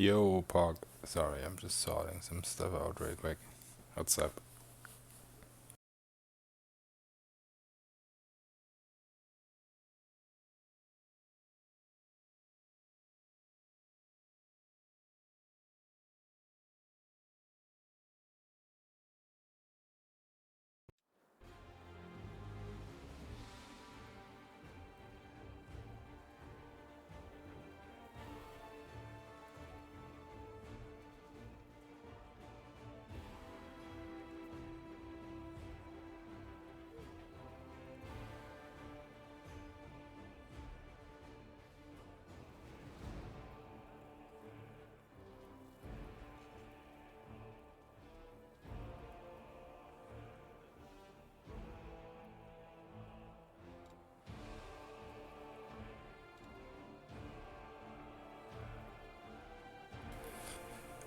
Yo, Pog. Sorry, I'm just sorting some stuff out real quick. What's up?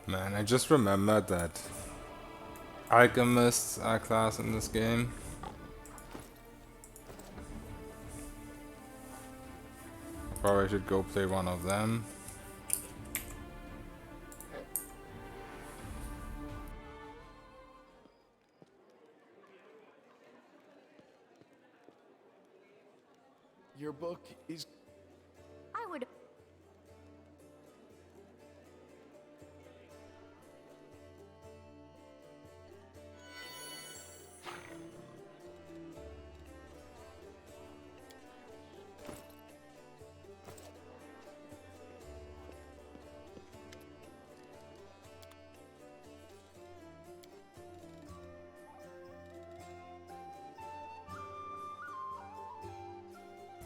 Man, I just remembered that Alchemists are a class in this game. Probably should go play one of them. Your book is... I would.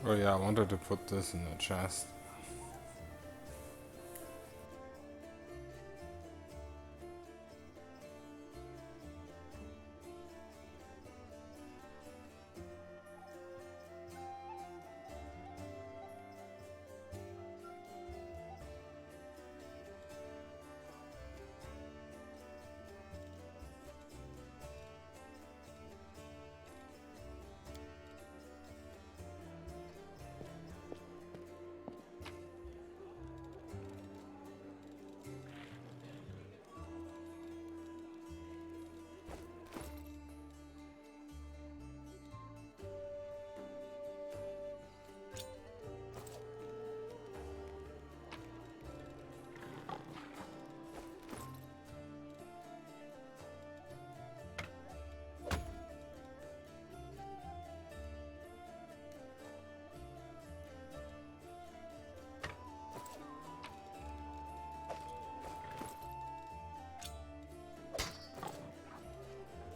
Oh yeah, I wanted to put this in the chest.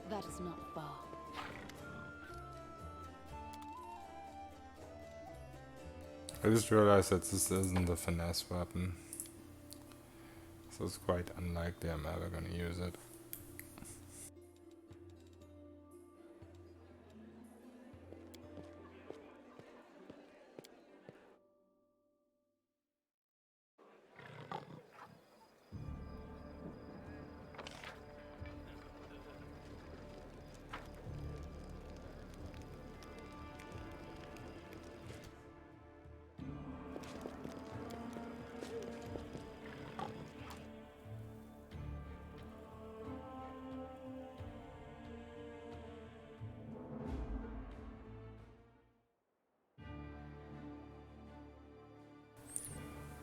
That is not far. I just realized that this isn't a finesse weapon. So it's quite unlikely I'm ever gonna use it.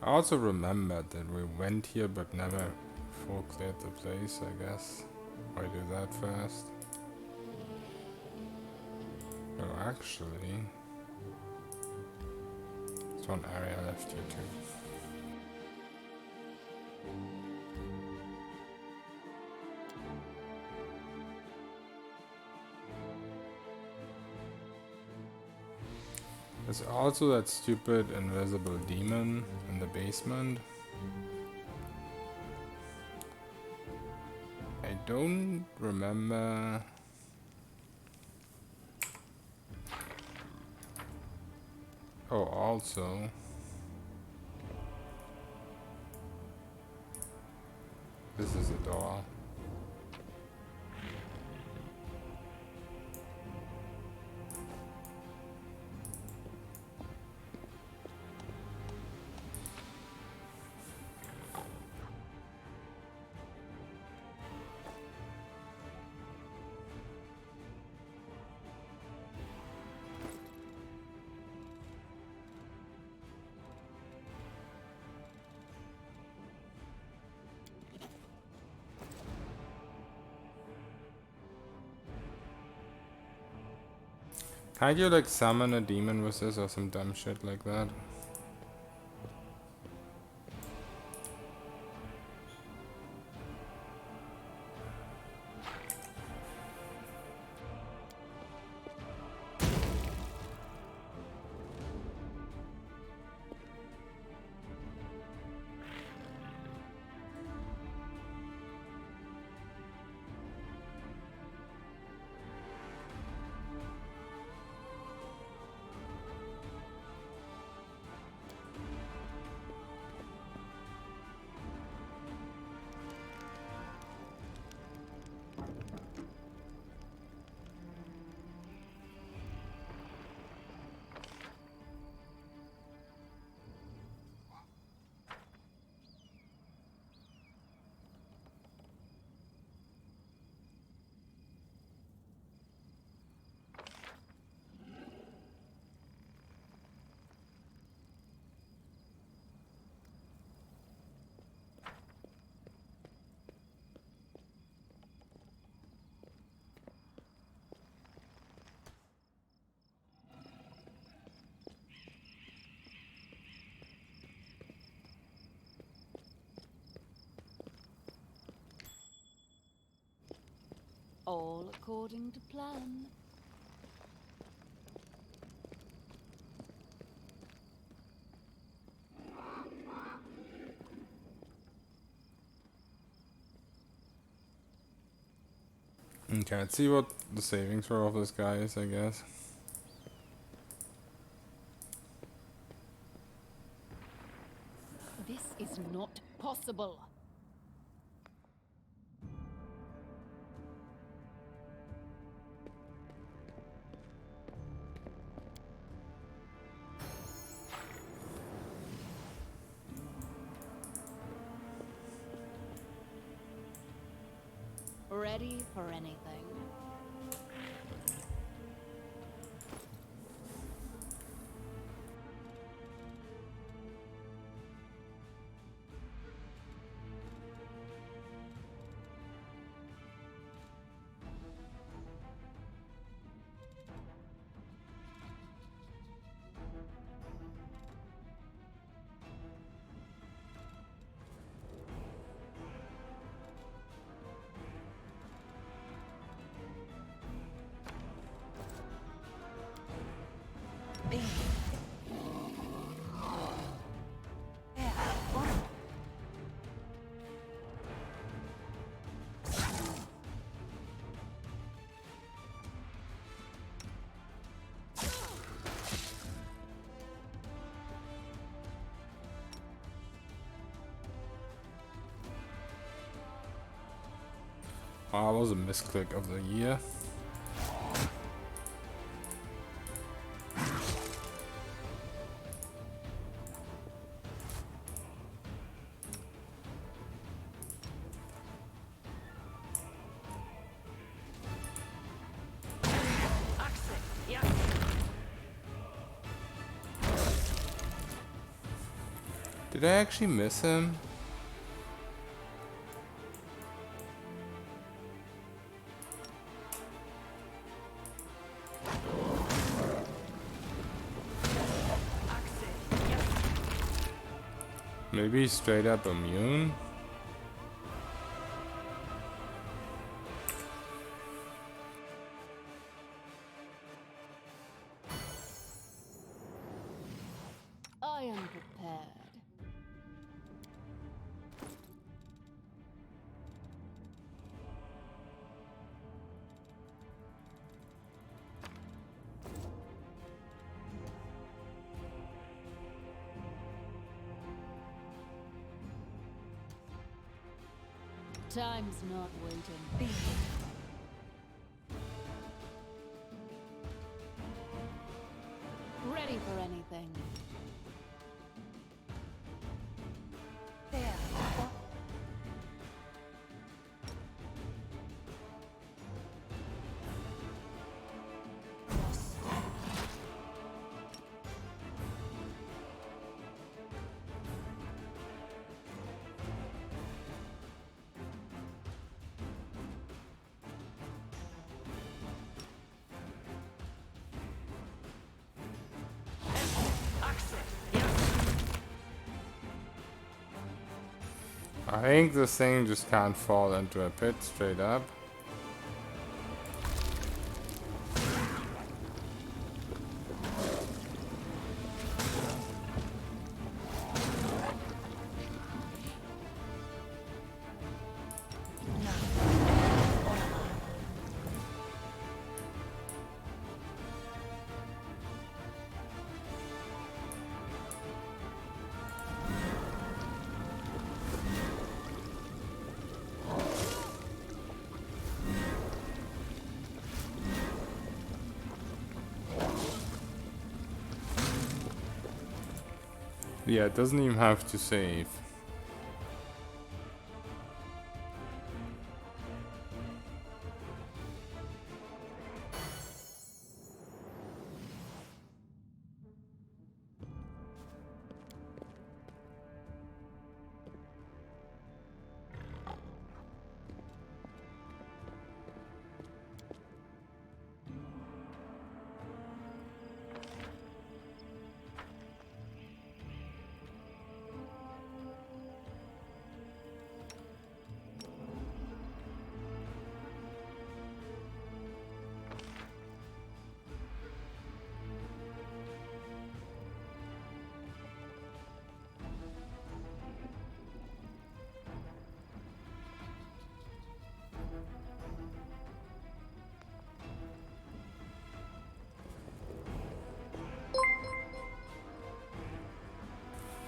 I also remembered that we went here but never full cleared the place, I guess. Why do that first? Oh, actually, there's one area left here too. There's also that stupid invisible demon in the basement. I don't remember. Oh, also, this is a door. Can't you like summon a demon with this or some dumb shit like that? All according to plan. Okay, let's see what the savings throw of this guy is, I guess. This is not possible. Ready for anything. Oh, that was a misclick of the year. Did I actually miss him? Maybe he's straight up immune? I am prepared. Time's not waiting. Ready for anything. I think this thing just can't fall into a pit straight up. Yeah, it doesn't even have to save.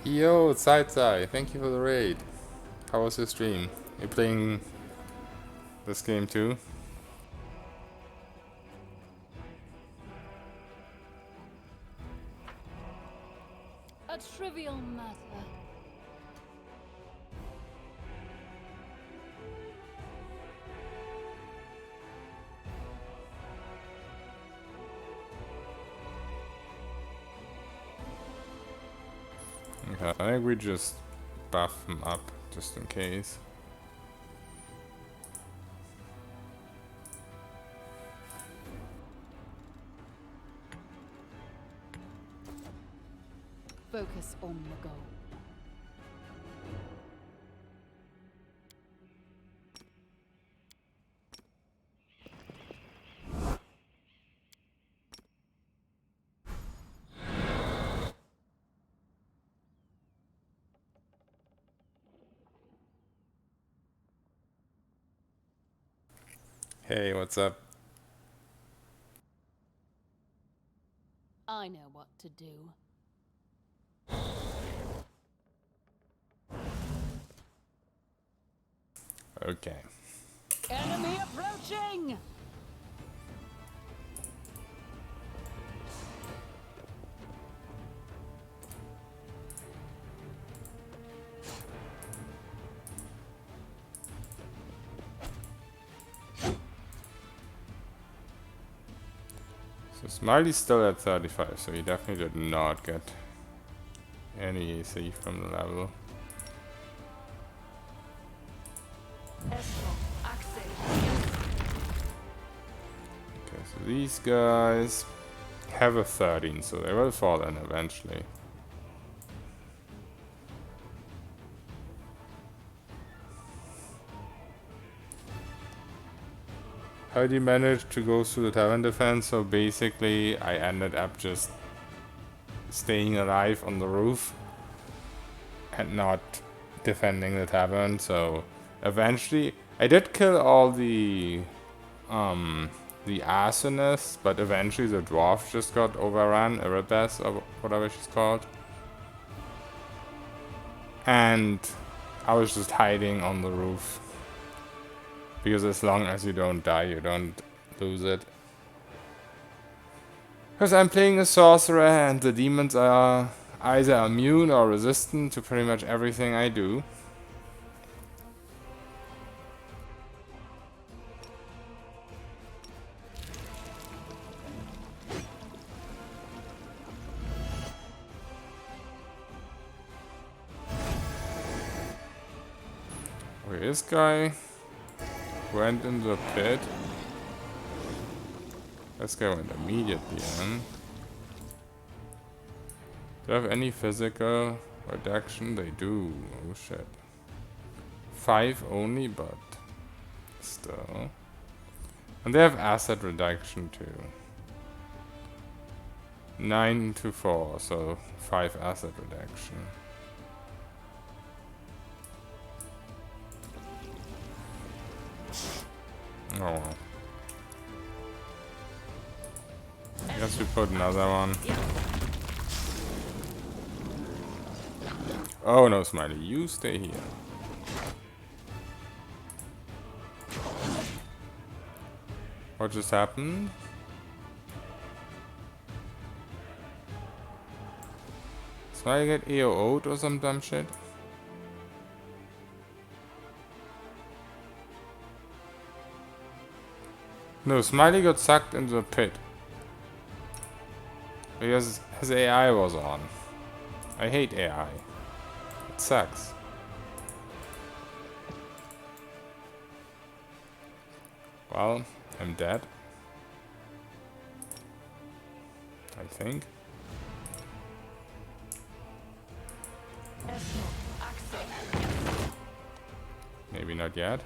Yo, Side, thank you for the raid. How was your stream? You playing this game too? A trivial matter. Okay, I think we just buff him up just in case. Focus on the goal. Hey, what's up? I know what to do. Okay. Enemy approaching! So Smiley's still at 35, so he definitely did not get any AC from the level. Okay, so these guys have a 13, so they will fall in eventually. How did you manage to go through the Tavern defense? So basically, I ended up just staying alive on the roof and not defending the Tavern. So eventually, I did kill all the arsonists, but eventually the dwarf just got overrun, Erebus or whatever she's called. And I was just hiding on the roof. Because as long as you don't die, you don't lose it. Because I'm playing a sorcerer and the demons are either immune or resistant to pretty much everything I do. Okay, this guy went in the pit. This guy went immediately in. Do I have any physical reduction? They do. Oh shit. 5 only, but still. And they have asset reduction too. 9 to 4, so 5 asset reduction. Oh well. Guess we put another one. Oh no, Smiley, you stay here. What just happened? Smiley get AO'd or some dumb shit? No, Smiley got sucked into a pit. Because his AI was on. I hate AI. It sucks. Well, I'm dead. I think. Maybe not yet.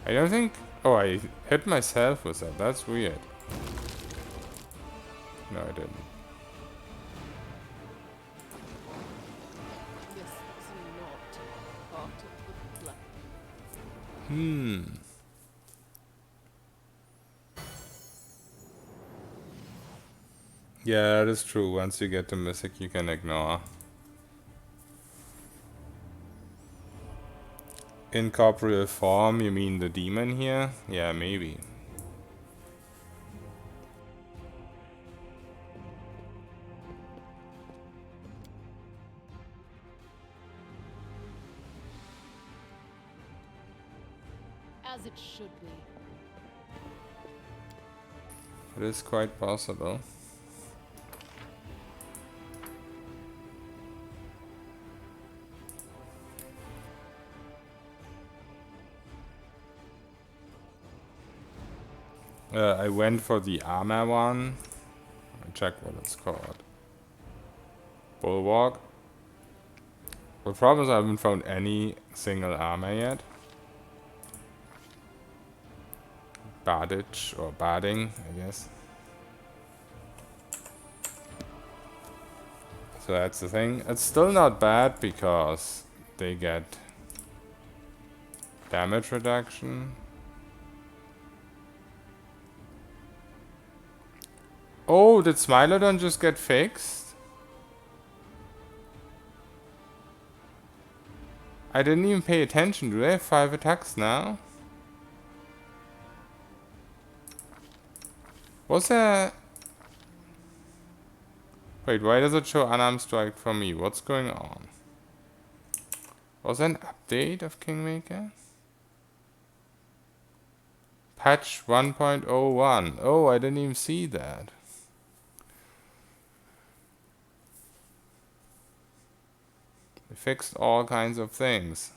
I don't think... Oh, I hit myself with that. That's weird. No, I didn't. This is not part of the plan. Yeah, that is true. Once you get to Mythic, you can ignore. Incorporeal form, you mean the demon here? Yeah, maybe. As it should be. It is quite possible. I went for the armor one. I check what it's called. Bulwark. The problem is I haven't found any single armor yet. Bardage or barding, I guess. So that's the thing. It's still not bad because they get damage reduction. Oh, did Smilodon just get fixed? I didn't even pay attention. Do they have 5 attacks now? Was there... Wait, why does it show unarmed strike for me? What's going on? Was there an update of Kingmaker? Patch 1.01. Oh, I didn't even see that. They fixed all kinds of things.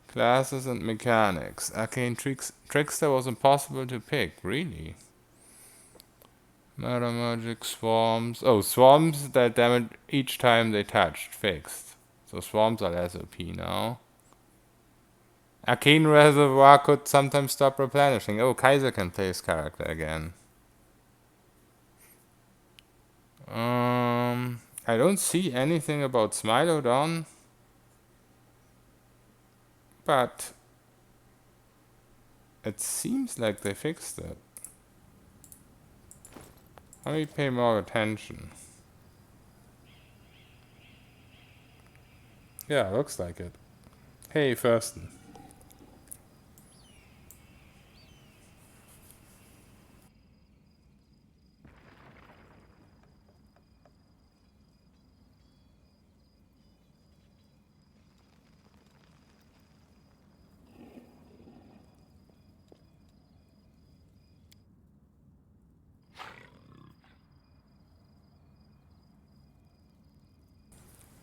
Classes and mechanics. Arcane Trickster was impossible to pick. Really? Murder magic, swarms. Oh, swarms that damage each time they touched. Fixed. So swarms are less OP now. Arcane Reservoir could sometimes stop replenishing. Oh, Kaiser can play his character again. I don't see anything about Smilodon. But it seems like they fixed it. Let me pay more attention. Yeah, looks like it. Hey, Thurston.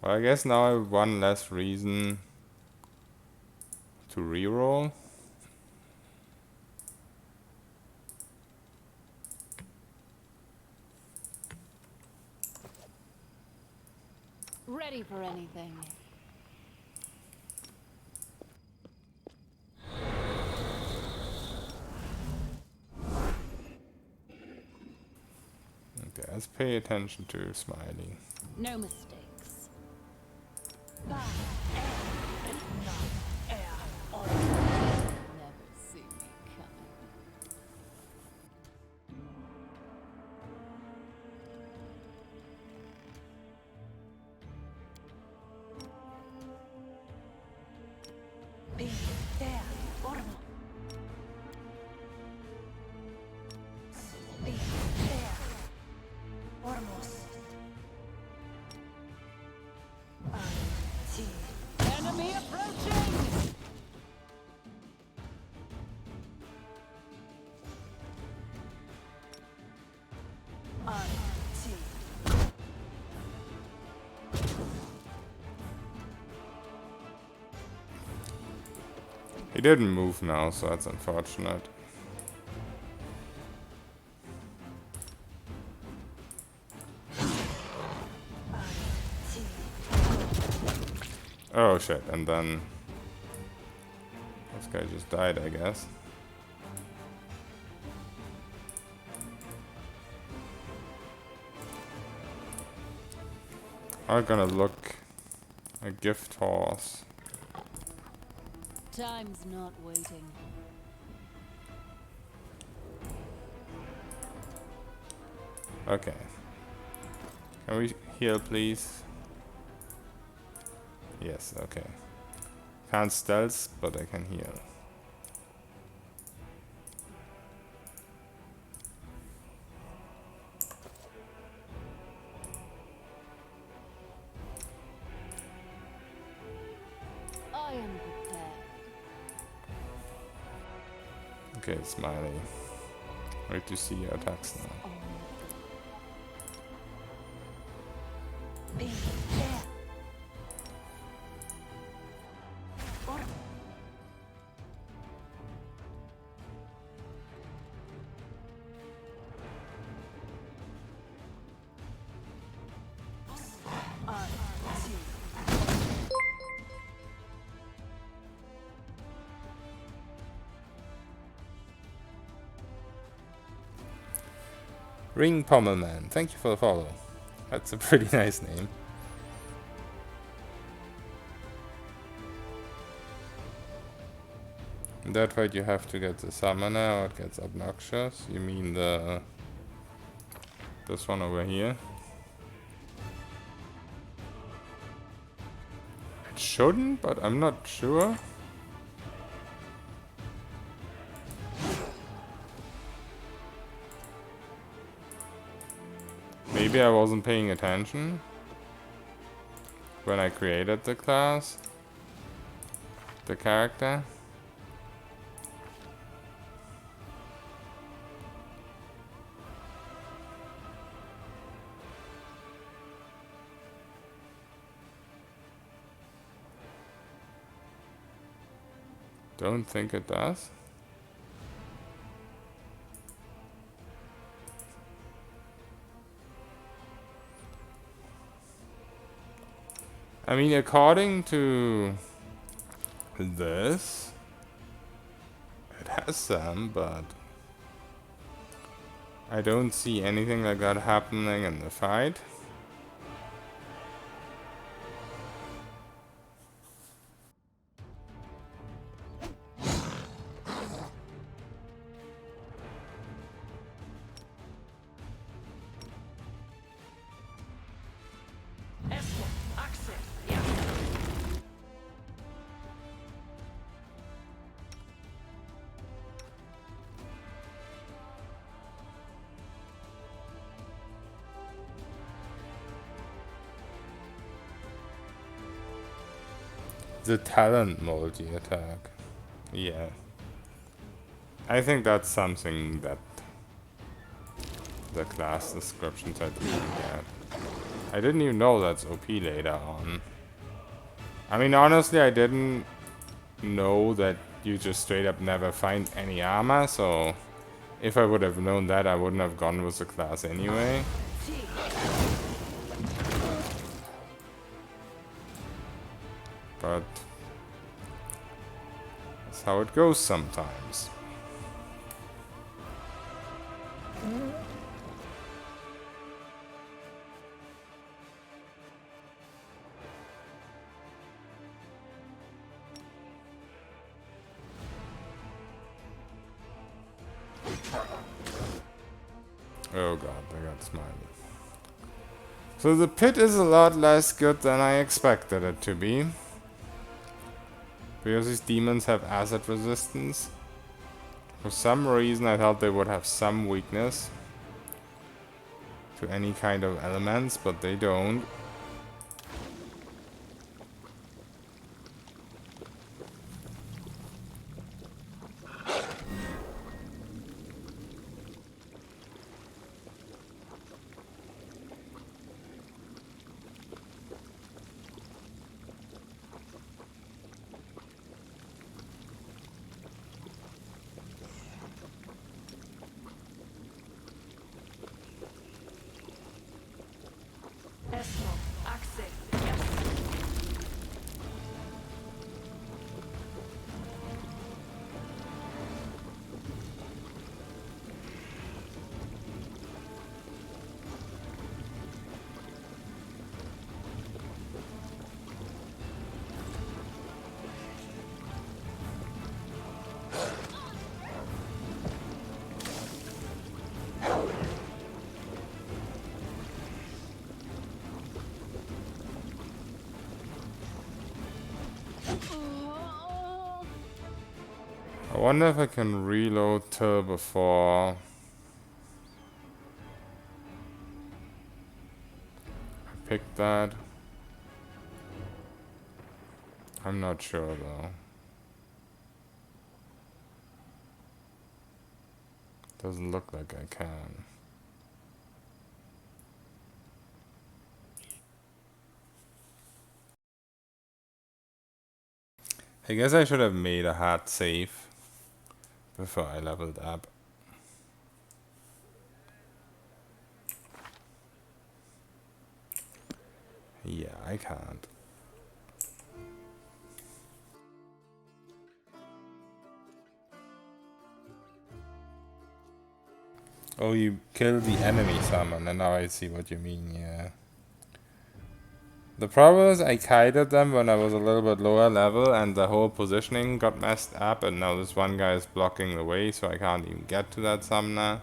Well, I guess now I have one less reason to reroll. ready for anything. Okay, let's pay attention to Smiley. No mistakes. Never see me coming. Be there, Ormo. Be there, Ormos. Anti. Enemy approaching! Anti. He didn't move now, so that's unfortunate. Oh shit, and then this guy just died, I guess. I'm gonna look a gift horse. Time's not waiting. Okay. Can we heal, please? Yes, okay. Can't stealth, but I can heal. I am prepared. Okay, Smiley. Ready to see your attacks now. On Be there. Ormo. Anti. Ring Pommelman, thank you for the follow. That's a pretty nice name. In that fight you have to get the summoner or it gets obnoxious. You mean the... this one over here? It shouldn't, but I'm not sure. Maybe I wasn't paying attention when I created the class, the character. Don't think it does. I mean, according to this, it has some, but I don't see anything like that happening in the fight. Esto. Access. Yeah. The talent multi-attack. Yeah. I think that's something that the class description said you can get. I didn't even know that's OP later on. I mean, honestly, I didn't know that you just straight up never find any armor, so if I would have known that, I wouldn't have gone with the class anyway. but that's how it goes sometimes. Oh god, I got smiley. So the pit is a lot less good than I expected it to be. Because these demons have acid resistance. For some reason I thought they would have some weakness to any kind of elements, but they don't. Esmo, access, yes. I wonder if I can reload till before I pick that. I'm not sure though. Doesn't look like I can. I guess I should have made a hard save before I leveled up. Yeah, I can't. Oh, you killed the enemy summon, and now I see what you mean, yeah. The problem is I kited them when I was a little bit lower level and the whole positioning got messed up, and now this one guy is blocking the way, so I can't even get to that summoner.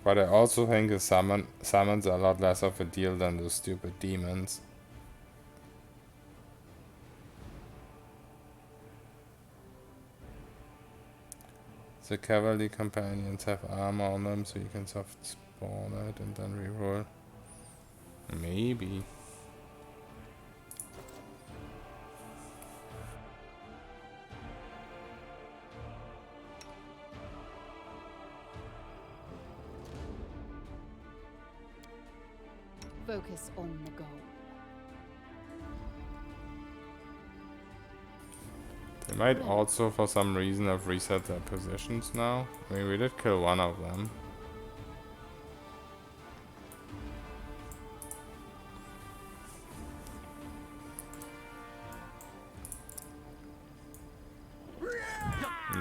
But I also think the summons are a lot less of a deal than those stupid demons. The cavalry companions have armor on them, so you can soft spawn it and then reroll. Maybe. Focus on the goal. They might also, for some reason, have reset their positions now. I mean, we did kill one of them.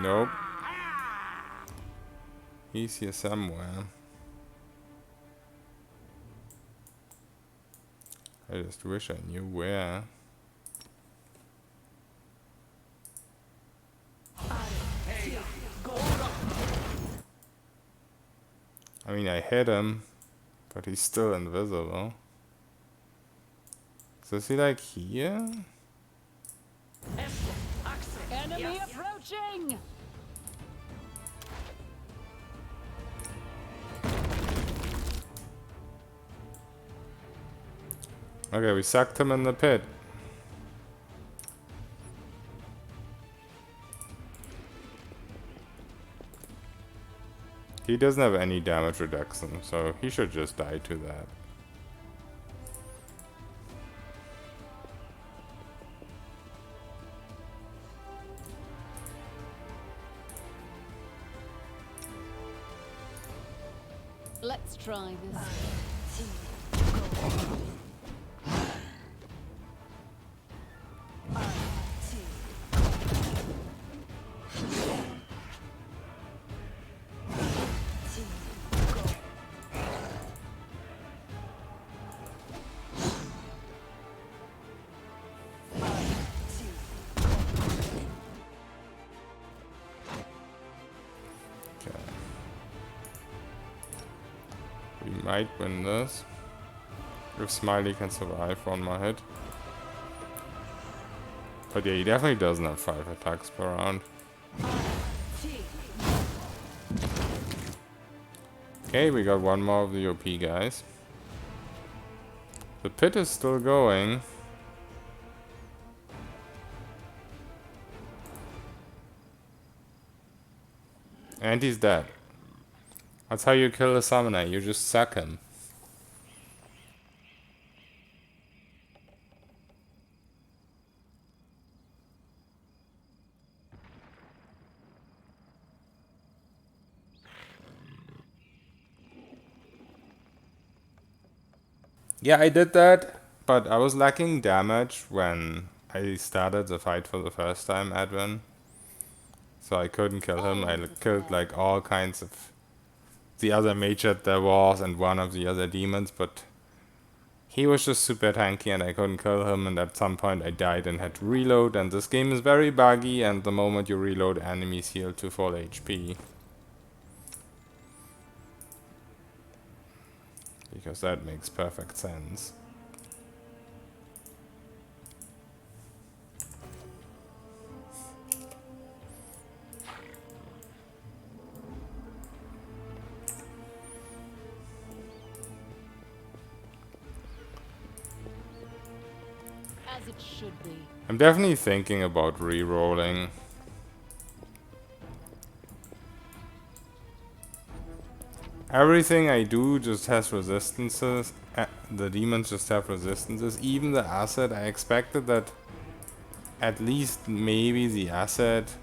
Nope. He's here somewhere. I just wish I knew where. I mean, I hit him, but he's still invisible. So is he like here? Enemy approaching! Okay, we sucked him in the pit. He doesn't have any damage reduction, so he should just die to that. Let's try this. We might win this. If Smiley can survive one more hit. But yeah, he definitely doesn't have 5 attacks per round. Okay, we got one more of the OP guys. The pit is still going. And he's dead. That's how you kill a summoner, you just suck him. Yeah, I did that, but I was lacking damage when I started the fight for the first time, Edwin. So I couldn't kill him. I killed like all kinds of the other mage that there was and one of the other demons, but he was just super tanky and I couldn't kill him, and at some point I died and had to reload, and this game is very buggy, and the moment you reload, enemies heal to full HP. Because that makes perfect sense. As it should be. I'm definitely thinking about re-rolling. Everything I do just has resistances. The demons just have resistances. Even the asset, I expected that at least maybe the asset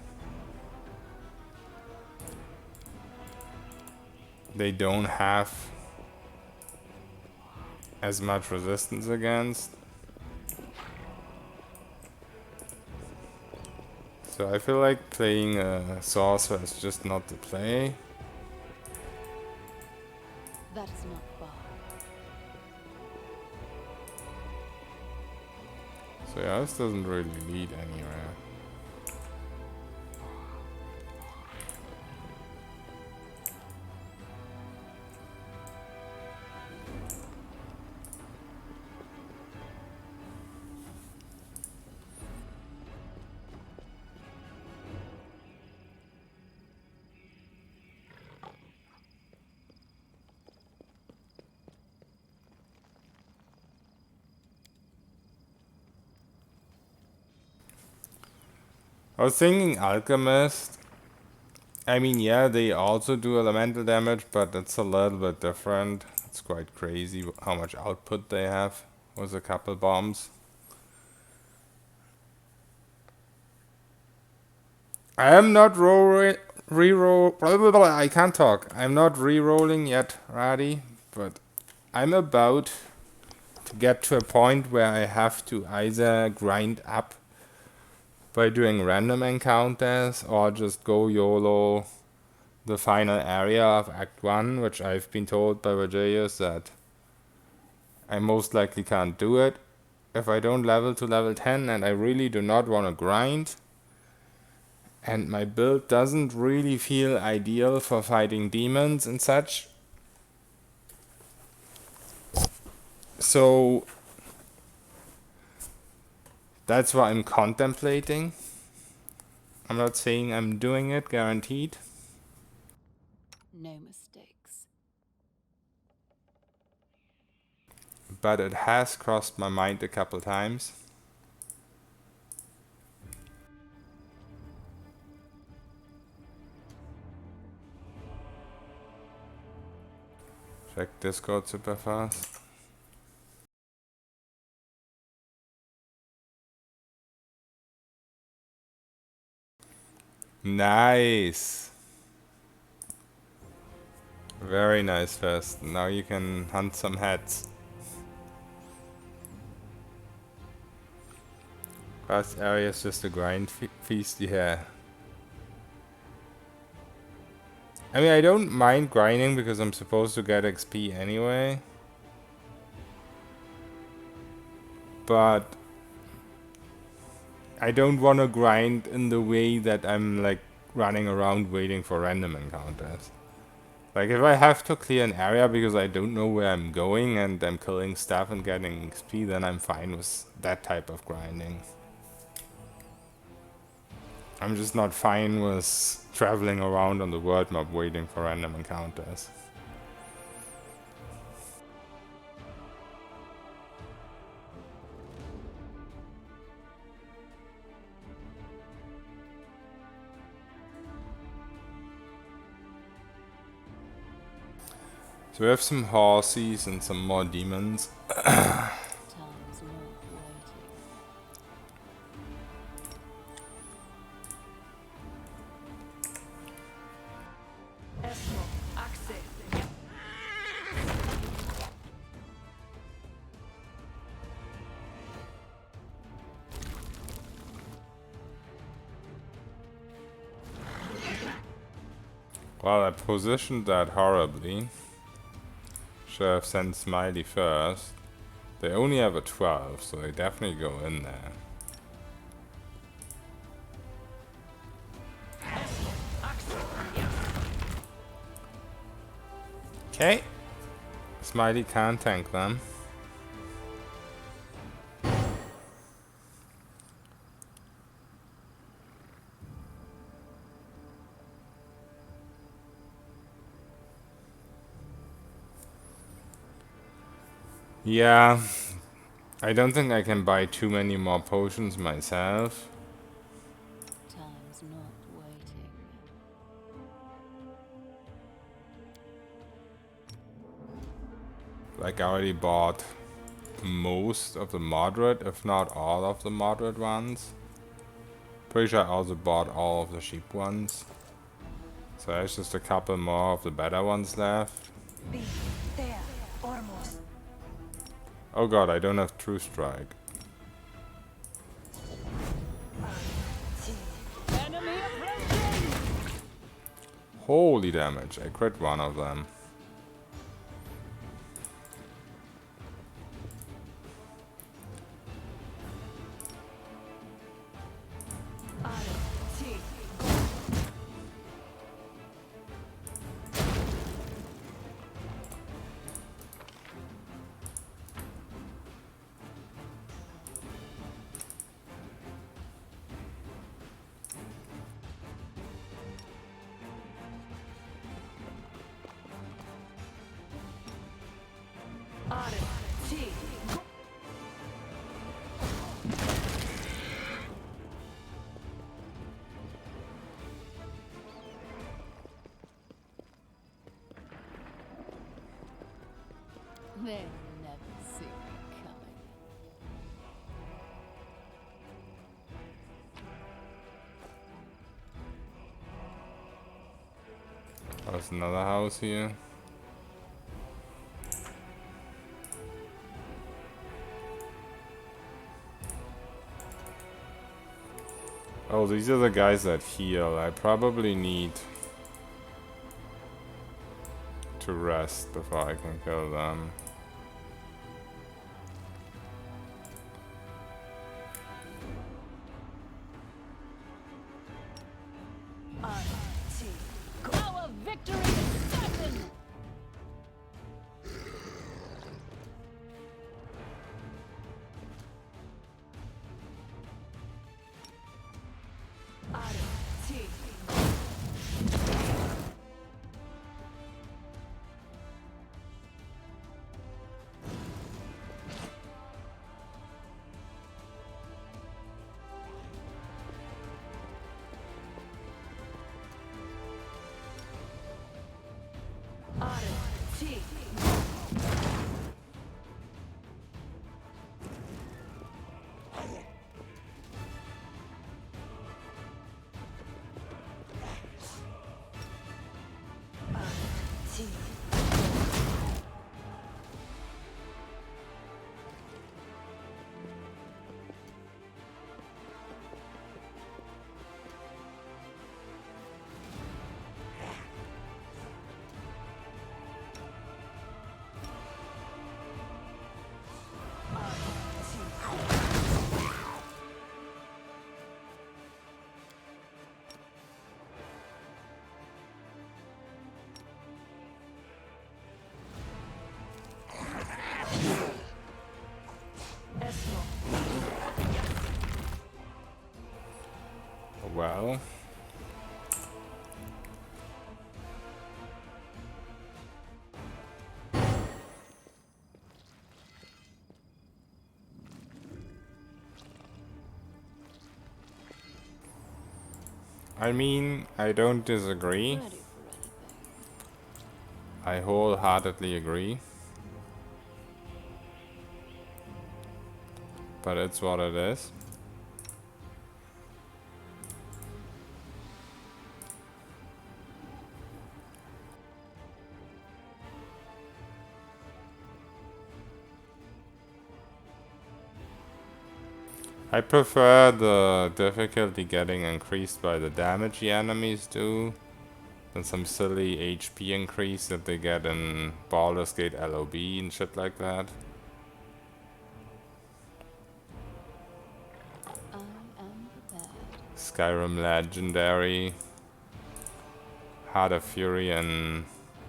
they don't have as much resistance against. So I feel like playing a sorcerer is just not the play. That is not far. So yeah, this doesn't really lead anywhere. I was thinking Alchemist. I mean, yeah, they also do elemental damage, but it's a little bit different. It's quite crazy how much output they have with a couple bombs. I am not re-roll. I can't talk. I'm not re-rolling yet, Radi, but I'm about to get to a point where I have to either grind up by doing random encounters or just go YOLO the final area of Act 1, which I've been told by Virgilius that I most likely can't do it if I don't level to level 10, and I really do not want to grind. And my build doesn't really feel ideal for fighting demons and such. So that's what I'm contemplating. I'm not saying I'm doing it, guaranteed. No mistakes. But it has crossed my mind a couple times. Check Discord super fast. Nice. Very nice fest. Now you can hunt some heads. Last area is just a grind feast, yeah. I mean, I don't mind grinding because I'm supposed to get XP anyway. But I don't want to grind in the way that I'm like running around waiting for random encounters. Like if I have to clear an area because I don't know where I'm going and I'm killing stuff and getting XP, then I'm fine with that type of grinding. I'm just not fine with traveling around on the world map waiting for random encounters. So we have some horses and some more demons. Time's not waiting. Esmo, access. Yeah. Well, I positioned that horribly. Should have sent Smiley first. They only have a 12, so they definitely go in there. Okay. Smiley can't tank them. Yeah. I don't think I can buy too many more potions myself. Time's not waiting. Like I already bought most of the moderate, if not all of the moderate ones. Pretty sure I also bought all of the cheap ones. So there's just a couple more of the better ones left. Be there, almost. Oh god, I don't have True Strike. Enemy approaching! Holy damage, I crit one of them. They'll never see me coming. There's another house here. Oh, these are the guys that heal. I probably need to rest before I can kill them. Our victory is certain! go. I mean, I don't disagree. Ready for anything. I wholeheartedly agree. But it's what it is. I prefer the difficulty getting increased by the damage the enemies do than some silly HP increase that they get in Baldur's Gate LOB and shit like that. I am prepared. Skyrim Legendary, Heart of Fury, and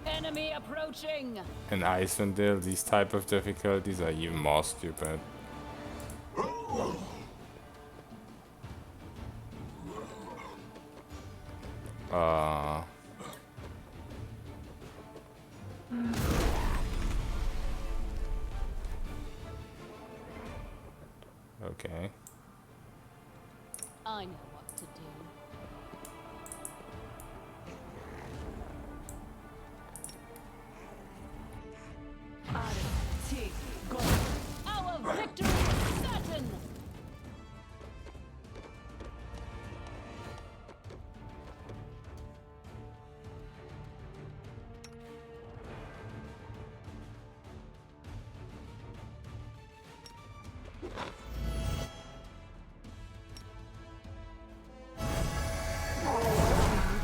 Enemy approaching. in Icewind Dale, these type of difficulties are even more stupid. Okay. I know what to do. Our victory is certain.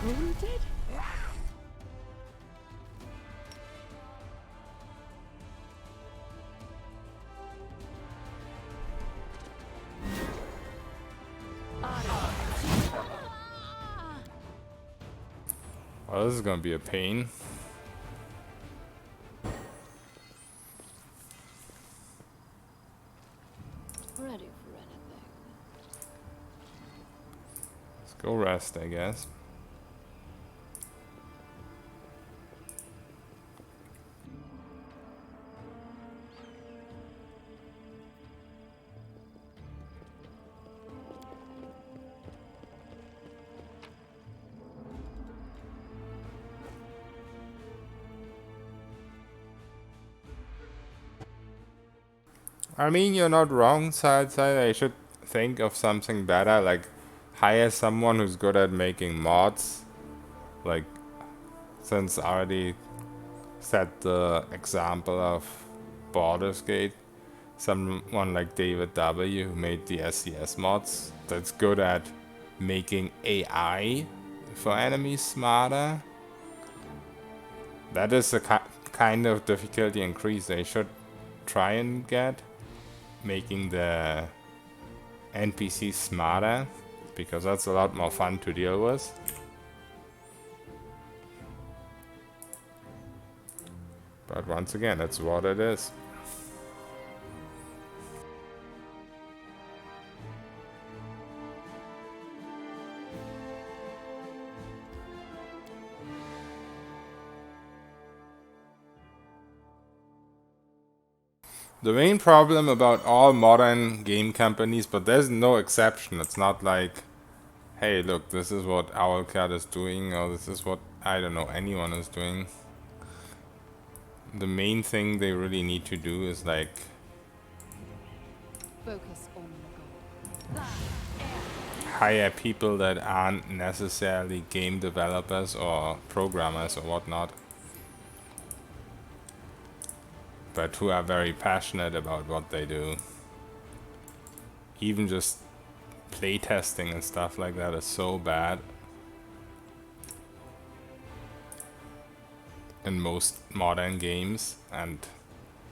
Wounded? Well, this is gonna be a pain. Ready for anything. Let's go rest, I guess. I mean, you're not wrong, side. I should think of something better, like hire someone who's good at making mods. Like, since I already set the example of Baldur's Gate, someone like David W. who made the SCS mods that's good at making AI for enemies smarter. That is the kind of difficulty increase they should try and get. Making the NPCs smarter, because that's a lot more fun to deal with. But once again, it's what it is. The main problem about all modern game companies, but there's no exception, it's not like, hey look, this is what Owlcat is doing, or this is what, I don't know, anyone is doing. The main thing they really need to do is like Focus on the goal. hire people that aren't necessarily game developers or programmers or whatnot, but who are very passionate about what they do. Even just playtesting and stuff like that is so bad in most modern games. And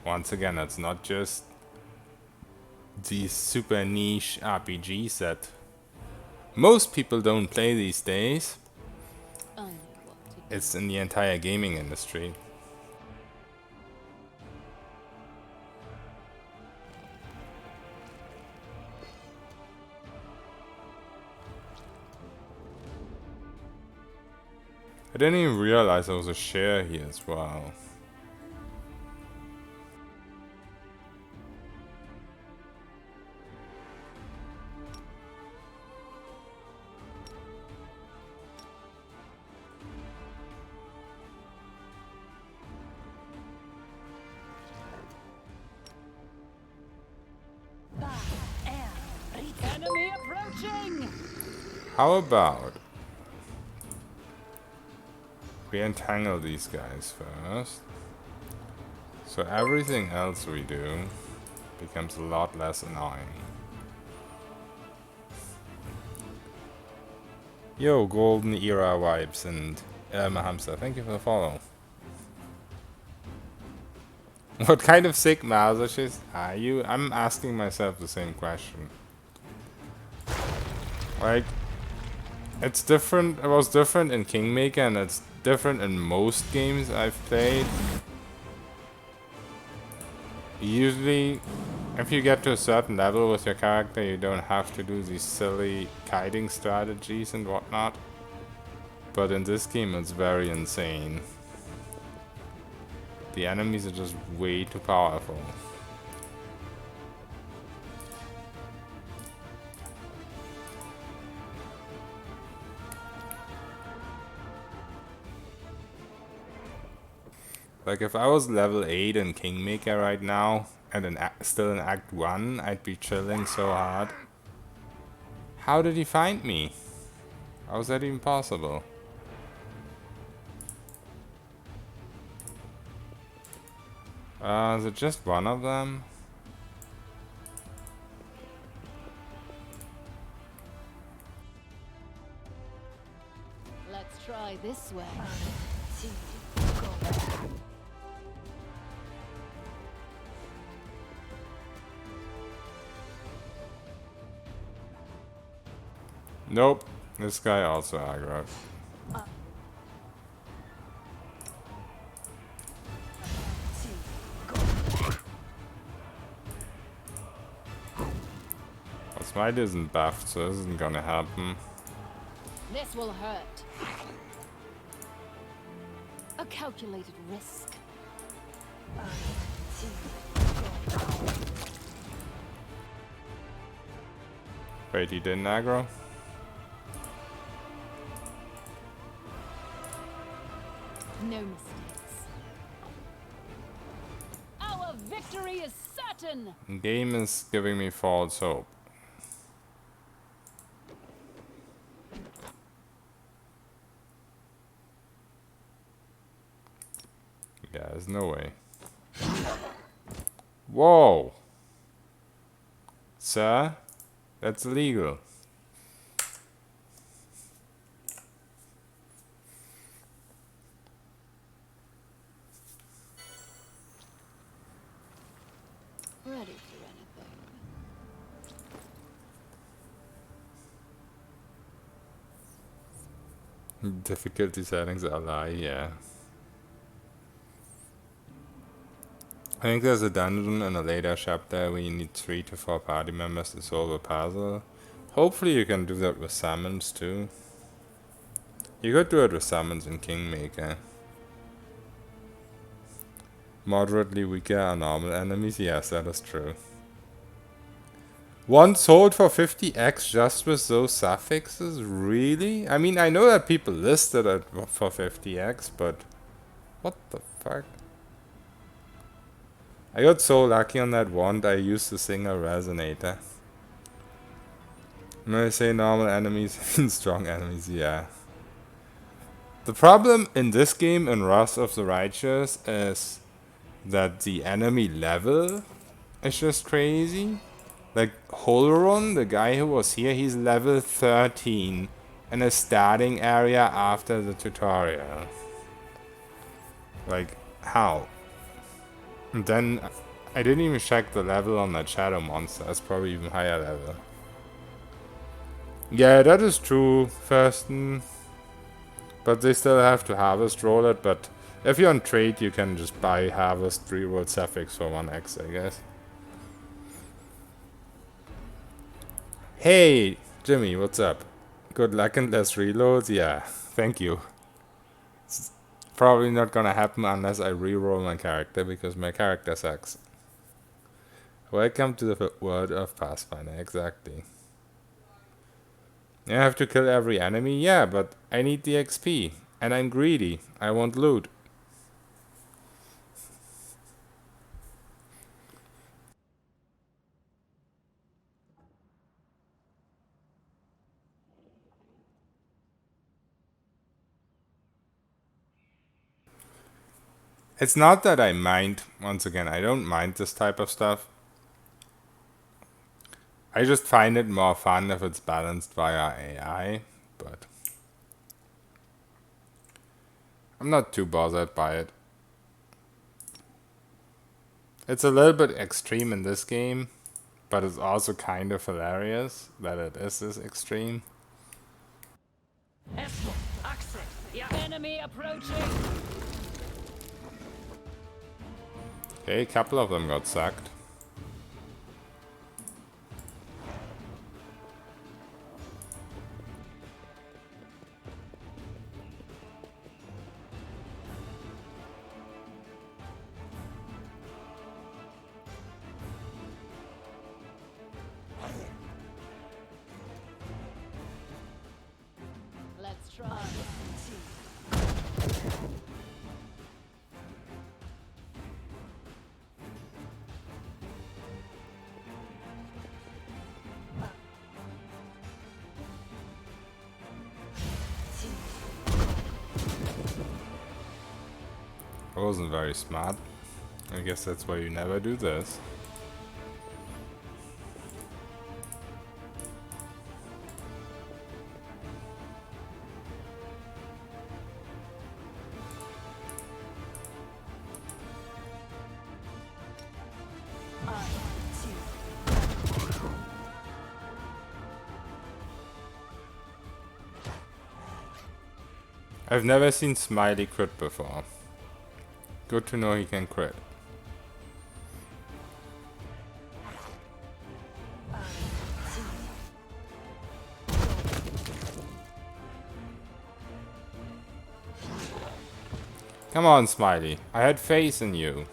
once again, it's not just these super niche RPGs that most people don't play these days. I know what to do. It's in the entire gaming industry. I didn't even realize there was a share here as well. Enemy approaching! How about we entangle these guys first, so everything else we do becomes a lot less annoying. Yo, Golden Era vibes and Hamster, thank you for the follow. What kind of sick masochist are you? I'm asking myself the same question. Like, it's different. It was different in Kingmaker, and it's different in most games I've played. Usually, if you get to a certain level with your character, you don't have to do these silly kiting strategies and whatnot. But in this game, it's very insane. The enemies are just way too powerful. Like, if I was level 8 in Kingmaker right now, and still in Act 1, I'd be chilling so hard. How did he find me? How is that even possible? Is it just one of them? Let's try this way. Nope. This guy also aggroed. Well, Smite isn't buffed, so this isn't gonna happen. This will hurt. A calculated risk. Wait, he didn't aggro? No mistakes. Our victory is certain! Game is giving me false hope. Yeah, there's no way. Whoa! Sir? That's illegal. Ready for anything. Difficulty settings are lie, yeah. I think there's a dungeon in a later chapter where you need 3 to 4 party members to solve a puzzle. Hopefully you can do that with summons too. You could do it with summons in Kingmaker. Moderately weaker are normal enemies, yes, that is true. One sold for 50x just with those suffixes? Really? I mean, I know that people listed it for 50x, but what the fuck? I got so lucky on that wand, I used the single resonator. When I say normal enemies and strong enemies, yeah. The problem in this game in Wrath of the Righteous is that the enemy level is just crazy. Like Holron, the guy who was here, he's level 13 in a starting area after the tutorial. Like, how? And then I didn't even check the level on that shadow monster. It's probably even higher level. Yeah, that is true, Thurston. But they still have to harvest roll it. But if you're on trade, you can just buy harvest reroll suffix for 1x, I guess. Hey, Jimmy, what's up? Good luck and less reloads? Yeah, thank you. Probably not gonna happen unless I reroll my character, because my character sucks. Welcome to the world of Pathfinder, exactly. I have to kill every enemy? Yeah, but I need the XP. And I'm greedy. I want loot. It's not that I mind, once again, I don't mind this type of stuff. I just find it more fun if it's balanced via AI, but I'm not too bothered by it. It's a little bit extreme in this game, but it's also kind of hilarious that it is this extreme. Esmo, Axe, yeah. Enemy approaching. Okay, a couple of them got sucked. Let's try. I wasn't very smart. I guess that's why you never do this. I've never seen Smiley crit before. Good to know he can crit. Come on, Smiley. I had faith in you.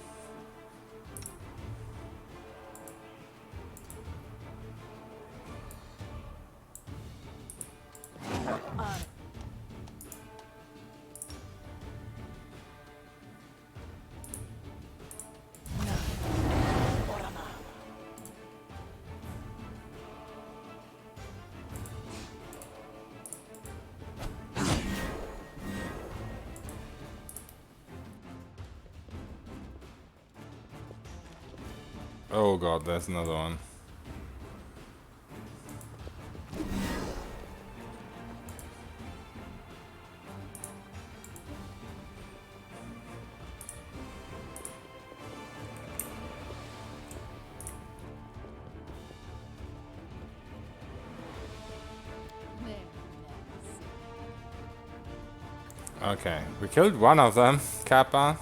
Oh god, there's another one. Okay, we killed one of them, Kappa.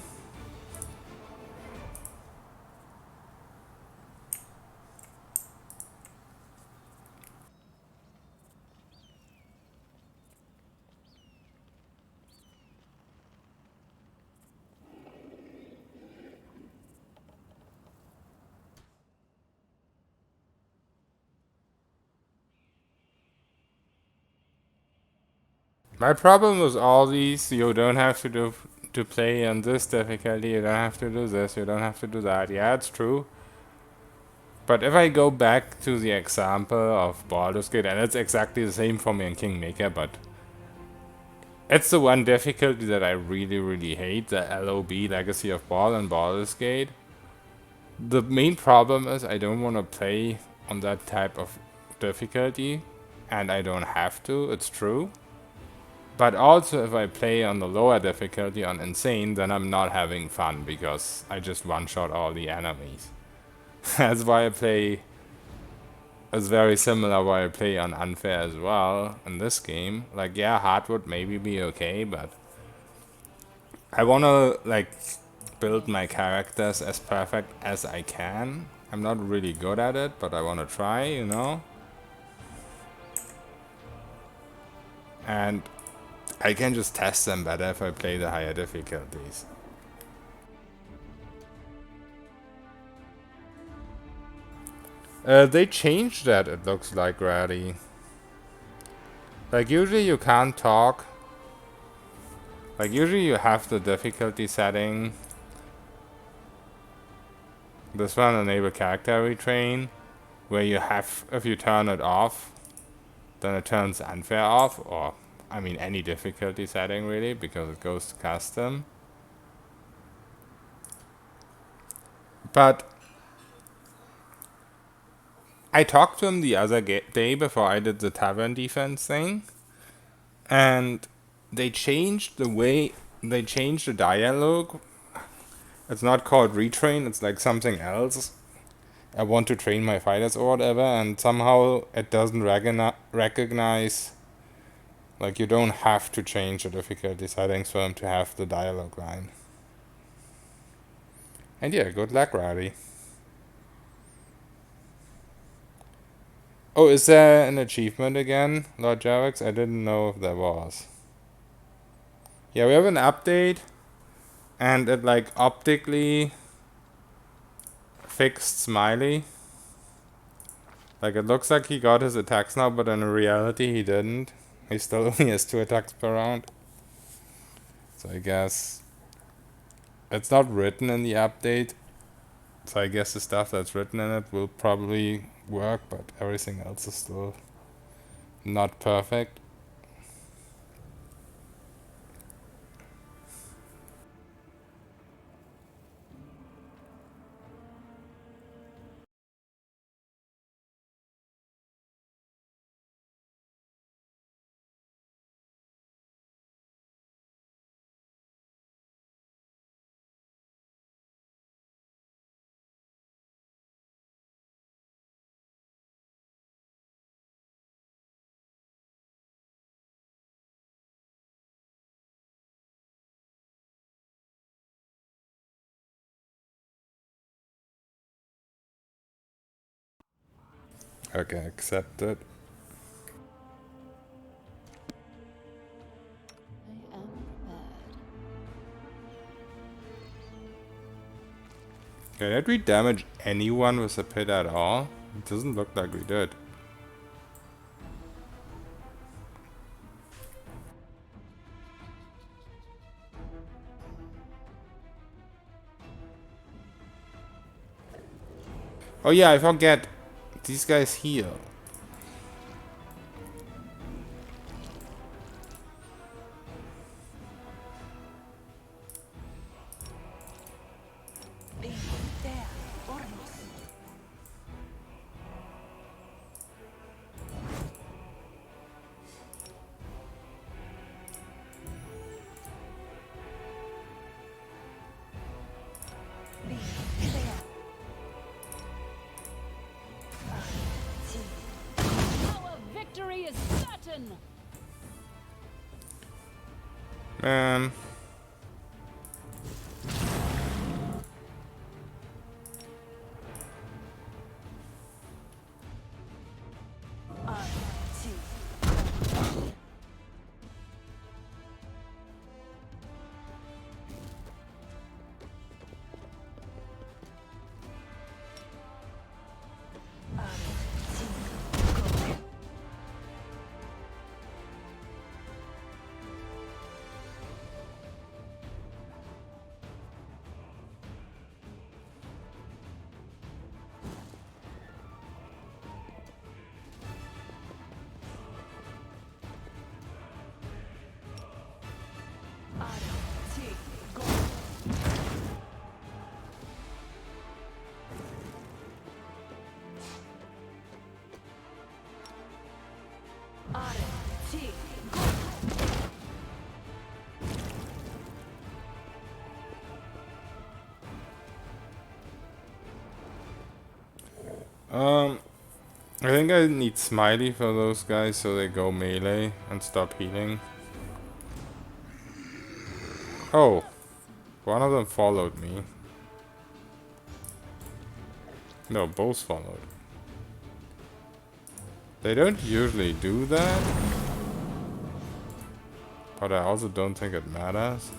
My problem with all these, you don't have to play on this difficulty, you don't have to do this, you don't have to do that. Yeah, it's true. But if I go back to the example of Baldur's Gate, and it's exactly the same for me in Kingmaker, but it's the one difficulty that I really, really hate, the LOB, Legacy of Ball and Baldur's Gate. The main problem is I don't want to play on that type of difficulty, and I don't have to, it's true. But also if I play on the lower difficulty on Insane, then I'm not having fun, because I just one-shot all the enemies. That's why I play... It's very similar why I play on Unfair as well in this game. Like, yeah, hard would maybe be okay, but... I wanna, like, build my characters as perfect as I can. I'm not really good at it, but I wanna try, you know? And I can just test them better if I play the higher difficulties. They changed that, it looks like, already. Like, usually you can't talk. Like, usually you have the difficulty setting. This one, enable character retrain, where you have, if you turn it off, then it turns unfair off, or, I mean, any difficulty setting, really, because it goes to custom. But I talked to him the other day before I did the Tavern defense thing, and they changed the dialogue. It's not called retrain, it's like something else. I want to train my fighters or whatever, and somehow it doesn't recognize, like, you don't have to change the difficulty settings for them to have the dialogue line. And yeah, good luck, Riley. Oh, is there an achievement again, Lord Jarvix? I didn't know if there was. Yeah, we have an update, and it, like, optically fixed Smiley. Like, it looks like he got his attacks now, but in reality he didn't. He still only has 2 attacks per round. So I guess it's not written in the update. So I guess the stuff that's written in it will probably work, but everything else is still not perfect. Okay, accepted. I am prepared. Okay, did we damage anyone with a pit at all? It doesn't look like we did. Oh yeah, I forget. These guys heal. Our victory is certain. Man. I think I need Smiley for those guys so they go melee and stop healing. Oh, one of them followed me. No, both followed. They don't usually do that. But I also don't think it matters.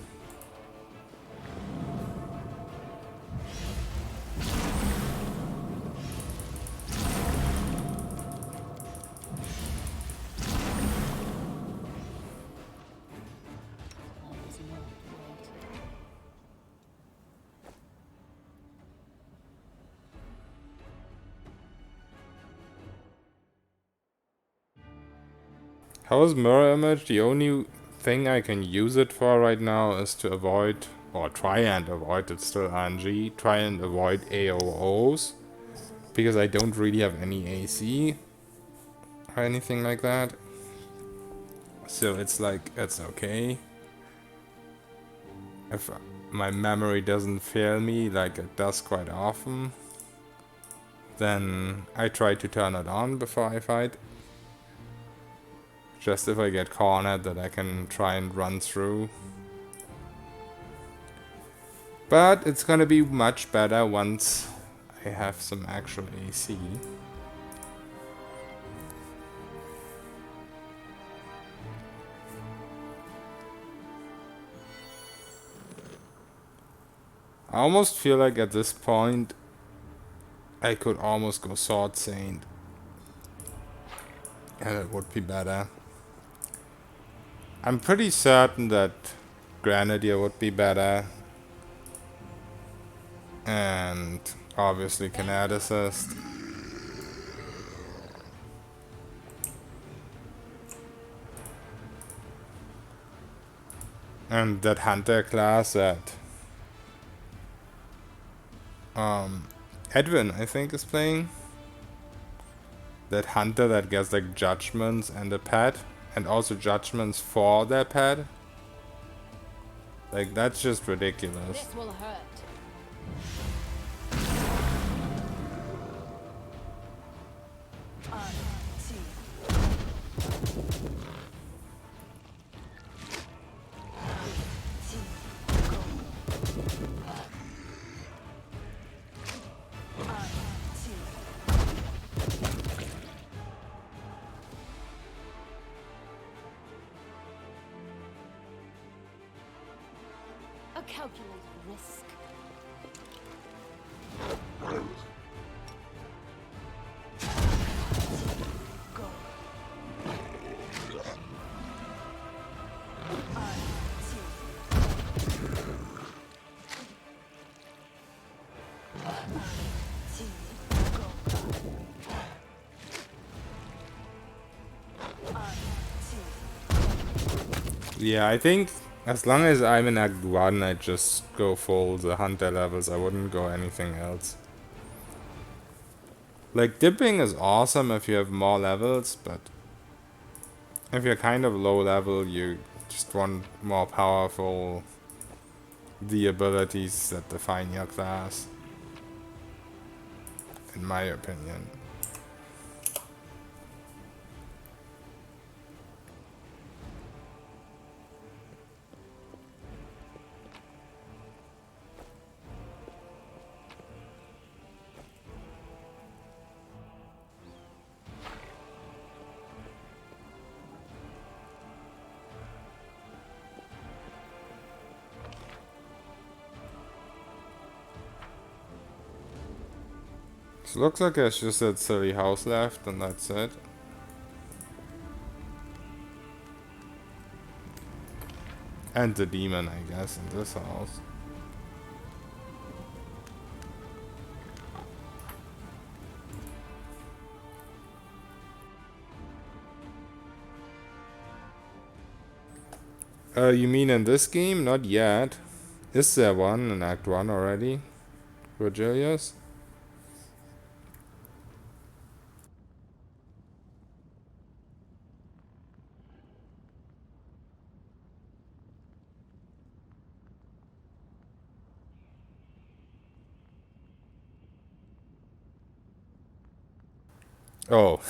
How is mirror image? The only thing I can use it for right now is to avoid, or try and avoid, it's still RNG, try and avoid AOOs, because I don't really have any AC or anything like that. So it's like, it's okay. If my memory doesn't fail me, like it does quite often, then I try to turn it on before I fight. Just if I get cornered that I can try and run through. But it's gonna be much better once I have some actual AC. I almost feel like at this point I could almost go Sword Saint. And it would be better. I'm pretty certain that Grenadier would be better. And obviously Kineticist. And that Hunter class that Edwin, I think, is playing. That Hunter that gets like judgments and a pet. And also judgments for their pet. Like, that's just ridiculous. This will hurt. A calculated risk. Yeah, I think as long as I'm in Act 1, I just go full the Hunter levels. I wouldn't go anything else. Like, dipping is awesome if you have more levels, but if you're kind of low level, you just want more powerful the abilities that define your class. In my opinion. So looks like there's just that silly house left, and that's it. And the demon, I guess, in this house. You mean in this game? Not yet. Is there one in Act 1 already? Virgilius? Oh.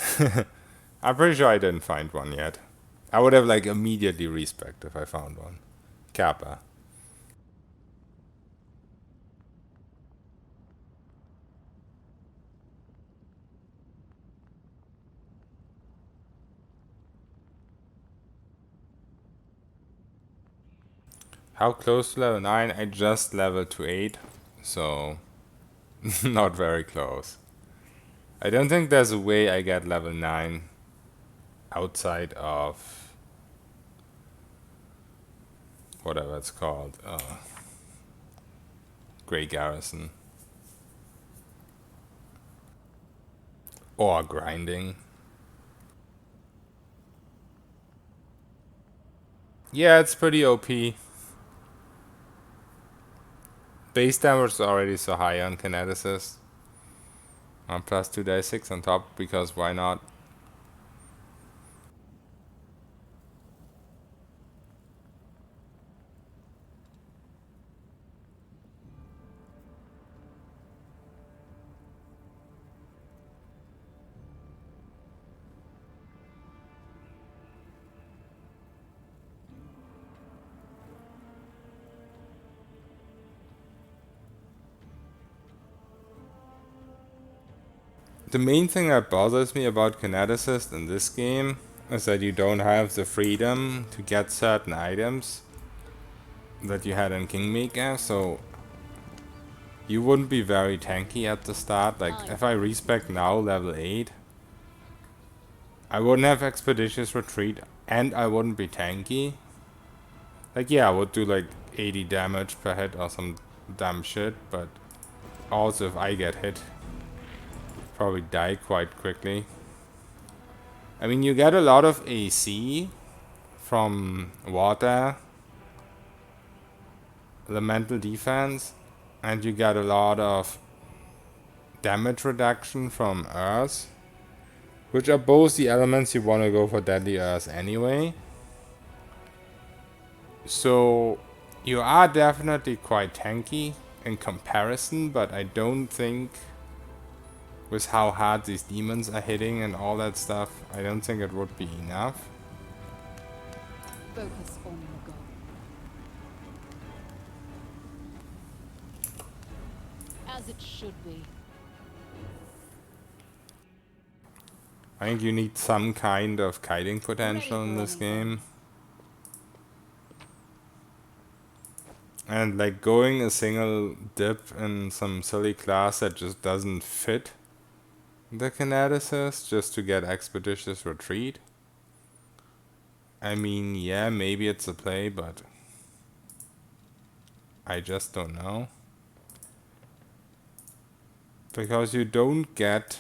I'm pretty sure I didn't find one yet. I would have like immediately respect if I found one. Kappa. How close to level 9? I just leveled to 8, so not very close. I don't think there's a way I get level 9 outside of whatever it's called, Grey Garrison. Or grinding. Yeah, it's pretty OP. Base damage is already so high on kineticist. Plus 2d6 on top, because why not? The main thing that bothers me about kineticist in this game is that you don't have the freedom to get certain items that you had in Kingmaker, so you wouldn't be very tanky at the start. Like, if I respec now level 8, I wouldn't have Expeditious Retreat and I wouldn't be tanky. Like, yeah, I would do like 80 damage per hit or some dumb shit, but also if I get hit, probably die quite quickly. I mean, you get a lot of AC from water, elemental defense, and you get a lot of damage reduction from earth, which are both the elements you want to go for deadly earth anyway. So you are definitely quite tanky in comparison, but I don't think with how hard these demons are hitting and all that stuff, I don't think it would be enough. Focus on the goal. As it should be. I think you need some kind of kiting potential in this game. And like going a single dip in some silly class that just doesn't fit the kineticist just to get Expeditious Retreat. I mean, yeah, maybe it's a play, but I just don't know. Because you don't get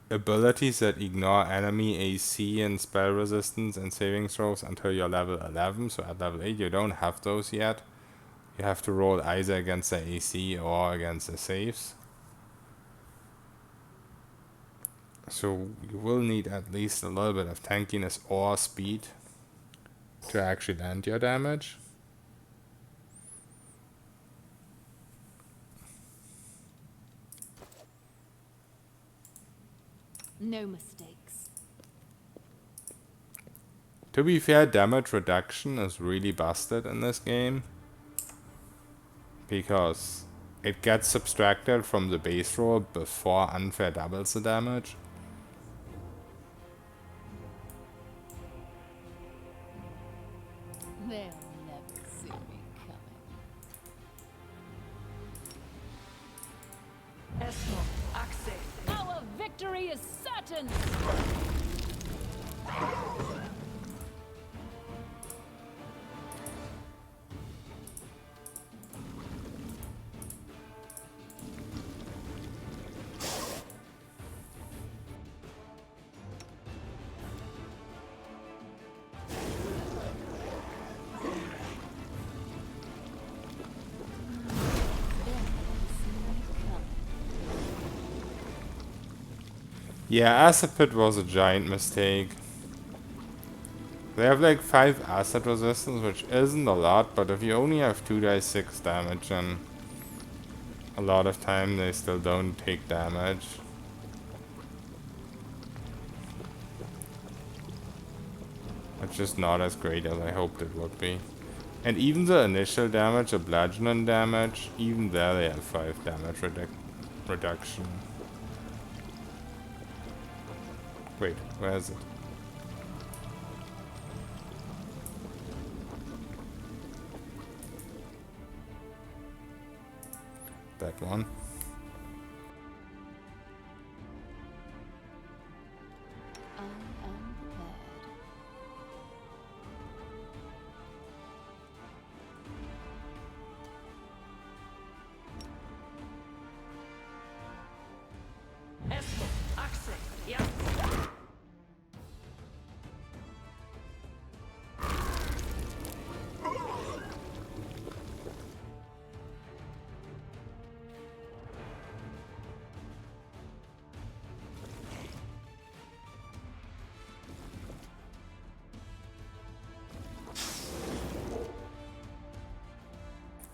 abilities that ignore enemy AC and spell resistance and saving throws until you're level 11. So at level 8 you don't have those yet. You have to roll either against the AC or against the saves. So you will need at least a little bit of tankiness or speed to actually land your damage. No mistakes. To be fair, damage reduction is really busted in this game, because it gets subtracted from the base roll before unfair doubles the damage. They'll never see me coming. Our victory is certain! Yeah, Acid Pit was a giant mistake. They have like 5 acid resistance, which isn't a lot, but if you only have 2d6 damage, then a lot of time they still don't take damage. It's just not as great as I hoped it would be. And even the initial damage, the bludgeoning damage, even there they have 5 damage reduction. Wait, where is it? that one. I am prepared. Esto, Axel, ja.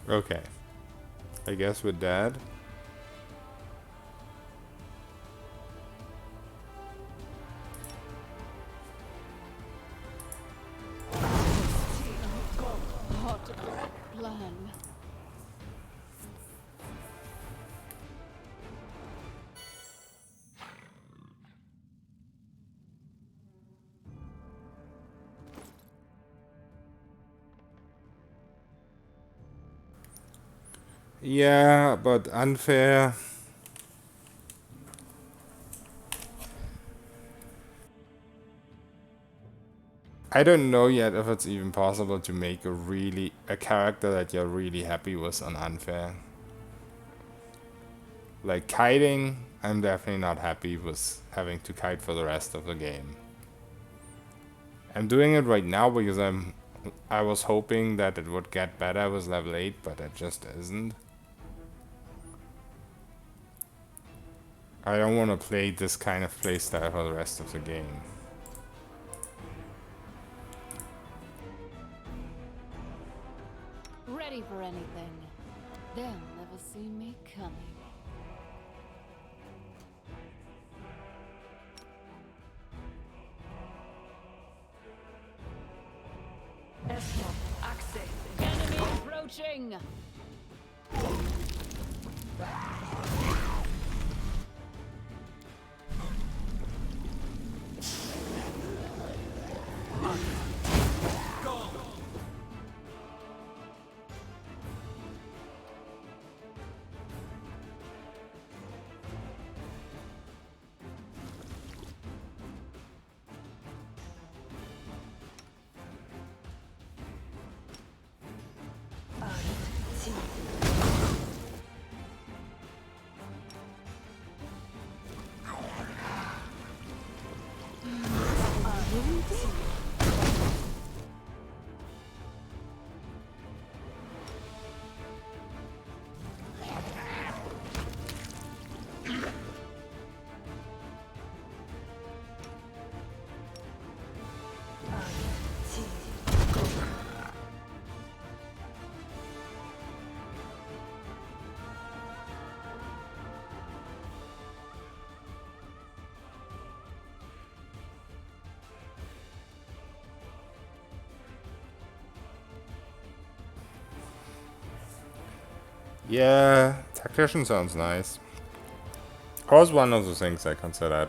Okay. I guess we're dead. Part of the plan. Yeah, but unfair. I don't know yet if it's even possible to make a character that you're really happy with on unfair. Like kiting, I'm definitely not happy with having to kite for the rest of the game. I'm doing it right now because I was hoping that it would get better with level 8, but it just isn't. I don't want to play this kind of playstyle for the rest of the game. Ready for anything. They'll never see me coming. Esto, Axel, Enemy approaching! Yeah, tactician sounds nice. Was one of the things I considered.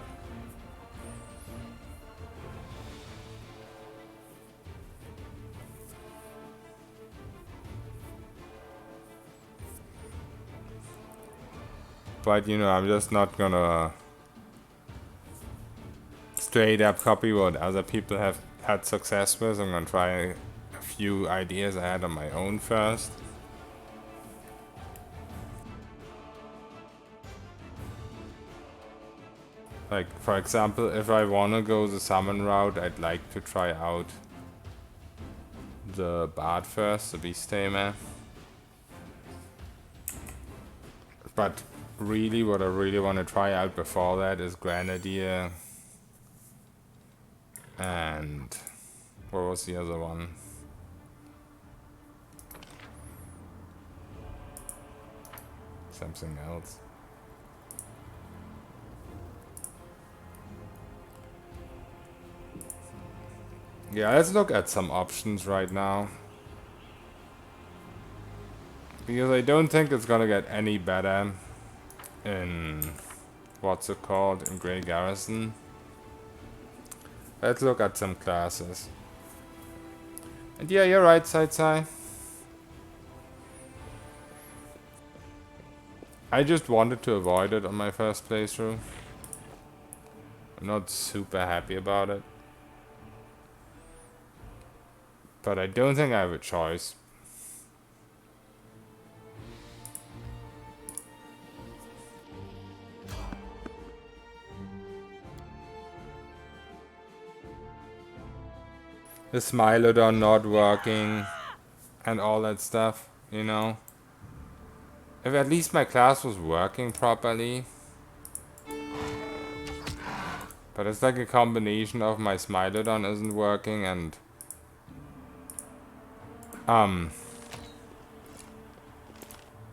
But you know, I'm just not gonna straight up copy what other people have had success with. I'm gonna try a few ideas I had on my own first. Like, for example, if I wanna go the summon route, I'd like to try out the Bard first, the Beast Tamer. But really, what I really want to try out before that is Grenadier. And what was the other one? Something else. Yeah, let's look at some options right now. Because I don't think it's gonna get any better in what's it called, in Grey Garrison. Let's look at some classes. And yeah, you're right, Sai. I just wanted to avoid it on my first playthrough. I'm not super happy about it. But I don't think I have a choice. The Smilodon not working and all that stuff, you know. If at least my class was working properly. But it's like a combination of my Smilodon isn't working and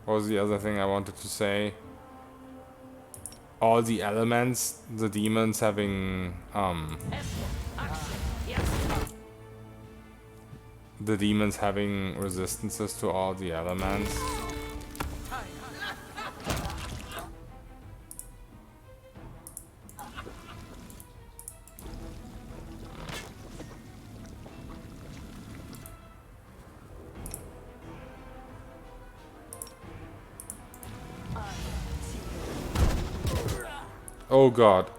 what was the other thing I wanted to say? All the elements, the demons having the demons having resistances to all the elements. Oh god.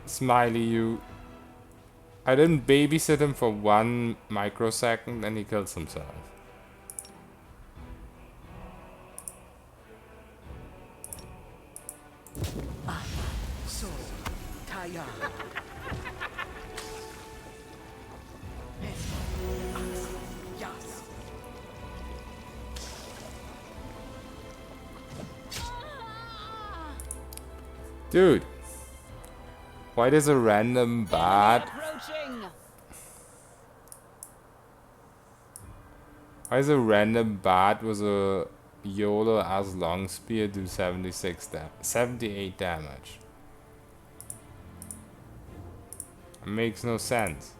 Smiley, you... I didn't babysit him for 1 microsecond and he kills himself. Dude. Why does a random bat... Why does a random bat with a YOLO as long spear do 78 damage? It makes no sense.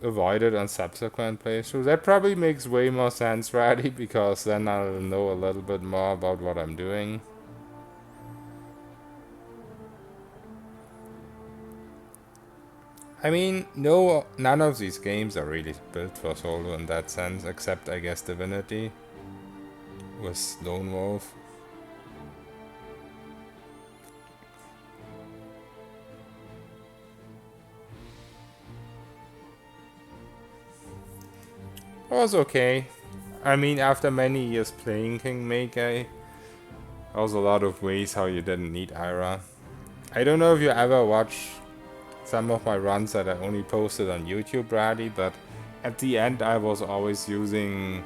Avoid it on subsequent playthroughs. That probably makes way more sense, Raddy, because then I'll know a little bit more about what I'm doing. I mean, none of these games are really built for solo in that sense, except I guess Divinity with Lone Wolf. It was okay. I mean, after many years playing Kingmaker, there was a lot of ways how you didn't need Ira. I don't know if you ever watched some of my runs that I only posted on YouTube, Brady, but at the end I was always using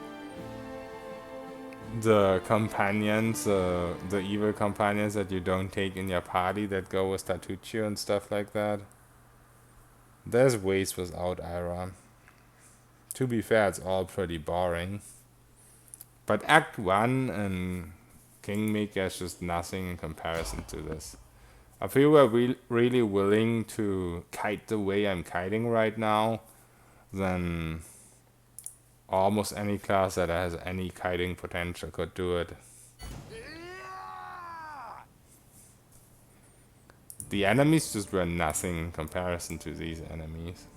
the companions, the evil companions that you don't take in your party that go with Tatuccio and stuff like that. There's ways without Ira. To be fair, it's all pretty boring. But Act 1 and Kingmaker is just nothing in comparison to this. If you were really willing to kite the way I'm kiting right now, then almost any class that has any kiting potential could do it. The enemies just were nothing in comparison to these enemies.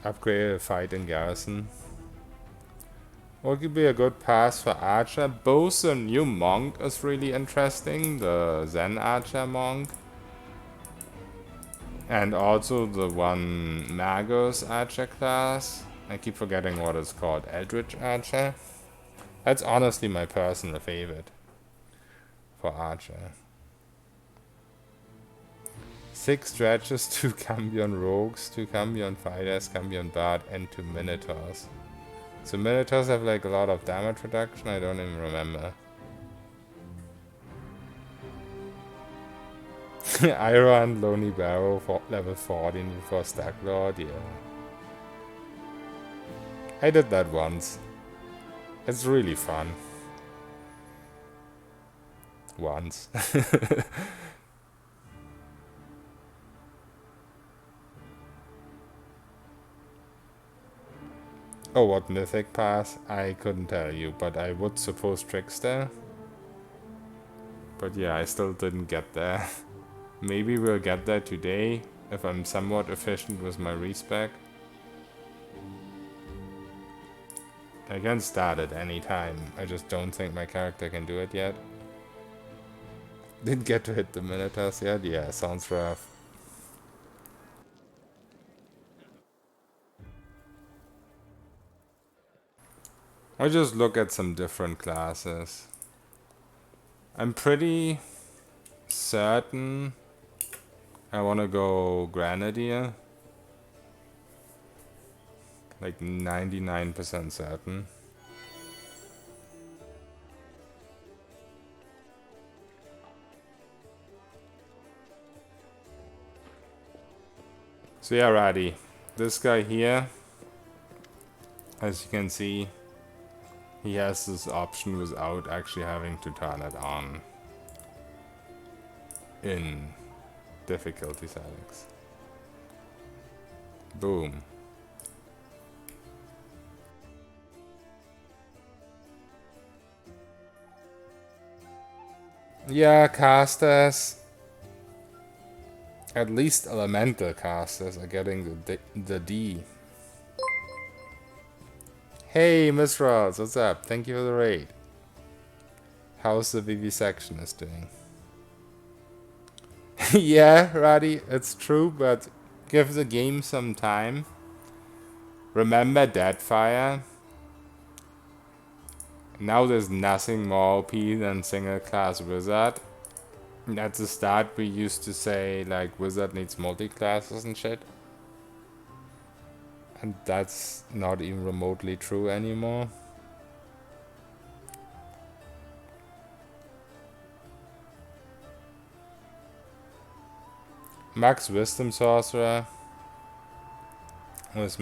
Upgraded a fight in Garrison. What could be a good pass for Archer? Both the new Monk is really interesting, the Zen Archer Monk. And also the one Magus Archer class. I keep forgetting what it's called. Eldritch Archer. That's honestly my personal favorite for Archer. 6 stretches, 2 Cambion Rogues, 2 Cambion Fighters, Cambion Bard, and 2 Minotaurs. So Minotaurs have like a lot of damage reduction, I don't even remember. Iron, Lonely Barrow, for level 14 before Stack Lord, yeah. I did that once. It's really fun. Once. Oh, what mythic pass? I couldn't tell you, but I would suppose Trickster. But yeah, I still didn't get there. Maybe we'll get there today, if I'm somewhat efficient with my respec. I can start at any time, I just don't think my character can do it yet. Didn't get to hit the Minotaurs yet? Yeah, sounds rough. I just look at some different classes. I'm pretty certain I want to go Grenadier. Like 99% certain. So yeah, Raddy. This guy here, as you can see, he has this option without actually having to turn it on in difficulty settings. Boom. Yeah, casters, at least elemental casters, are getting the D. Hey, Miss Ross, what's up? Thank you for the raid. How's the vivisectionist doing? Yeah, Roddy, it's true, but give the game some time. Remember Deadfire? Now there's nothing more OP than single class wizard. At the start we used to say like wizard needs multi-classes and shit. And that's not even remotely true anymore. Max Wisdom Sorcerer with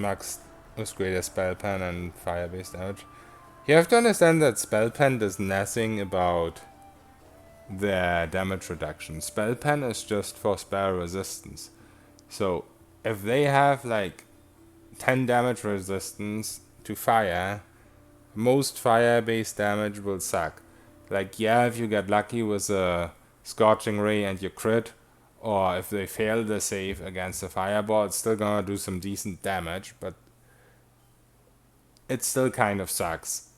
greater spell pen and fire-based damage. You have to understand that spell pen does nothing about their damage reduction. Spell pen is just for spell resistance. So if they have like 10 damage resistance to fire, most fire-based damage will suck. Like, yeah, if you get lucky with a Scorching Ray and you crit, or if they fail the save against a fireball, it's still gonna do some decent damage, but it still kind of sucks.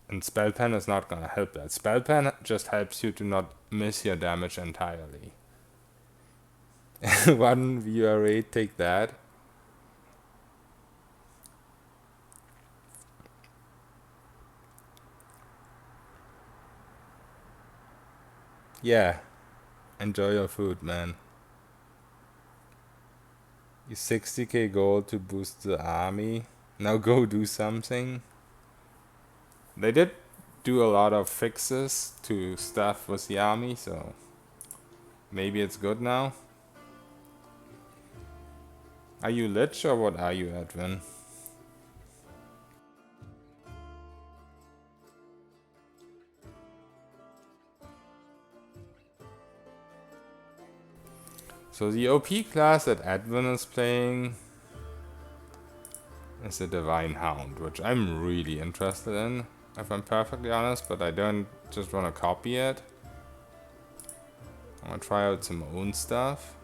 And Spell Pen is not gonna help that. Spell Pen just helps you to not miss your damage entirely. One viewer rate, take that. Yeah. Enjoy your food, man. You 60k gold to boost the army. Now go do something. They did do a lot of fixes to stuff with the army, so maybe it's good now. Are you Lich or what are you, Edwin? So the OP class that Edwin is playing is the Divine Hound, which I'm really interested in, if I'm perfectly honest, but I don't just want to copy it. I want to try out some own stuff.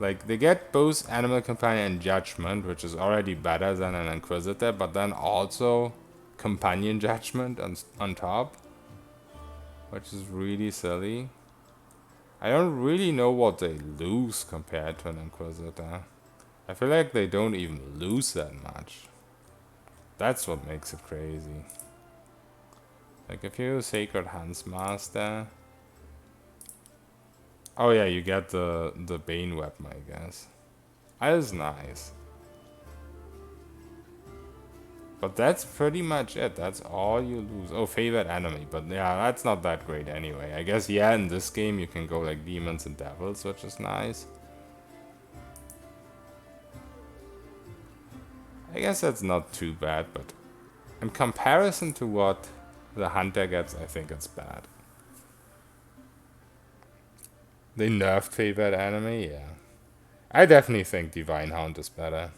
Like, they get both Animal Companion and Judgment, which is already better than an Inquisitor, but then also companion judgment on top, which is really silly. I don't really know what they lose compared to an Inquisitor. I feel like they don't even lose that much. That's what makes it crazy. Like if you're a Sacred Hands Master... Oh yeah, you get the Bane weapon, I guess. That is nice. But that's pretty much it. That's all you lose. Oh, favorite enemy. But yeah, that's not that great anyway. I guess, yeah, in this game you can go like demons and devils, which is nice. I guess that's not too bad, but in comparison to what the hunter gets, I think it's bad. They nerfed favorite enemy, yeah. I definitely think Divine Hound is better.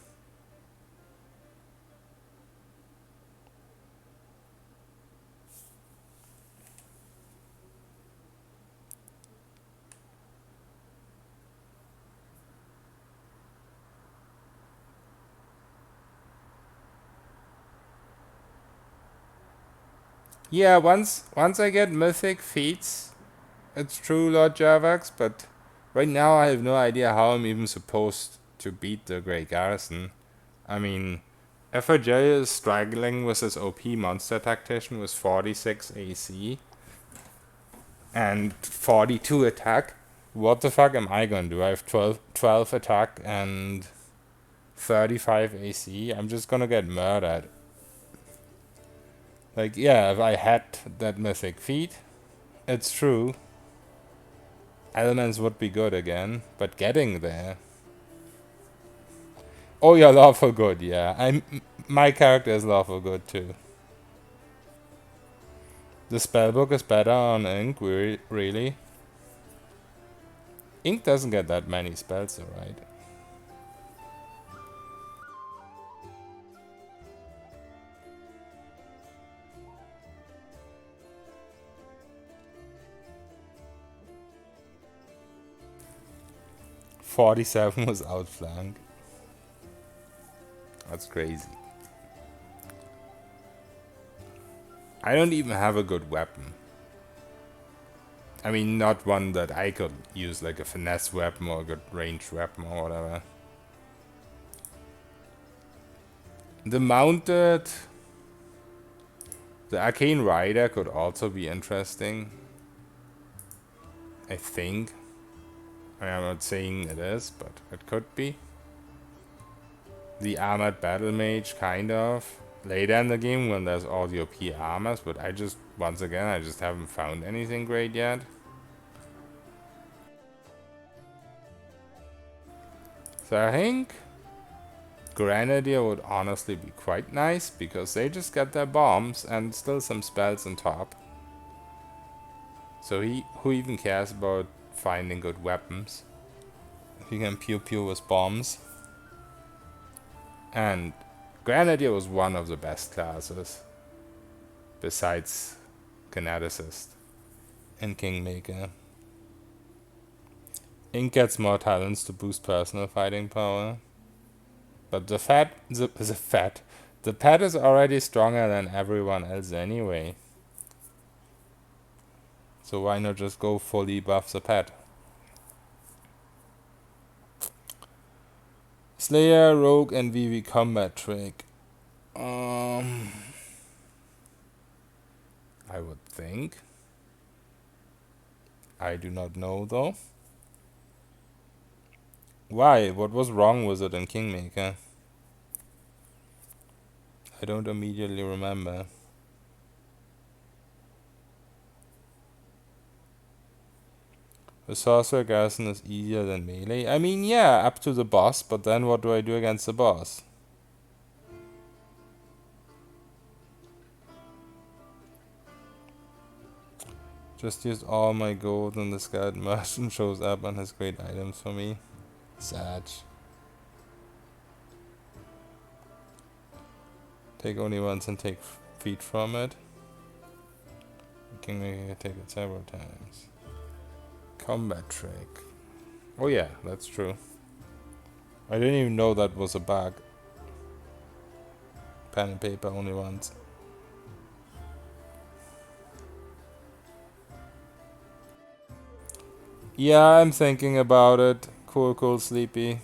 Yeah, once I get mythic feats, it's true, Lord Jarvax, but right now I have no idea how I'm even supposed to beat the Great Garrison. I mean, FOJ is struggling with his OP monster tactician with 46 AC and 42 attack. What the fuck am I gonna do? I have 12 attack and 35 AC. I'm just gonna get murdered. Like, yeah, if I had that mythic feat, it's true. Elements would be good again, but getting there. Oh, you're lawful good, yeah. My character is lawful good too. The spellbook is better on Ink, really. Ink doesn't get that many spells, though, right? "47 was outflank." That's crazy. I don't even have a good weapon. I mean, not one that I could use, like a finesse weapon or a good ranged weapon or whatever. The mounted... The Arcane Rider could also be interesting. I think. I mean, I'm not saying it is, but it could be. The Armored Battle Mage, kind of. Later in the game when there's all the OP armors, but I just, once again, I just haven't found anything great yet. So I think Grenadier would honestly be quite nice, because they just get their bombs and still some spells on top. So who even cares about finding good weapons if you can pew with bombs? And Grenadier was one of the best classes, besides Kineticist and Kingmaker. Ink gets more talents to boost personal fighting power, but the pet is already stronger than everyone else anyway. So why not just go fully buff the pet? Slayer, Rogue, and VV combat trick. I would think. I do not know though. Why? What was wrong with it in Kingmaker? I don't immediately remember. The Sorcerer Garrison is easier than melee. I mean, yeah, up to the boss, but then what do I do against the boss? Just used all my gold and the Skeleton Merchant shows up and has great items for me. Sad. Take only once and take feet from it. Kingmaker take it several times. Combat trick. Oh yeah, that's true. I didn't even know that was a bug. Pen and paper only once. Yeah, I'm thinking about it. Cool, cool, sleepy.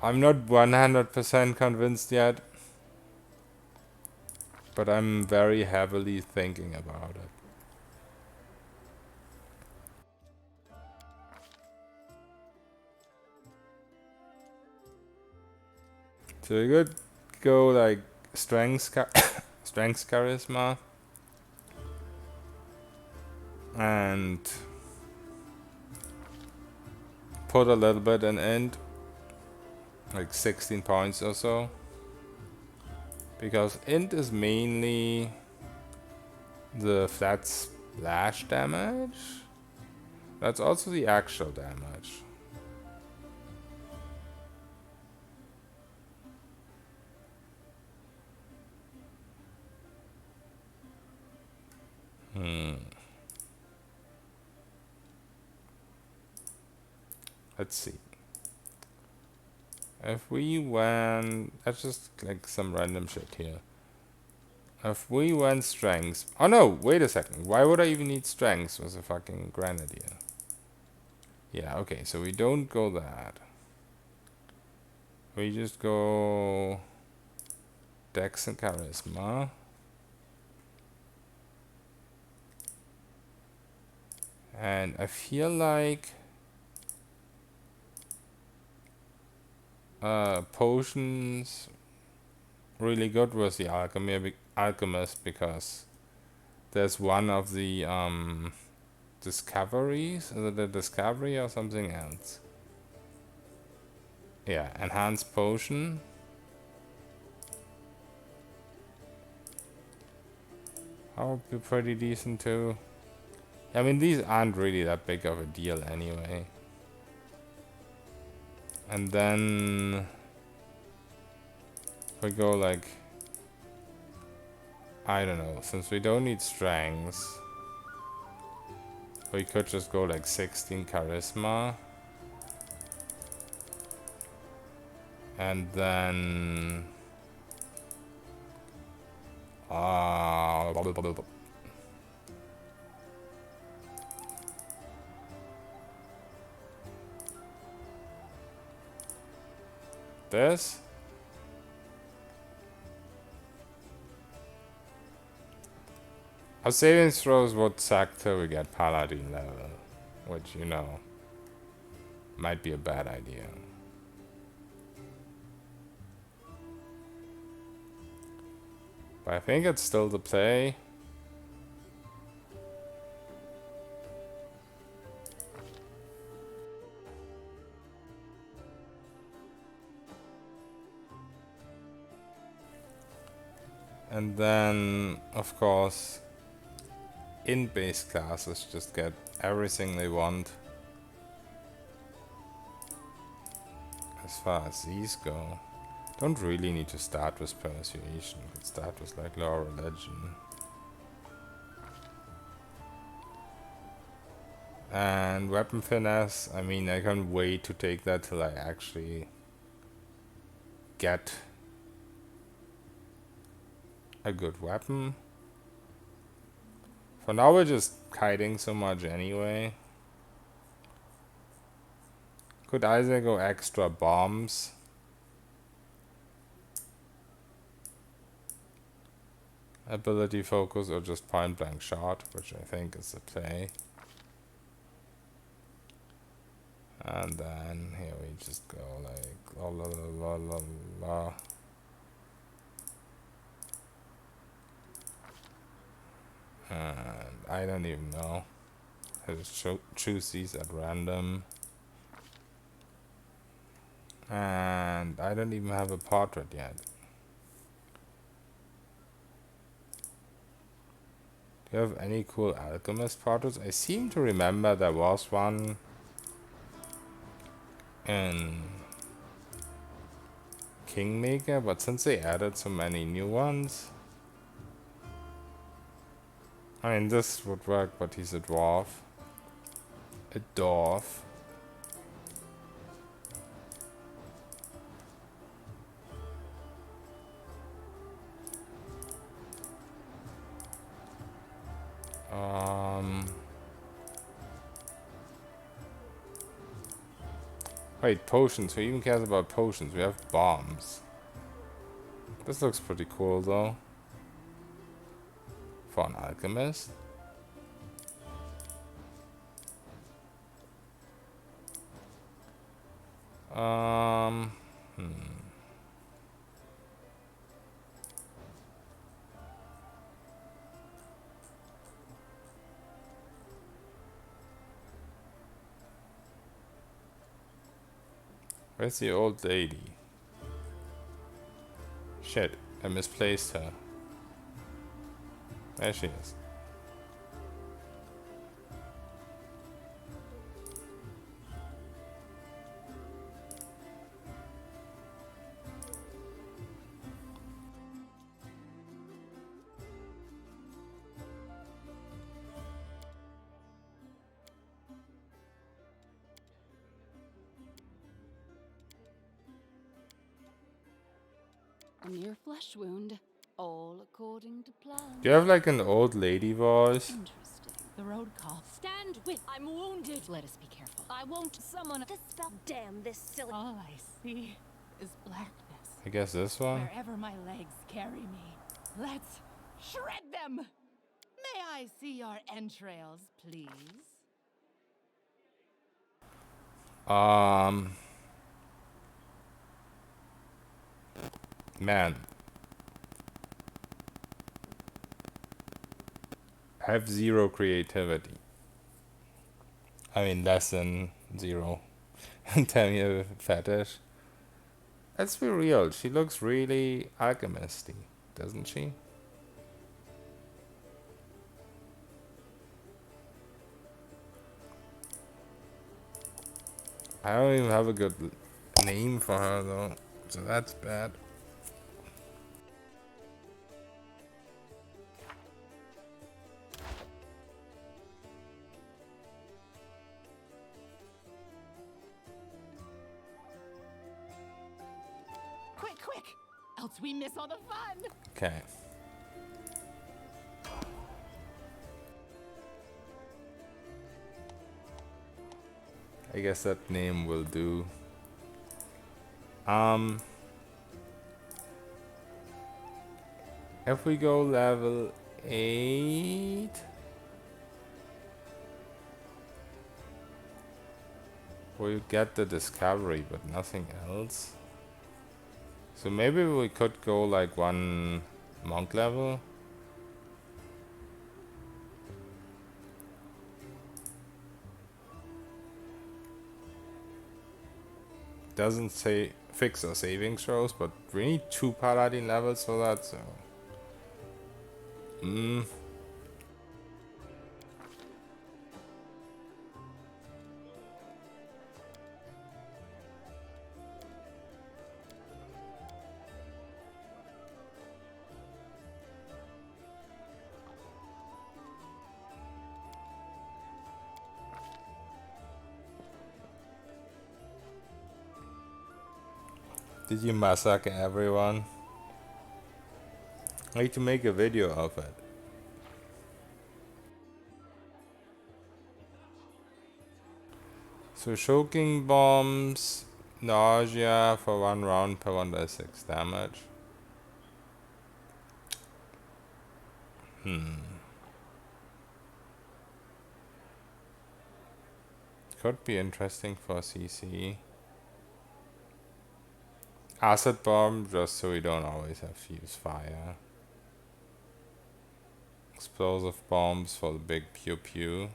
I'm not 100% convinced yet, but I'm very heavily thinking about it. So we could go like strength, strength charisma, and put a little bit in int, like 16 points or so, because int is mainly the flat splash damage. That's also the actual damage. Let's see. If we went, let's just click some random shit here. If we went strength, oh no, wait a second. Why would I even need strength with a fucking grenadier? Yeah, okay, so we don't go that. We just go Dex and Charisma. And I feel like potions really good with the Alchemist, because there's one of the discoveries. Is it a discovery or something else? Yeah, enhanced potion. That would be pretty decent too. I mean, these aren't really that big of a deal anyway. And then we go like, I don't know, since we don't need strengths, we could just go like 16 charisma. And then this. Our savings throws would suck till we get paladin level, which, you know, might be a bad idea. But I think it's still the play. And then, of course, in base classes just get everything they want. As far as these go, don't really need to start with persuasion. Could start with like law religion. And weapon finesse, I mean, I can't wait to take that till I actually get a good weapon. For now we're just kiting so much anyway. Could either go extra bombs, ability focus, or just point blank shot, which I think is the play. And then here we just go like la la la la la la. And I don't even know. I just choose these at random. And I don't even have a portrait yet. Do you have any cool Alchemist portraits? I seem to remember there was one in Kingmaker, but since they added so many new ones, I mean, this would work, but he's a dwarf. A dwarf. Wait, potions. Who even cares about potions? We have bombs. This looks pretty cool though. For an alchemist. Um, Where's the old lady? Shit, I misplaced her. There she is. A mere flesh wound. All according to plan. Do you have like an old lady voice? Interesting. The road call. Stand with. I'm wounded. Let us be careful. I won't summon The spell. Damn this silly. All I see is blackness. I guess this one? Wherever my legs carry me, let's shred them. May I see your entrails, please? Man. I have zero creativity. I mean, less than zero. Tell me a fetish. Let's be real, she looks really alchemisty, doesn't she? I don't even have a good name for her though, so that's bad. Quick, quick! Else we miss all the fun! Okay. I guess that name will do. If we go level 8, we'll get the discovery, but nothing else. So maybe we could go like one monk level. Doesn't say fix our saving throws, but we need 2 paladin levels for that, so did you massacre everyone? I need to make a video of it. So choking bombs, nausea for 1 round per 1d6 damage. Could be interesting for CC. Acid bomb, just so we don't always have to use fire. Explosive bombs for the big pew pew.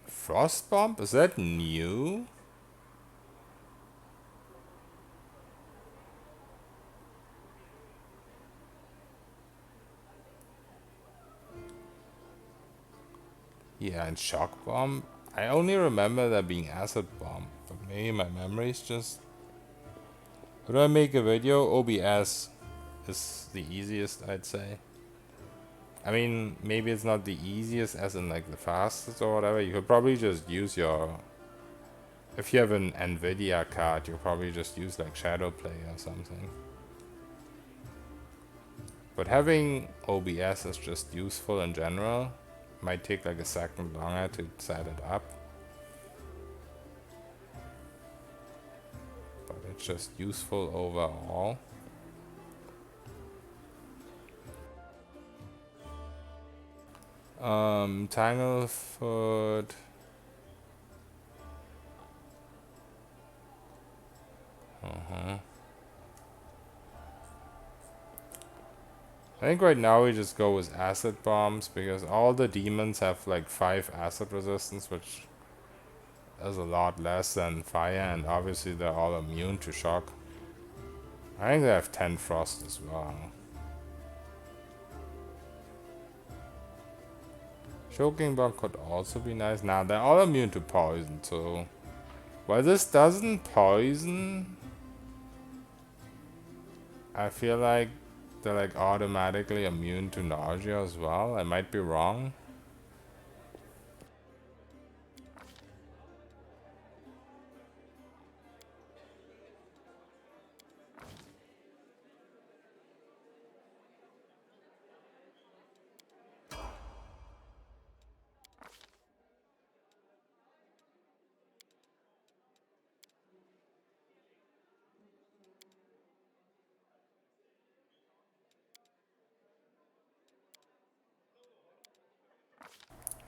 Frost bomb? Is that new? Yeah, and shock bomb. I only remember there being acid bomb, but maybe my memory's just. Would I make a video? OBS is the easiest, I'd say. I mean, maybe it's not the easiest as in like the fastest or whatever. You could probably just use your. If you have an Nvidia card, you'll probably just use like Shadowplay or something. But having OBS is just useful in general. Might take like a second longer to set it up. But it's just useful overall. Tanglefoot. I think right now we just go with acid bombs because all the demons have like 5 acid resistance, which is a lot less than fire, and obviously they're all immune to shock. I think they have 10 frost as well. Choking bomb could also be nice. Now they're all immune to poison, so while this doesn't poison, I feel like they're like automatically immune to nausea as well. I might be wrong.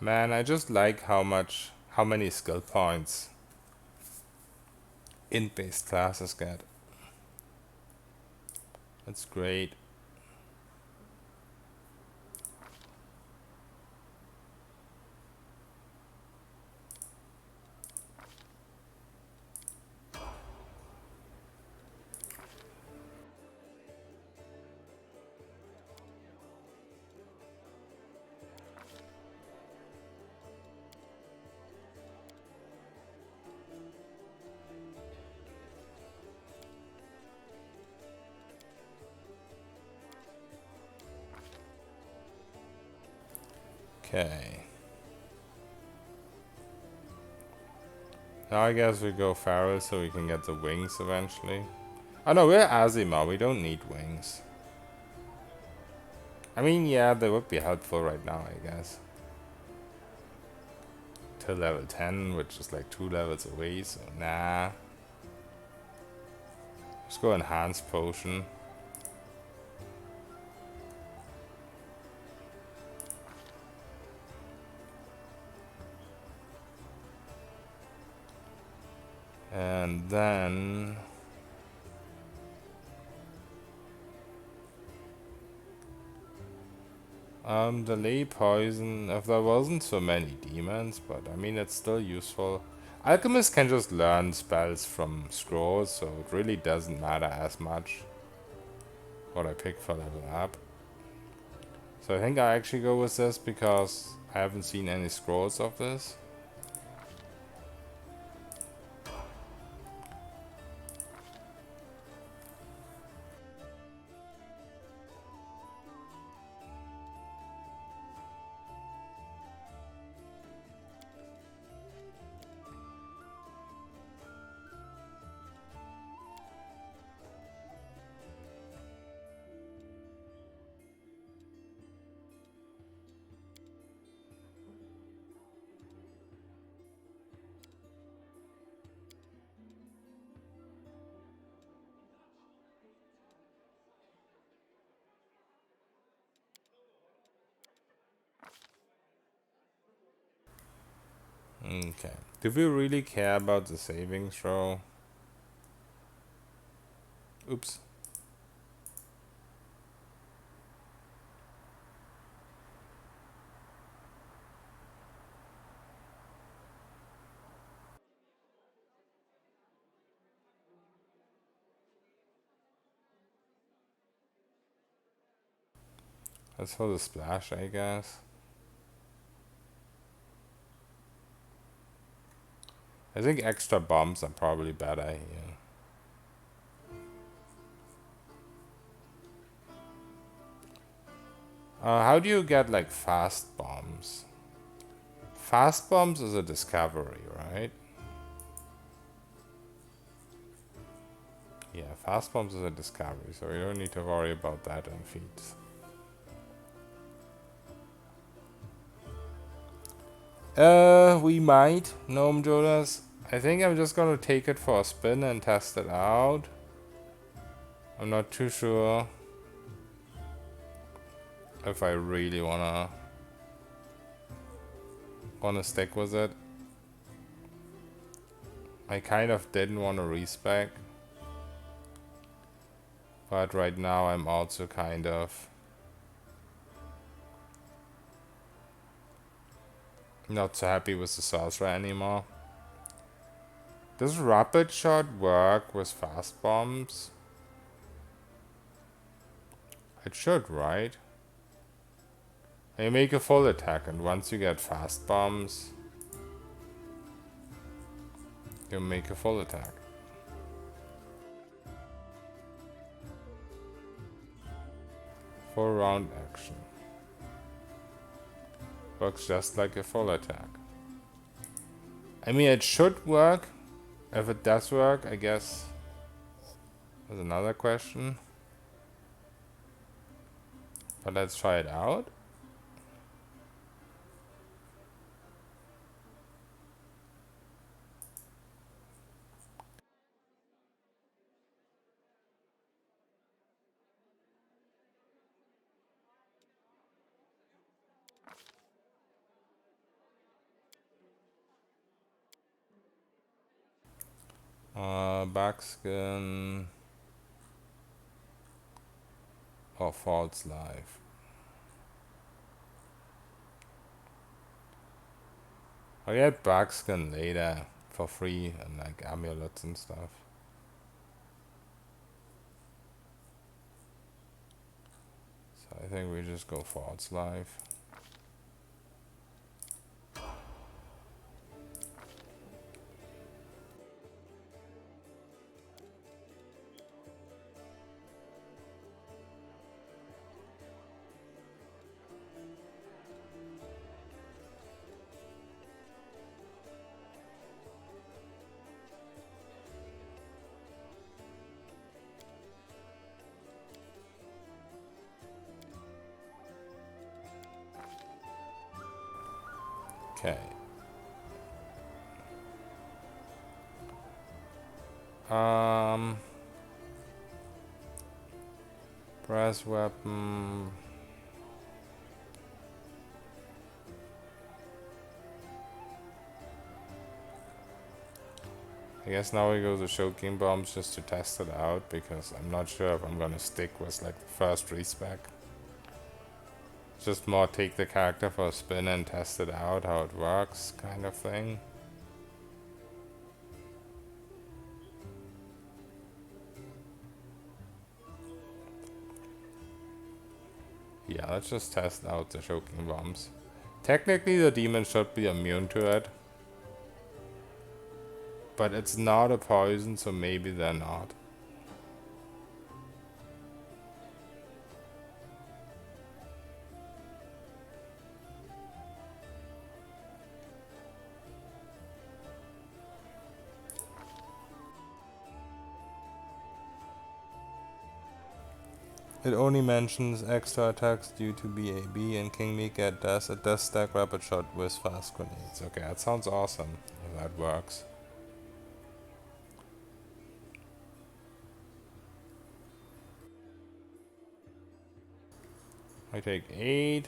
Man, I just like how many skill points int-based classes get. That's great. Okay. Now I guess we go Feral so we can get the wings eventually. Oh no, we're Azima, we don't need wings. I mean, yeah, they would be helpful right now, I guess. Till level 10, which is like 2 levels away, so nah. Let's go Enhanced Potion. And then delay poison if there wasn't so many demons, but I mean it's still useful. Alchemist can just learn spells from scrolls, so it really doesn't matter as much what I pick for level up. So I think I actually go with this because I haven't seen any scrolls of this. Okay. Do we really care about the saving throw? Oops. That's for the splash, I guess. I think extra bombs are probably better here. How do you get like fast bombs? Fast bombs is a discovery, right? Yeah, fast bombs is a discovery, so we don't need to worry about that in feats. We might, Gnome Jonas. I think I'm just gonna take it for a spin and test it out. I'm not too sure if I really wanna stick with it. I kind of didn't want to respec, but right now I'm also kind of not so happy with the sorcerer anymore. Does rapid shot work with fast bombs? It should, right? You make a full attack, and once you get fast bombs, you make a full attack. Full round action. Works just like a full attack. I mean, it should work. If it does work, I guess there's another question. But let's try it out. Backskin or false life. I'll get backskin later for free and like amulets and stuff. So I think we just go false life. Okay. Brass weapon. I guess now we go to choking bombs just to test it out because I'm not sure if I'm gonna stick with like the first respec. Just more take the character for a spin and test it out how it works kind of thing. Yeah, let's just test out the choking bombs. Technically the demon should be immune to it. But it's not a poison, so maybe they're not. It only mentions extra attacks due to BAB and King Mika does. It does stack rapid shot with fast grenades. Okay, that sounds awesome if that works. I take 8.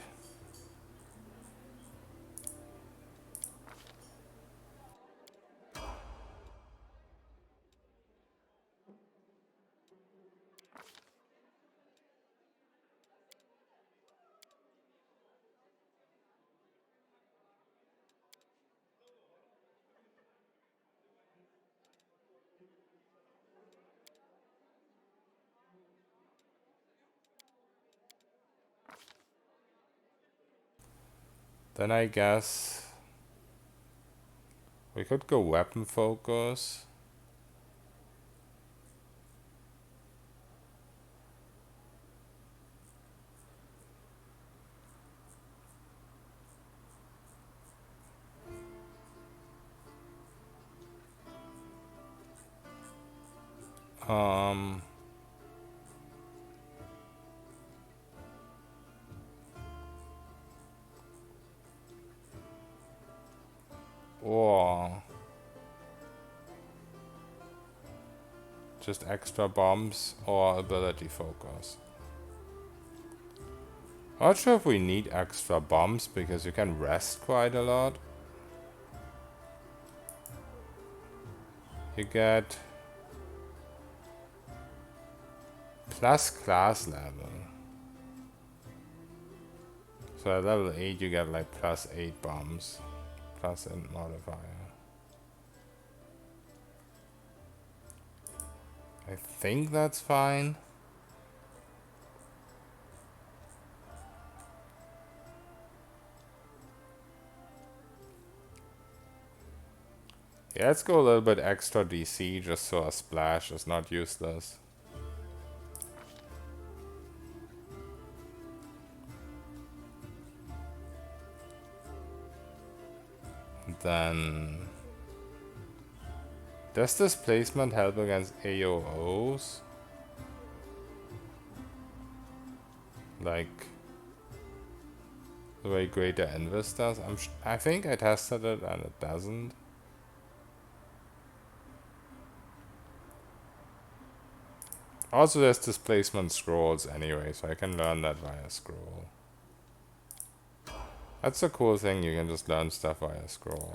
Then I guess we could go weapon focus. Um, or just extra bombs or ability focus. Not sure if we need extra bombs because you can rest quite a lot. You get plus class level. So at level 8 you get like plus 8 bombs. Plus int modifier. I think that's fine. Yeah, let's go a little bit extra DC just so a splash is not useless. Then does displacement help against AOOs? Like the way Greater Invis does? I think I tested it and it doesn't. Also there's displacement scrolls anyway, so I can learn that via scroll. That's a cool thing, you can just learn stuff via scroll.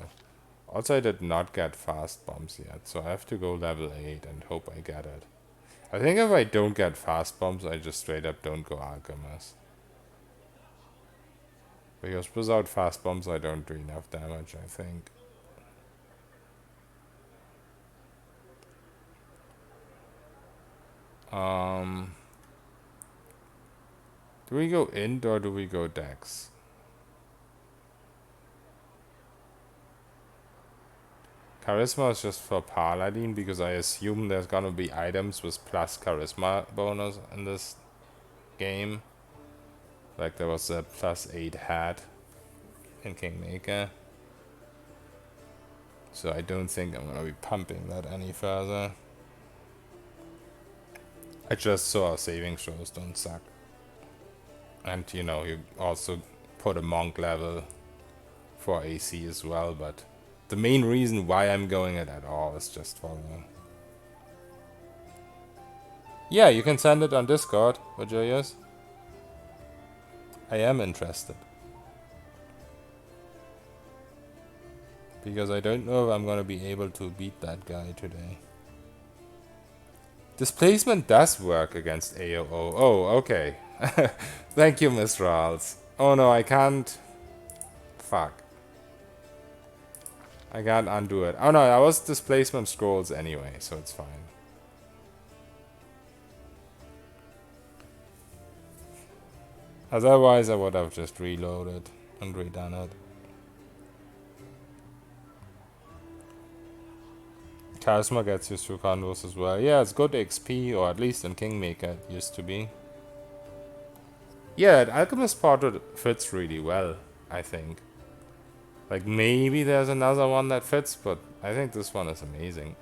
Also I did not get fast bombs yet, so I have to go level 8 and hope I get it. I think if I don't get fast bombs, I just straight up don't go Alchemist. Because without fast bombs I don't do enough damage, I think. Do we go int or do we go dex? Charisma is just for Paladin because I assume there's gonna be items with plus charisma bonus in this game. Like there was a plus 8 hat in Kingmaker. So I don't think I'm gonna be pumping that any further. I just saw saving throws don't suck. And you know, you also put a monk level for AC as well, but the main reason why I'm going it at all is just for the... Yeah, you can send it on Discord, Virgilius. I am interested. Because I don't know if I'm gonna be able to beat that guy today. Displacement does work against AOO. Oh, okay. Thank you, Mr. Rals. Oh no, I can't... Fuck. I can't undo it. Oh no, that was displacement scrolls anyway, so it's fine. Otherwise I would have just reloaded and redone it. Charisma gets you through convos as well. Yeah, it's good XP, or at least in Kingmaker it used to be. Yeah, Alchemist Portrait fits really well, I think. Like, maybe there's another one that fits, but I think this one is amazing.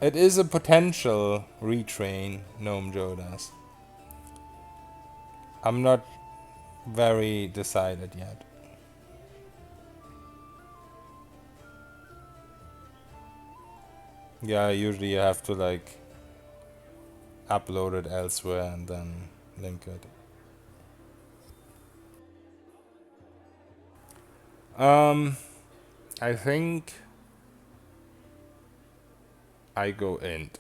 It is a potential retrain, Gnome Joe does. I'm not very decided yet. Yeah, usually you have to like upload it elsewhere and then link it. I think I go int.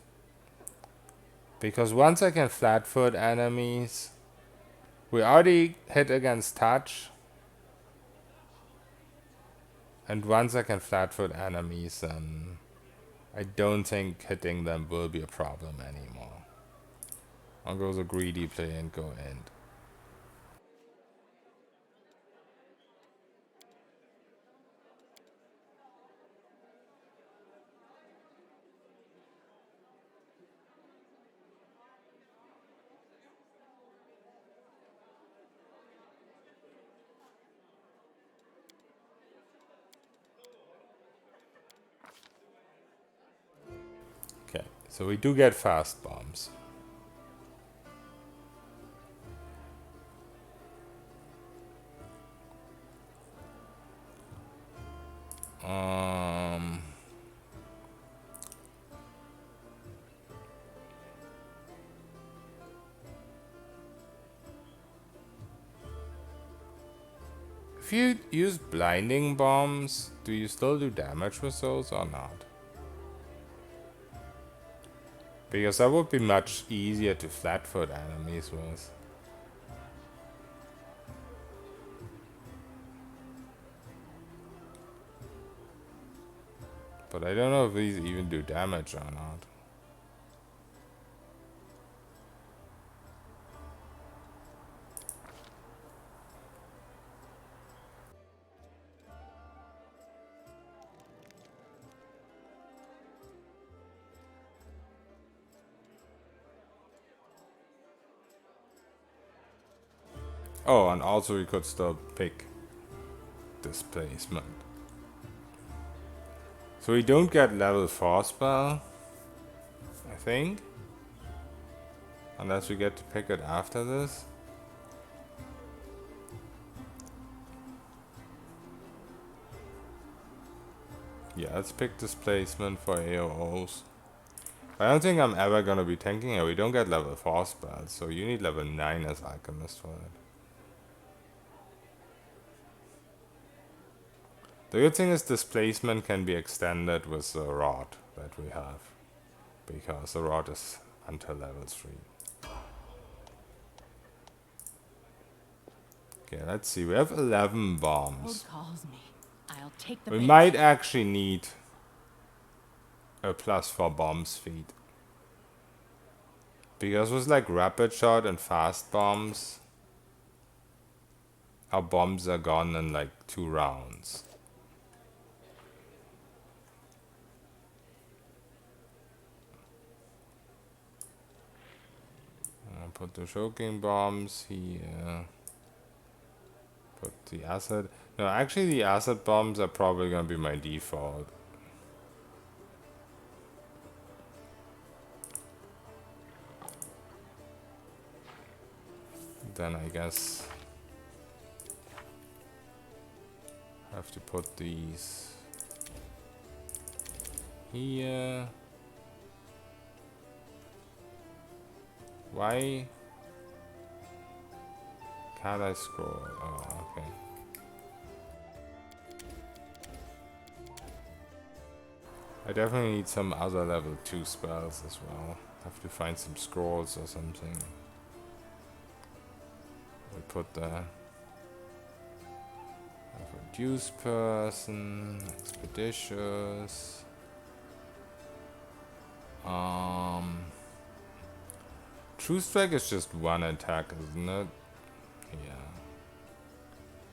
Because once I can flatfoot enemies, we already hit against touch. And once I can flatfoot enemies, then I don't think hitting them will be a problem anymore. I'll go the greedy play and go int. Okay, so we do get fast bombs. Um, if you use blinding bombs, do you still do damage with those or not? Because that would be much easier to flatfoot enemies with. But I don't know if these even do damage or not. Oh, and also we could still pick displacement. So we don't get level 4 spell, I think. Unless we get to pick it after this. Yeah, let's pick displacement for AOOs. I don't think I'm ever gonna be tanking it. We don't get level 4 spells, so you need level 9 as Alchemist for it. The good thing is displacement can be extended with the rod that we have. Because the rod is until level 3. Okay, let's see. We have 11 bombs. Hold calls me. I'll take the We bait. might actually need a plus for bomb speed. Because with like rapid shot and fast bombs, our bombs are gone in like 2 rounds. I'll put the choking bombs here. Put the acid. No, actually the acid bombs are probably gonna be my default. Then I guess I have to put these here. Why can't I scroll? Oh, okay. I definitely need some other level 2 spells as well. Have to find some scrolls or something. We put the reduce person, expeditious. True strike is just 1 attack, isn't it? Yeah.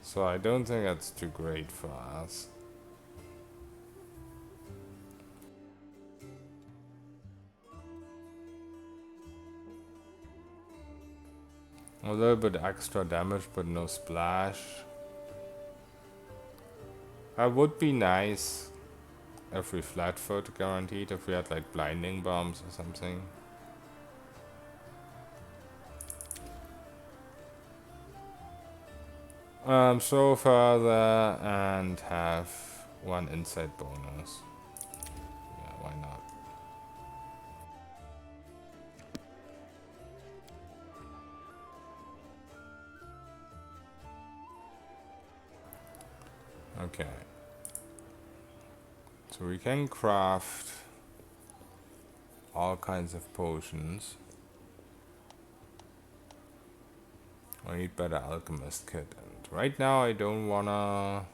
So I don't think that's too great for us. A little bit extra damage, but no splash. That would be nice if we flatfoot guaranteed, if we had like blinding bombs or something. So further and have 1 insight bonus. Yeah, why not? Okay. So we can craft all kinds of potions. I need better Alchemist kit, and right now I don't wanna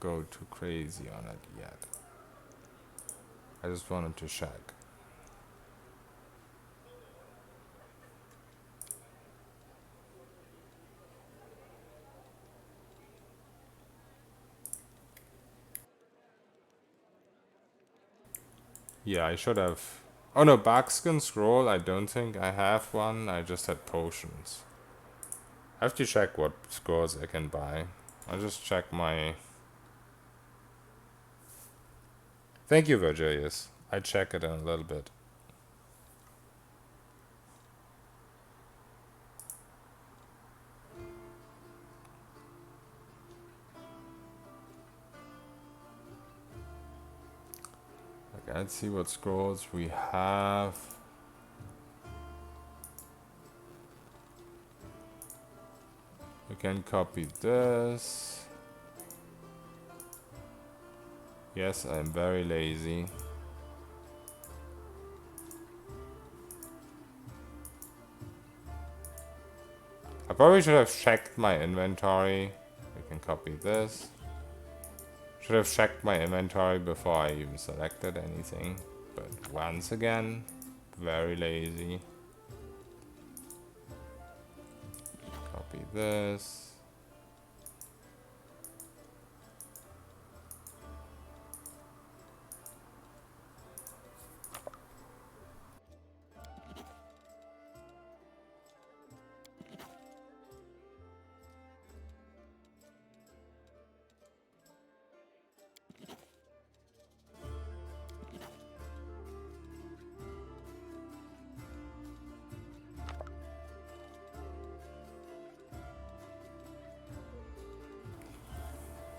go too crazy on it yet. I just wanted to check. Yeah, I should have. Oh no, Barkskin Scroll, I don't think I have one. I just had potions. I have to check what scrolls I can buy. I'll just check my... Thank you, Virgilius. I check it in a little bit. Okay, let's see what scrolls we have. We can copy this. Yes, I'm very lazy. I probably should have checked my inventory. We can copy this. Should have checked my inventory before I even selected anything. But once again, very lazy. Copy this.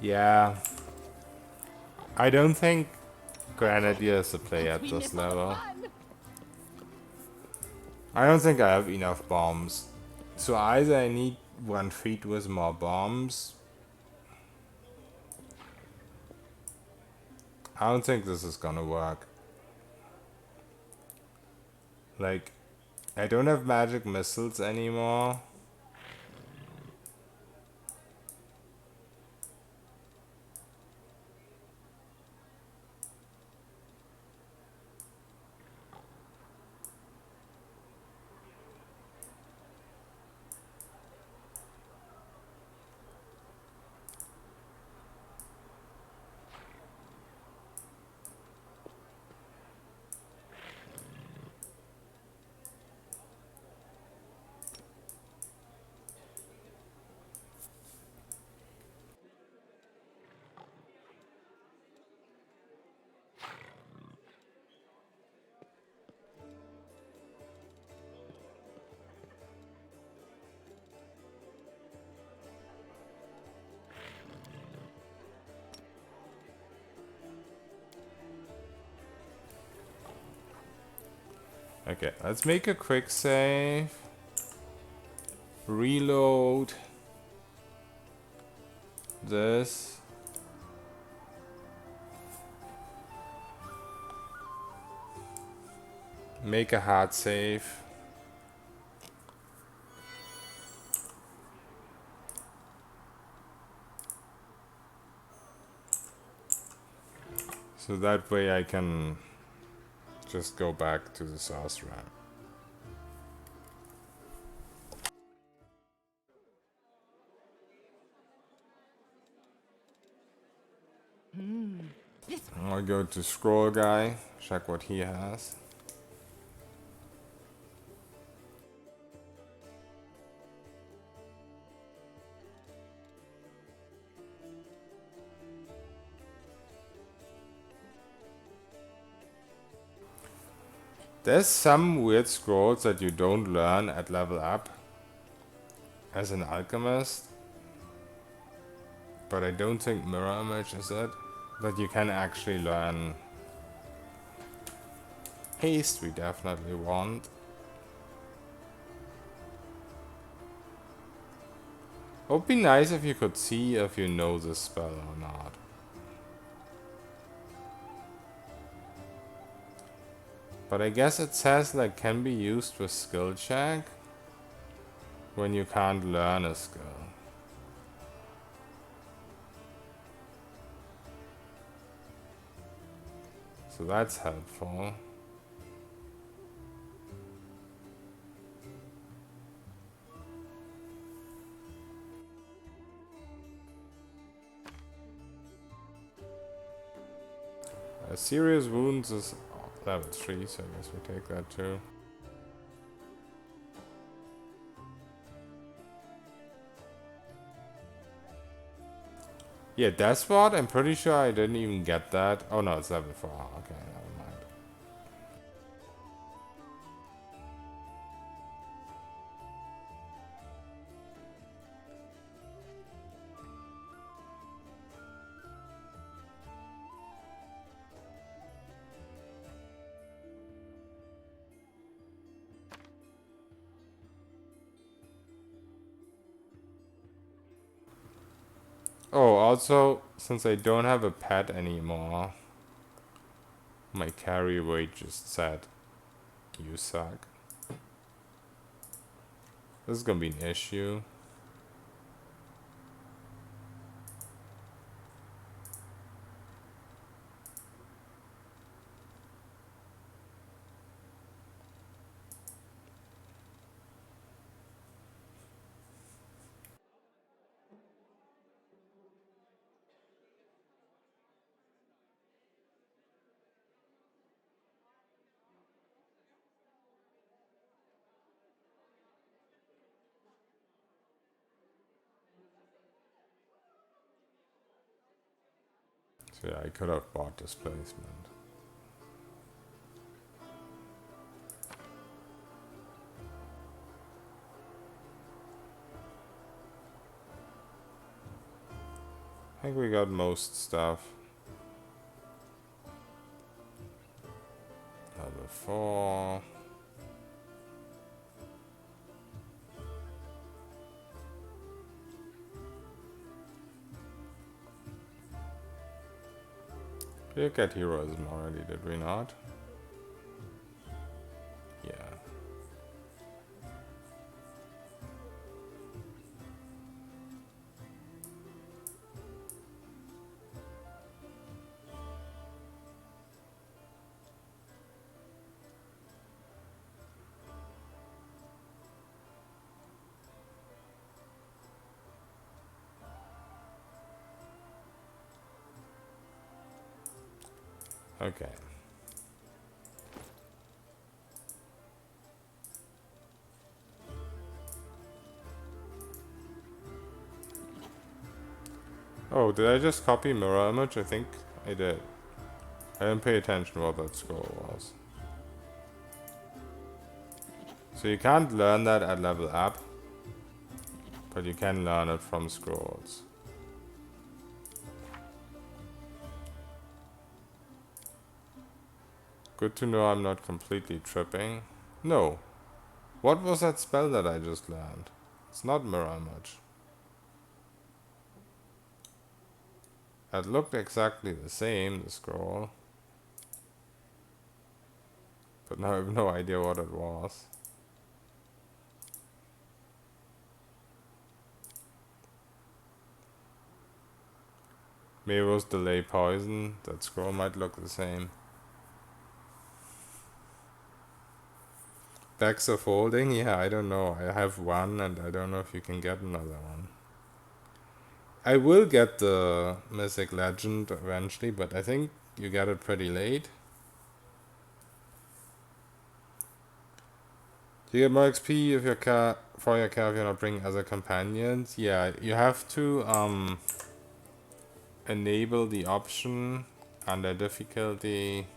Yeah. I don't think Grenadier is a play at We this miss all the level. fun. I don't think I have enough bombs. So either I need 1 feet with more bombs. I don't think this is gonna work. Like, I don't have magic missiles anymore. Okay, let's make a quick save. Reload this. Make a hard save. So that way I can just go back to the sorcerer. I'll go to scroll guy, check what he has. There's some weird scrolls that you don't learn at level up as an alchemist, but I don't think mirror image is it. That you can actually learn. Haste we definitely want. It would be nice if you could see if you know this spell or not. But I guess it says like can be used with skill check when you can't learn a skill. So that's helpful. Serious wounds is level 3, so I guess we take that too. Yeah, Despot, I'm pretty sure I didn't even get that. Oh no, it's level 4. Okay, never mind. also, since I don't have a pet anymore, my carry weight just said, you suck. This is gonna be an issue. So yeah, I could have bought displacement. I think we got most stuff. Level 4. We did get heroism already, did we not? Yeah. Okay. Oh, did I just copy mirror image? I think I did. I didn't pay attention what that scroll was. So you can't learn that at level up, but you can learn it from scrolls. Good to know I'm not completely tripping. No. What was that spell that I just learned? It's not mirror image. It looked exactly the same, the scroll. But now I have no idea what it was. Maybe it was delay poison. That scroll might look the same. Bags of holding? Yeah, I don't know. I have one and I don't know if you can get another one. I will get the Mythic Legend eventually, but I think you get it pretty late. Do you get more XP if for your car if you're not bringing other companions? Yeah, you have to enable the option under difficulty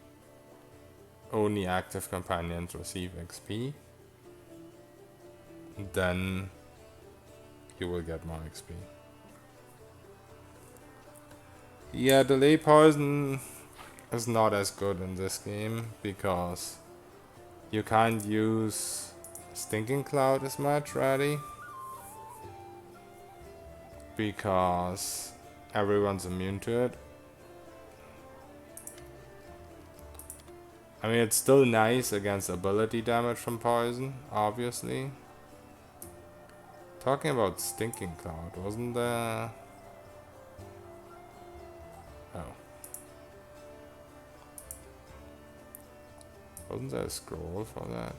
only active companions receive XP. Then you will get more XP. Yeah, delay poison is not as good in this game because you can't use Stinking Cloud as much, really, because everyone's immune to it. I mean, it's still nice against ability damage from poison, obviously. Talking about Stinking Cloud, wasn't there... Oh. Wasn't there a scroll for that?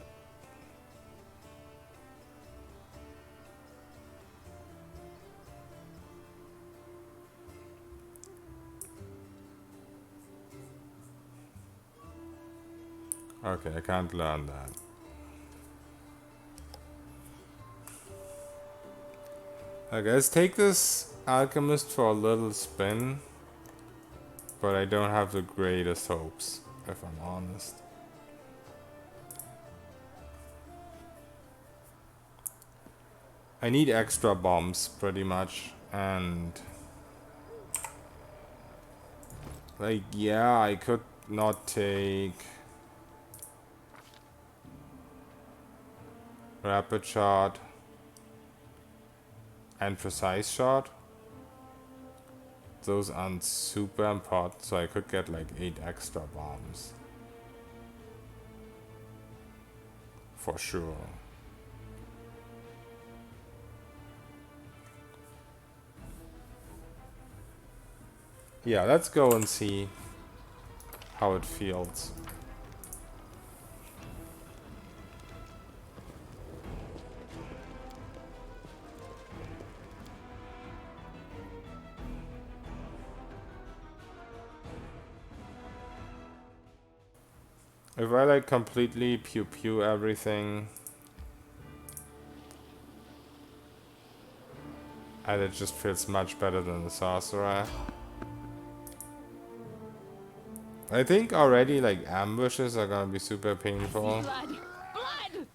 Okay, I can't learn that. Okay, let's take this Alchemist for a little spin. But I don't have the greatest hopes, if I'm honest. I need extra bombs, pretty much, and... like, yeah, I could not take... Rapid Shot and Precise Shot. those aren't super important, so I could get like 8 extra bombs. For sure. Yeah, let's go and see how it feels. If I like completely pew pew everything and it just feels much better than the sorcerer. I think already like ambushes are gonna be super painful. Blood! Blood!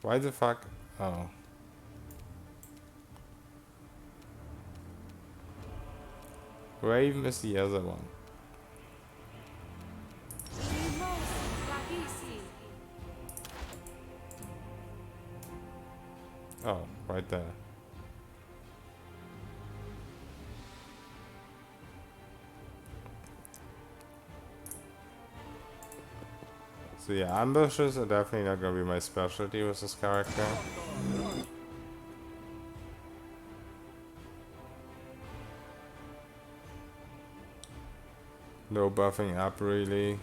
Why the fuck? Oh. Where even is the other one? Oh, right there. So yeah, ambushes are definitely not gonna be my specialty with this character. No buffing up really.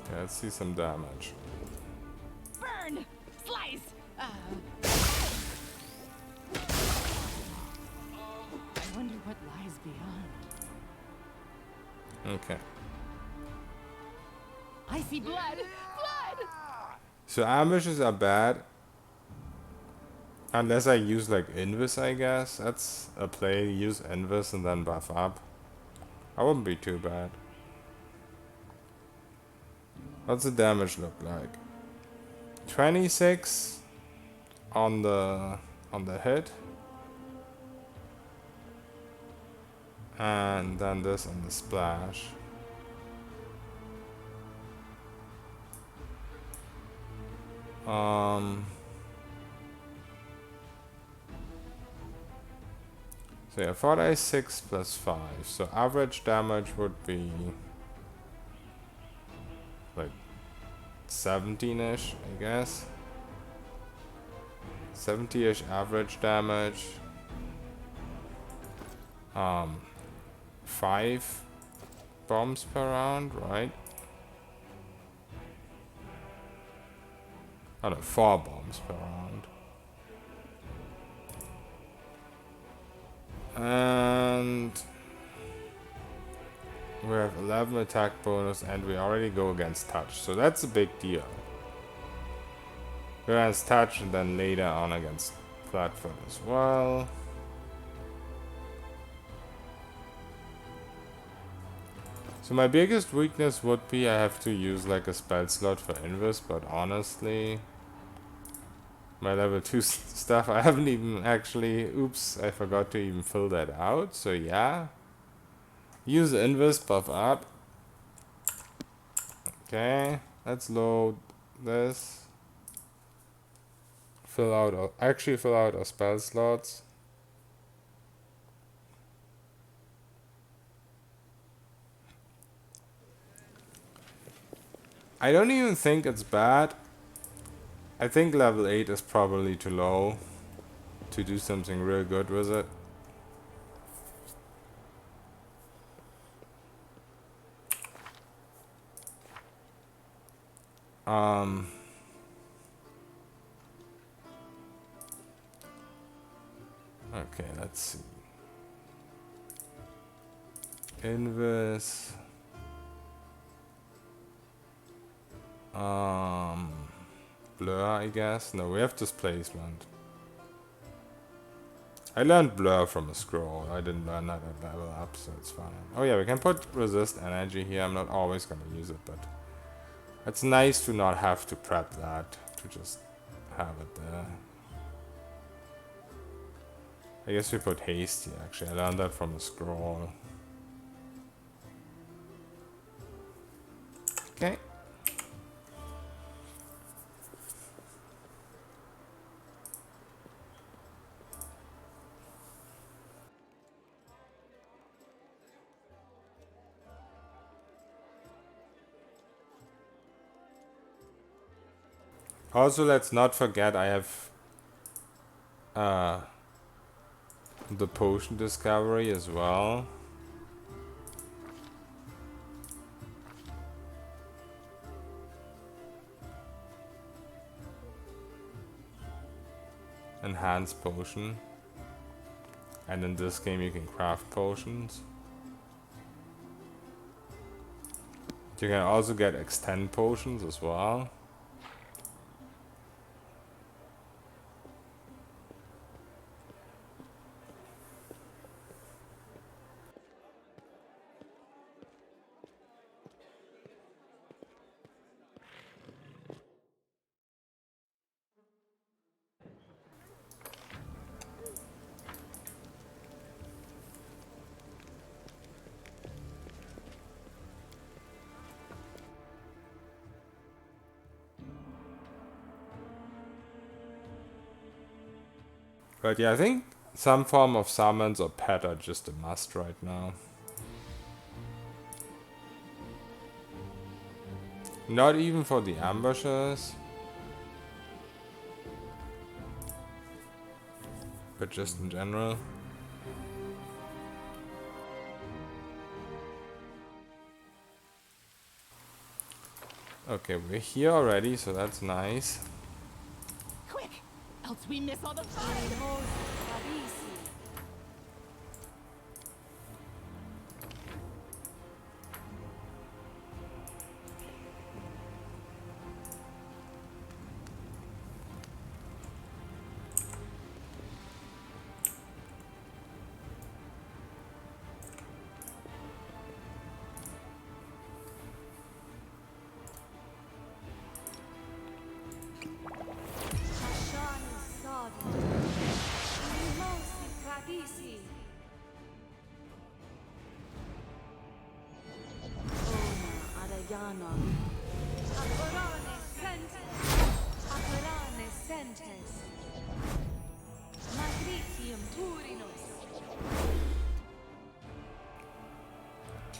Okay, let's see some damage. Burn! Slice! I wonder what lies beyond. Okay. I see blood! Blood! So ambushes are bad. Unless I use like Invis, I guess. That's a play. Use Invis and then buff up. I wouldn't be too bad. What's the damage look like? 26 on the hit. And then this on the splash. So yeah, 4d6 plus 5. So average damage would be like 17-ish, I guess. 70-ish average damage. 5 bombs per round, right? Oh no, 4 bombs per round. And we have 11 attack bonus and we already go against touch, so that's a big deal. Go against touch and then later on against flat-foot as well. So my biggest weakness would be I have to use like a spell slot for Invis, but honestly, my level 2 stuff, I haven't even actually, oops, I forgot to even fill that out, so yeah. Use Invis, buff up. Okay, let's load this. Fill out our spell slots. I don't even think it's bad. I think level 8 is probably too low to do something real good with it. Okay, let's see. Invis. Blur, I guess. No, we have displacement. I learned blur from a scroll. I didn't learn that at level up, so it's fine. Oh yeah, we can put resist energy here. I'm not always gonna use it, but it's nice to not have to prep that, to just have it there. I guess we put hasty actually. I learned that from a scroll. Okay. Also, let's not forget I have the potion discovery as well. Enhanced potion. And in this game you can craft potions. You can also get extend potions as well. But yeah, I think some form of summons or pet are just a must right now. Not even for the ambushers. But just in general. Okay, we're here already, so that's nice. Quick, else we miss all the fun.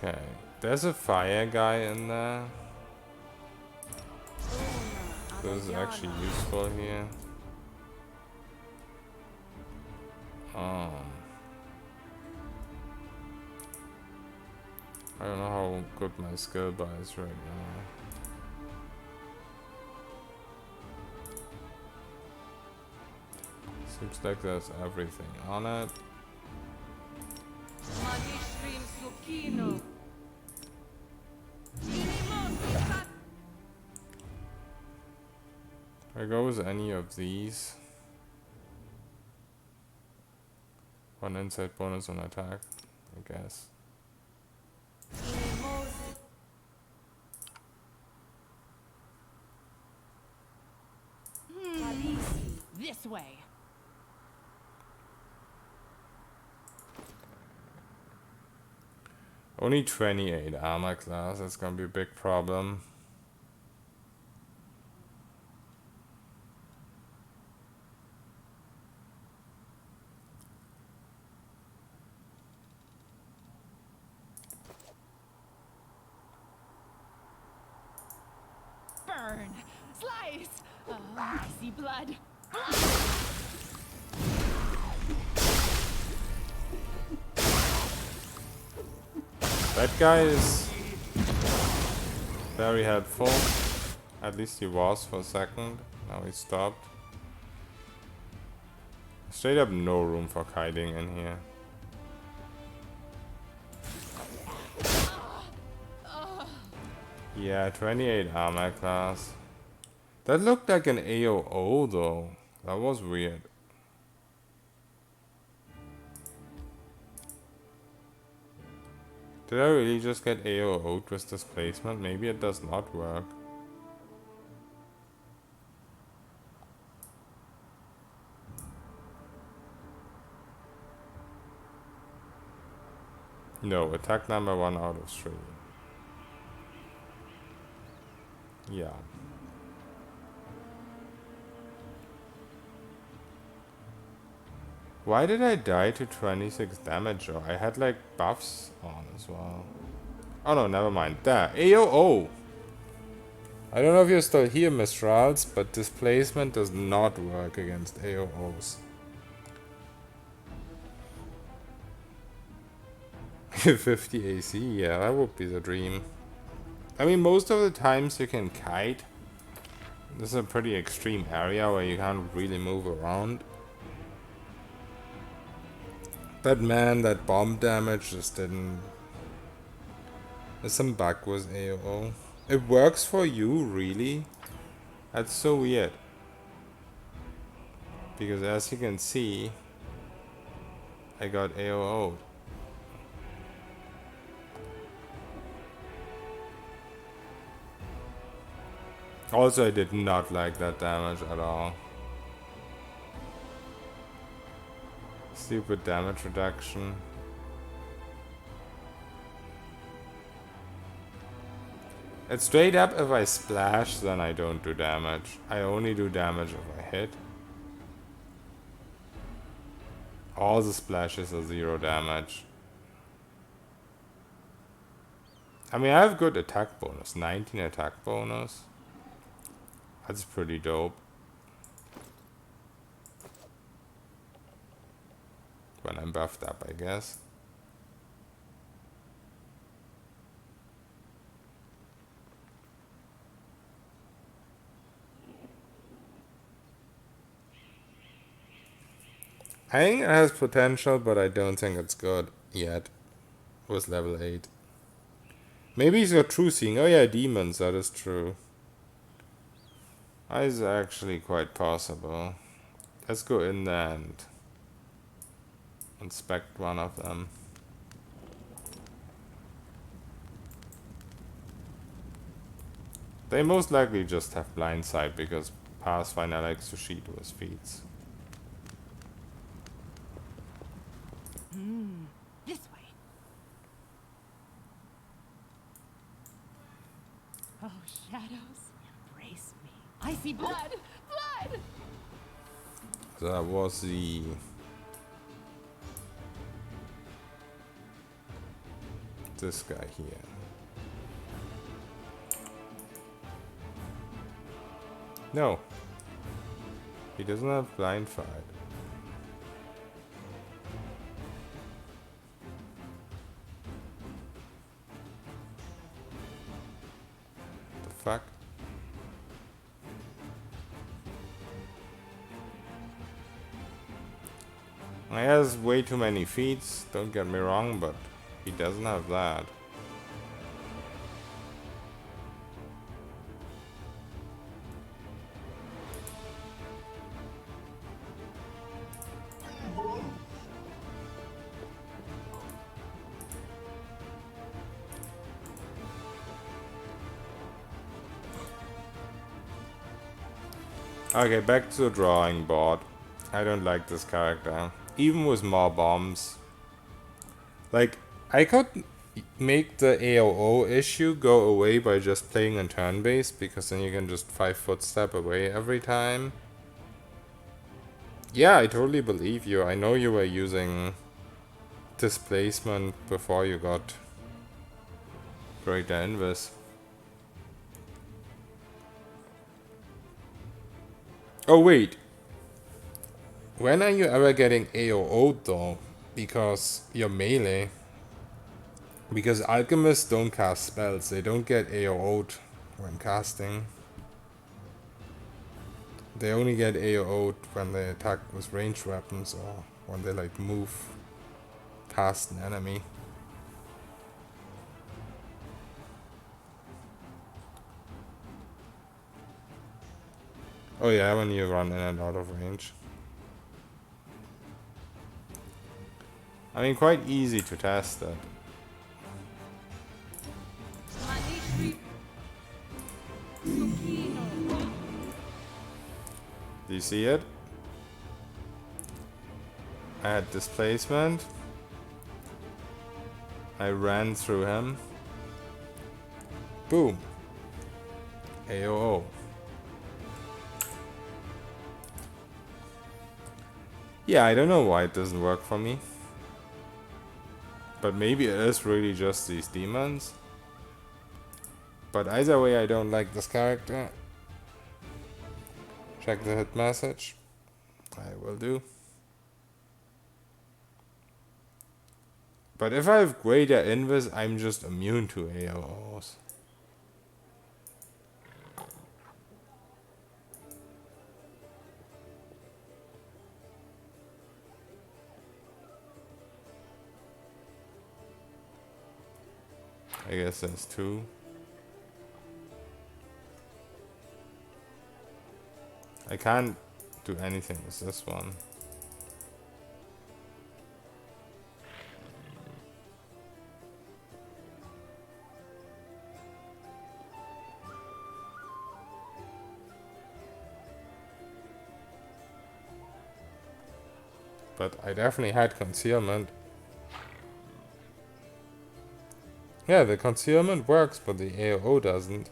Okay, there's a fire guy in there. This is actually useful here. I don't know how good my skill bar is right now. Seems like there's everything on it. There goes any of these. One insight bonus on attack, I guess. This way. Only 28 armor class, that's gonna be a big problem. Burn! Slice! Oh, I see blood. That guy is very helpful. At least he was for a second. Now he stopped. Straight up no room for kiting in here. Yeah, 28 armor class. That looked like an AOO though. That was weird. Did I really just get AOO'd with displacement? Maybe it does not work. No, attack number 1 out of 3. Yeah. Why did I die to 26 damage though? I had like buffs on as well. Oh no, never mind. There, AOO! I don't know if you're still here, Mistrals, but displacement does not work against AOOs. 50 AC, yeah, that would be the dream. I mean, most of the times you can kite. This is a pretty extreme area where you can't really move around. But man, that bomb damage just didn't... There's some bug with AOO. It works for you, really? That's so weird. Because as you can see, I got AOO'd. Also, I did not like that damage at all. Stupid damage reduction. It's straight up, if I splash, then I don't do damage. I only do damage if I hit. All the splashes are 0 damage. I mean, I have good attack bonus. 19 attack bonus. That's pretty dope. When I'm buffed up, I guess. I think it has potential, but I don't think it's good yet. With level 8. Maybe he's got true seeing. Oh yeah, demons, that is true. That is actually quite possible. Let's go in there and inspect one of them. They most likely just have blind sight because Pathfinder likes to cheat with feats. This way. Oh, shadows, embrace me. I see blood! Blood! So that was this guy here. No. He doesn't have blind fight. The fuck? He has way too many feats, don't get me wrong, but he doesn't have that. Okay, back to the drawing board. I don't like this character. Even with more bombs. Like, I could make the AOO issue go away by just playing on turn-based, because then you can just 5-foot-step away every time. Yeah, I totally believe you. I know you were using displacement before you got Greater Invis. Oh wait, when are you ever getting AOO'd though? Because you're melee. Because Alchemists don't cast spells, they don't get AOO'd when casting. They only get AOO'd when they attack with ranged weapons or when they like move past an enemy. Oh yeah, when you run in and out of range. I mean, quite easy to test that. Do you see it? I had displacement. I ran through him. Boom. AOO. Yeah, I don't know why it doesn't work for me. But maybe it is really just these demons. But either way, I don't like this character. Check the hit message. I will do. But if I have greater invis, I'm just immune to AOs. I guess that's 2. I can't do anything with this one. But I definitely had concealment. Yeah, the concealment works, but the AOO doesn't.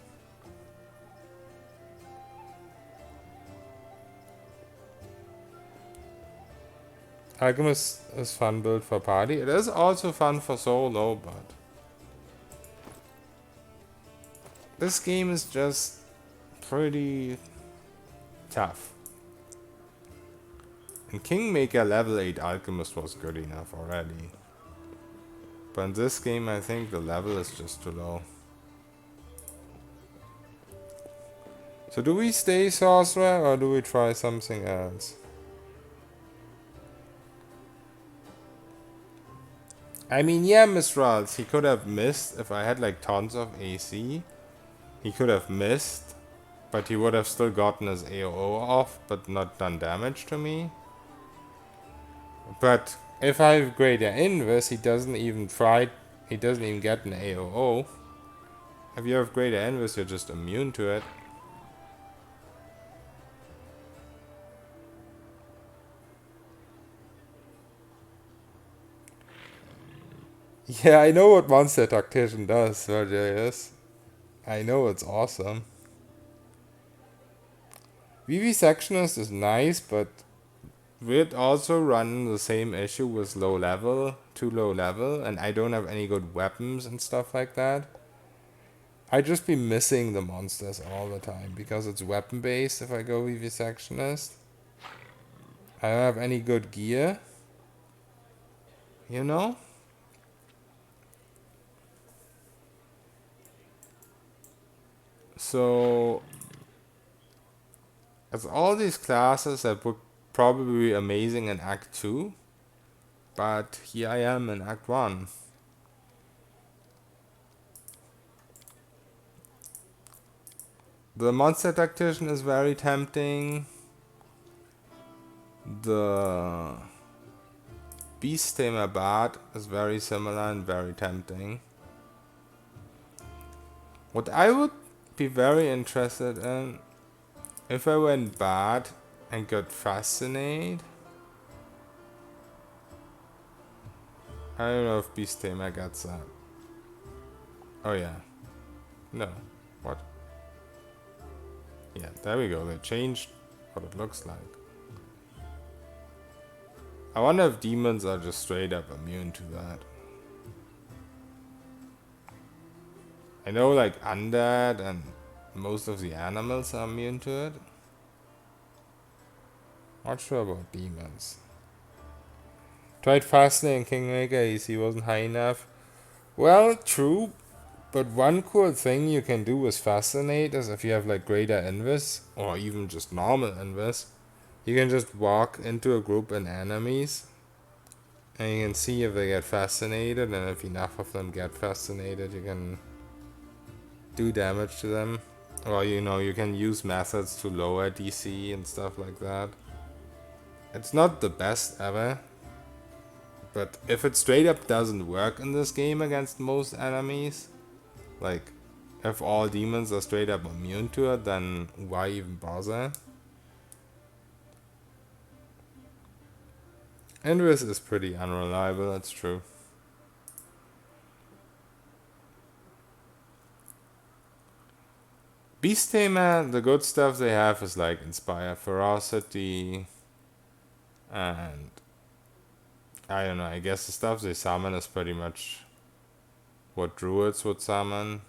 Alchemist is fun build for party. It is also fun for solo, but this game is just pretty tough. In Kingmaker level 8 Alchemist was good enough already. But in this game I think the level is just too low. So do we stay Sorcerer or do we try something else? I mean, yeah, Mistrals, he could have missed if I had like tons of AC. He could have missed, but he would have still gotten his AOO off, but not done damage to me. But if I have greater invis, he doesn't even get an AOO. If you have greater invis, you're just immune to it. Yeah, I know what Monster Tactician does, Vergilius. I know it's awesome. Vivisectionist is nice, but we'd also run the same issue with low level, too low level, and I don't have any good weapons and stuff like that. I'd just be missing the monsters all the time, because it's weapon based if I go Vivisectionist. I don't have any good gear. You know? So, as all these classes that would probably be amazing in Act 2, but here I am in Act 1. The Monster Tactician is very tempting. The Beast Tamer Bard is very similar and very tempting. What I would be very interested in, if I went Bard and got Fascinate. I don't know if Beast Tamer gets that. Oh yeah. No. What? Yeah, there we go. They changed what it looks like. I wonder if demons are just straight up immune to that. I know like undead and most of the animals are immune to it. Not sure about demons. Tried Fascinating Kingmaker, AC wasn't high enough. Well, true, but one cool thing you can do with Fascinate is if you have like greater invis, or even just normal invis, you can just walk into a group and enemies, and you can see if they get fascinated, and if enough of them get fascinated, you can do damage to them. Or you know, you can use methods to lower DC and stuff like that. It's not the best ever, but if it straight up doesn't work in this game against most enemies, like if all demons are straight up immune to it, then why even bother? Invis is pretty unreliable, that's true. Beast Tamer, the good stuff they have is like Inspire Ferocity, and I don't know, I guess the stuff they summon is pretty much what druids would summon.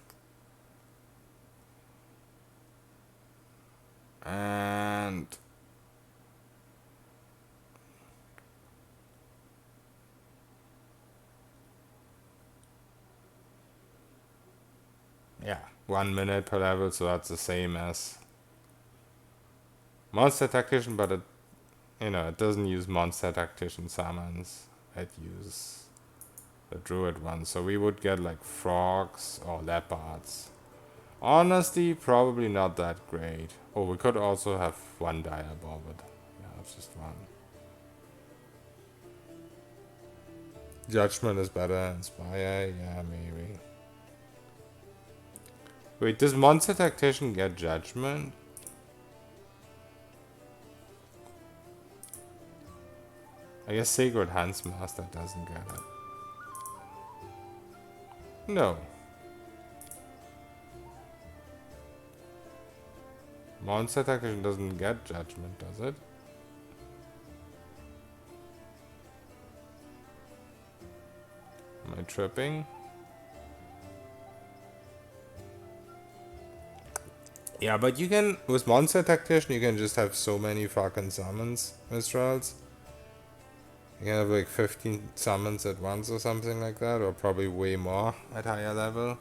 And yeah, 1 minute per level, so that's the same as Monster Tactician, but it, you know, it doesn't use Monster Tactician summons. It uses the druid one, so we would get like frogs or leopards. Honestly, probably not that great. Oh, we could also have one Diabol, but yeah, it's just one. Judgment is better. Inspire, yeah, maybe. Wait, does Monster Tactician get Judgment? I guess Sacred Huntsmaster doesn't get it. No. Monster Tactician doesn't get Judgment, does it? Am I tripping? Yeah, but you can, with Monster Tactician, you can just have so many fucking summons, Mistrals. You can have like 15 summons at once or something like that, or probably way more at higher level.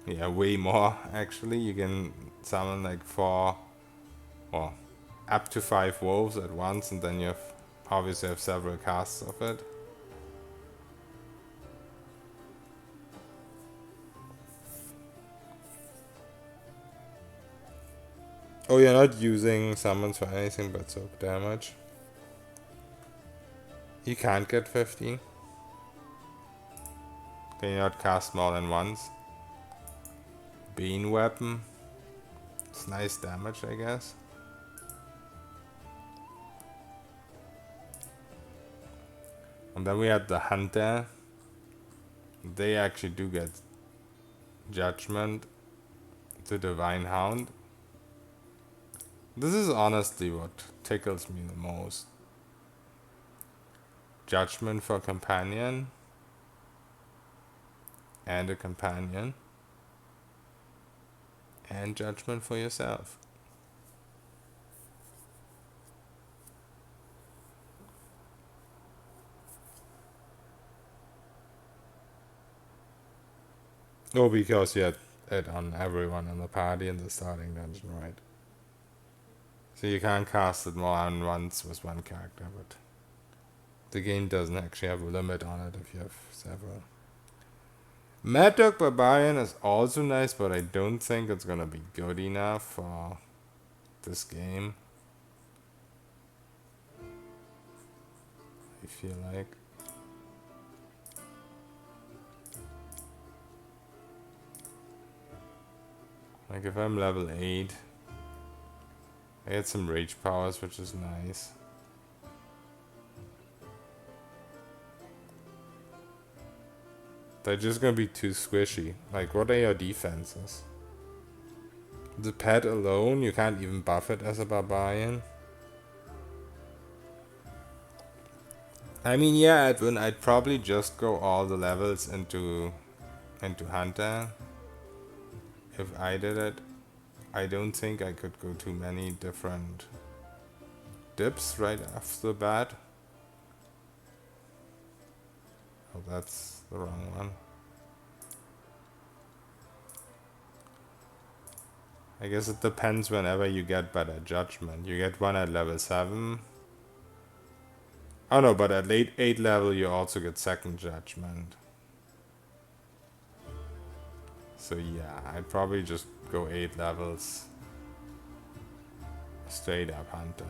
Yeah, way more actually. You can summon like 4 or up to 5 wolves at once, and then you have obviously have several casts of it. Oh, you're not using summons for anything but soak damage. You can't get 15. Can you not cast more than once? Bean Weapon. It's nice damage, I guess. And then we had the Hunter. They actually do get Judgment. The Divine Hound. This is honestly what tickles me the most. Judgment for companion. And a companion. And Judgment for yourself. Oh, because you had it on everyone in the party in the starting dungeon, right? So you can't cast it more than once with one character, but the game doesn't actually have a limit on it if you have several. Mad Dog Barbarian is also nice, but I don't think it's gonna be good enough for this game. I feel like. Like if I'm level 8, I get some rage powers, which is nice. They're just gonna be too squishy. Like, what are your defenses? The pet alone, you can't even buff it as a barbarian. I mean, yeah, I'd probably just go all the levels into Hunter. If I did it, I don't think I could go too many different dips right off the bat. Oh, that's the wrong one. I guess it depends whenever you get better judgment. You get one at level 7. Oh no, but at late 8 level you also get second judgment. So yeah, I'd probably just go 8 levels. Straight up Hunter.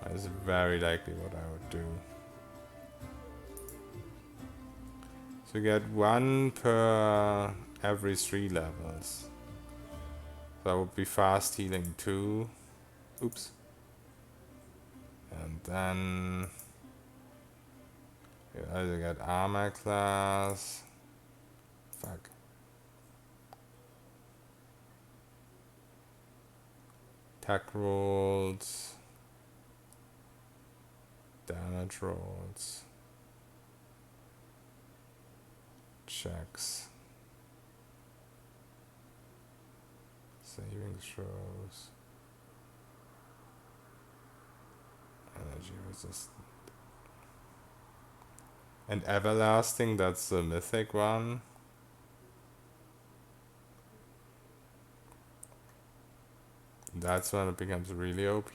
That is very likely what I would do. So get 1 per every 3 levels. That would be fast healing 2. Oops. And then you either get armor class. Fuck. Attack rolls. Damage rolls. Checks. Saving throws. Energy resistant. And everlasting, that's the mythic one. That's when it becomes really OP.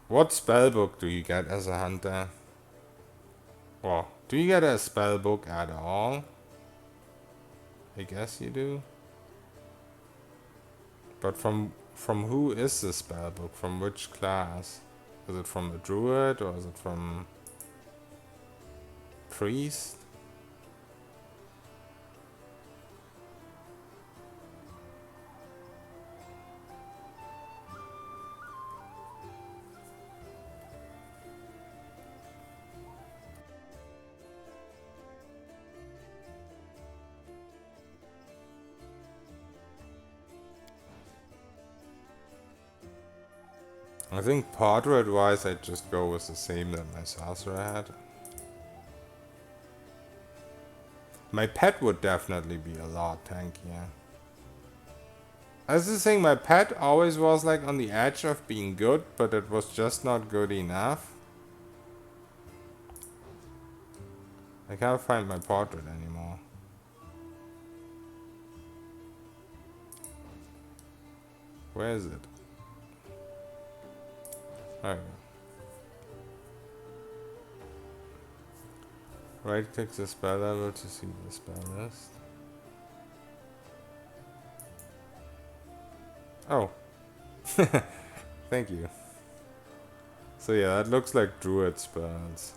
What spellbook do you get as a hunter? Well, do you get a spellbook at all? I guess you do. But from who is the spellbook? From which class? Is it from a druid or is it from priest? I think portrait wise I'd just go with the same that my sorcerer had. My pet would definitely be a lot tankier. As the thing, my pet always was like on the edge of being good, but it was just not good enough. I can't find my portrait anymore. Where is it? There we go. Right click the spell level to see the spell list. Oh. Thank you. So yeah, that looks like druid spells.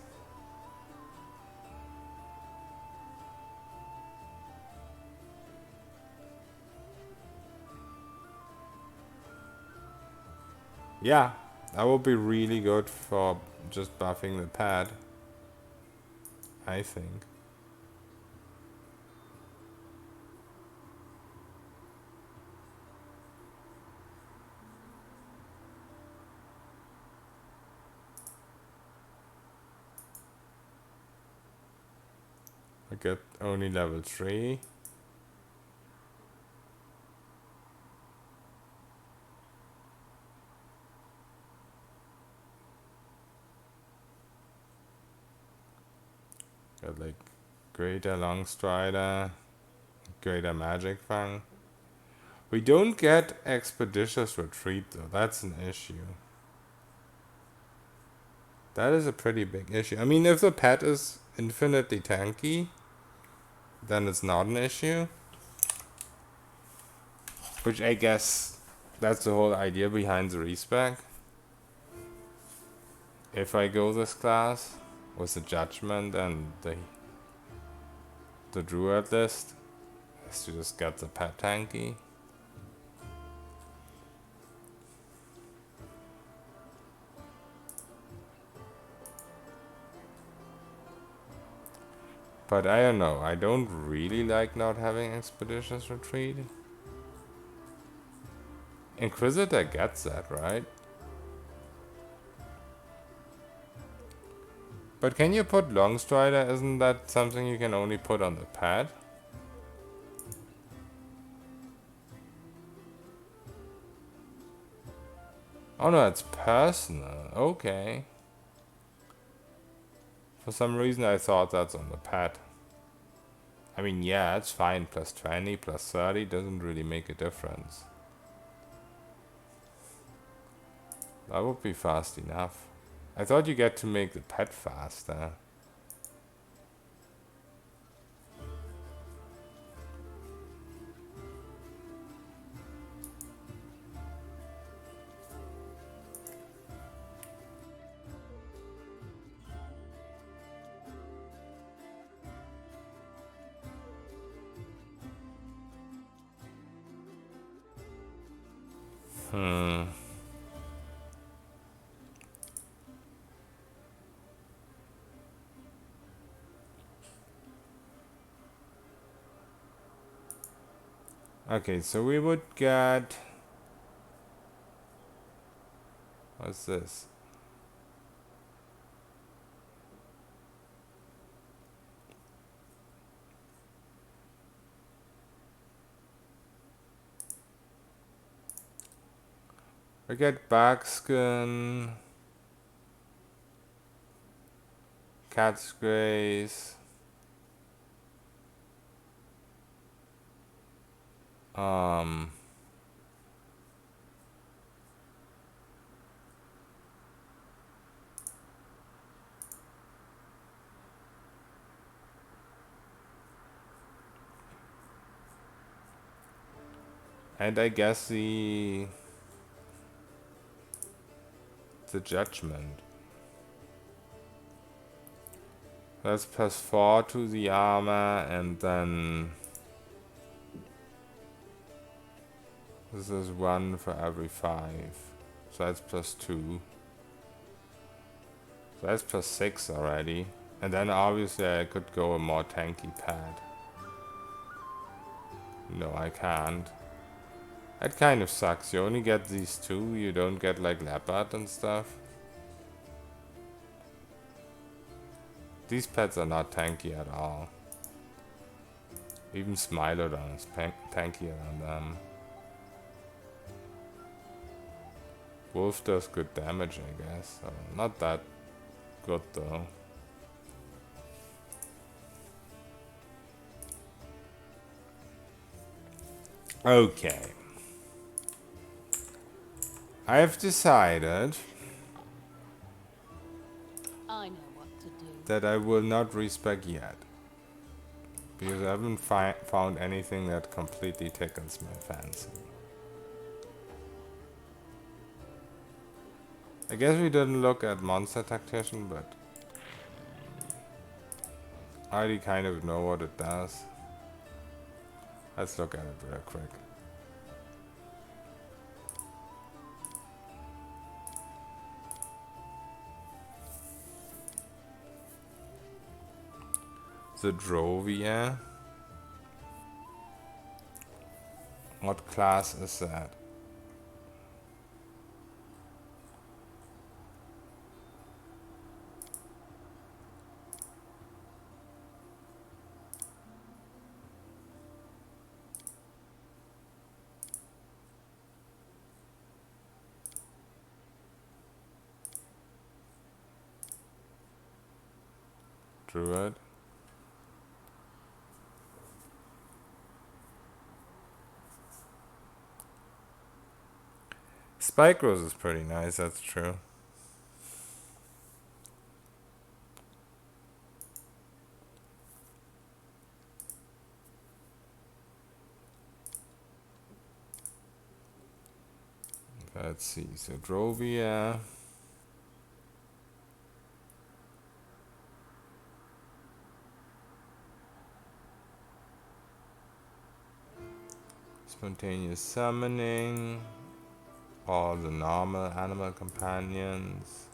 Yeah, that would be really good for just buffing the pad, I think. I get only level 3. Got like greater long strider, greater magic fang. We don't get expeditious retreat though, that's an issue. That is a pretty big issue. I mean, if the pet is infinitely tanky, then it's not an issue. Which I guess that's the whole idea behind the respec. If I go this class with the judgment and the druid list, is to just get the pet tanky. But I don't know, I don't really like not having expeditious retreat. Inquisitor gets that, right? But can you put long strider? Isn't that something you can only put on the pad? Oh no, it's personal. Okay. For some reason I thought that's on the pad. I mean, yeah, it's fine. Plus 20, plus 30 doesn't really make a difference. That would be fast enough. I thought you get to make the pet faster. Hmm. Okay, so we would get... What's this? We get backskin, cat's grace, um, and I guess the judgment. That's +4 to the armor, and then this is 1 for every 5. So that's +2. So that's +6 already. And then obviously I could go a more tanky pad. No, I can't. That kind of sucks. You only get these 2, you don't get like leopard and stuff. These pets are not tanky at all. Even Smilodon is tankier than them. Wolf does good damage, I guess. So not that good though. Okay. I've decided I know what to do. that I will not respec yet. Because I haven't found anything that completely tickles my fancy. I guess we didn't look at Monster Tactician, but I already kind of know what it does. Let's look at it real quick. The Drovia. What class is that? Druid. Spike Rose is pretty nice, that's true. Let's see, so Drovia. Spontaneous summoning. All the normal animal companions.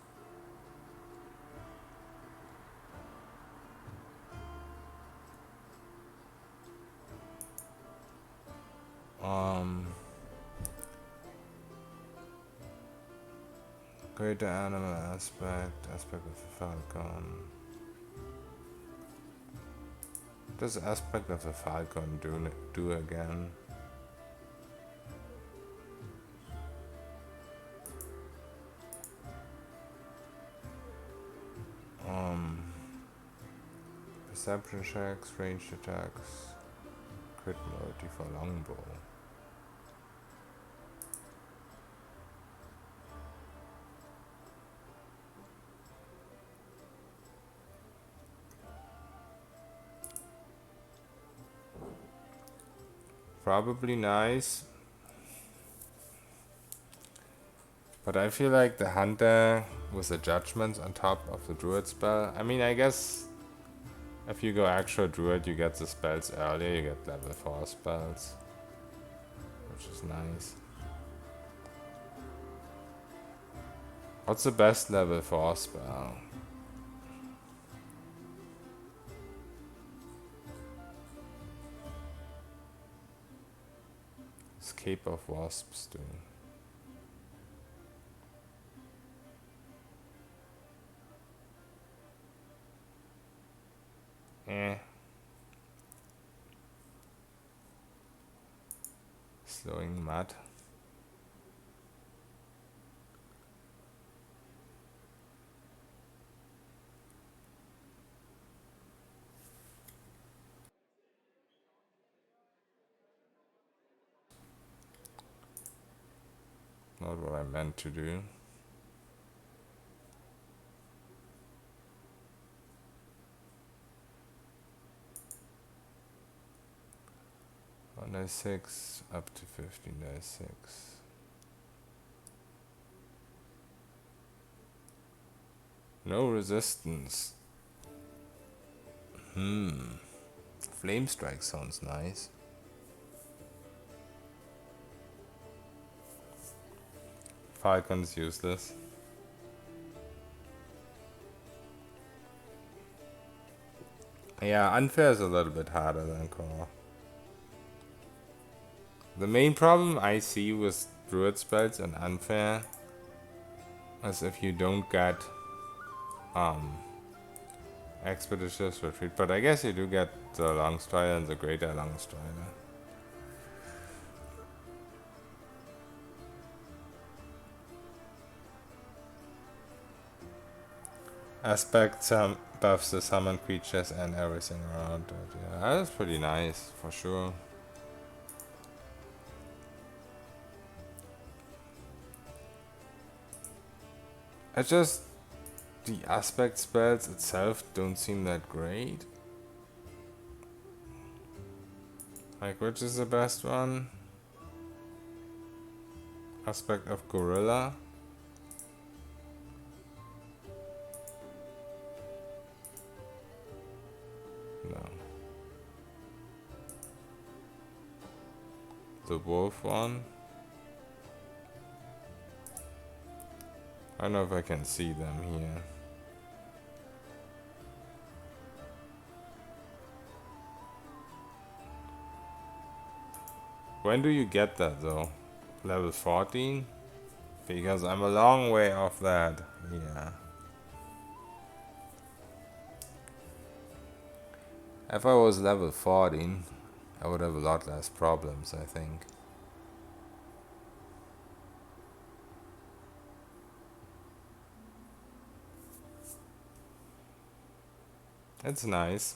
Greater animal aspect of the falcon. What does aspect of the falcon do again? Perception checks, ranged attacks, crit mobility for longbow. Probably nice. But I feel like the hunter with the judgments on top of the druid spell. I mean, I guess if you go actual druid, you get the spells earlier. You get level 4 spells, which is nice. What's the best level 4 spell? Escape of Wasps do. Slowing mud. Not what I meant to do. On dice 6 up to 15 dice 6. No resistance. Flame strike sounds nice. Falcon's useless. Yeah, unfair is a little bit harder than core. The main problem I see with druid spells and unfair is if you don't get expeditious retreat, but I guess you do get the long strider and the greater long strider. Aspect buffs the summon creatures and everything around it. Yeah, that's pretty nice for sure. I just the aspect spells itself don't seem that great. Like, which is the best one? Aspect of Gorilla. No. The wolf one. I don't know if I can see them here. When do you get that though? Level 14? Because I'm a long way off that. Yeah. If I was level 14, I would have a lot less problems, I think. It's nice.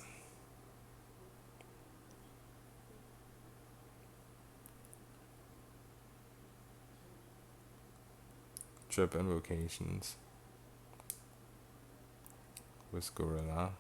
Trip invocations with Gorilla.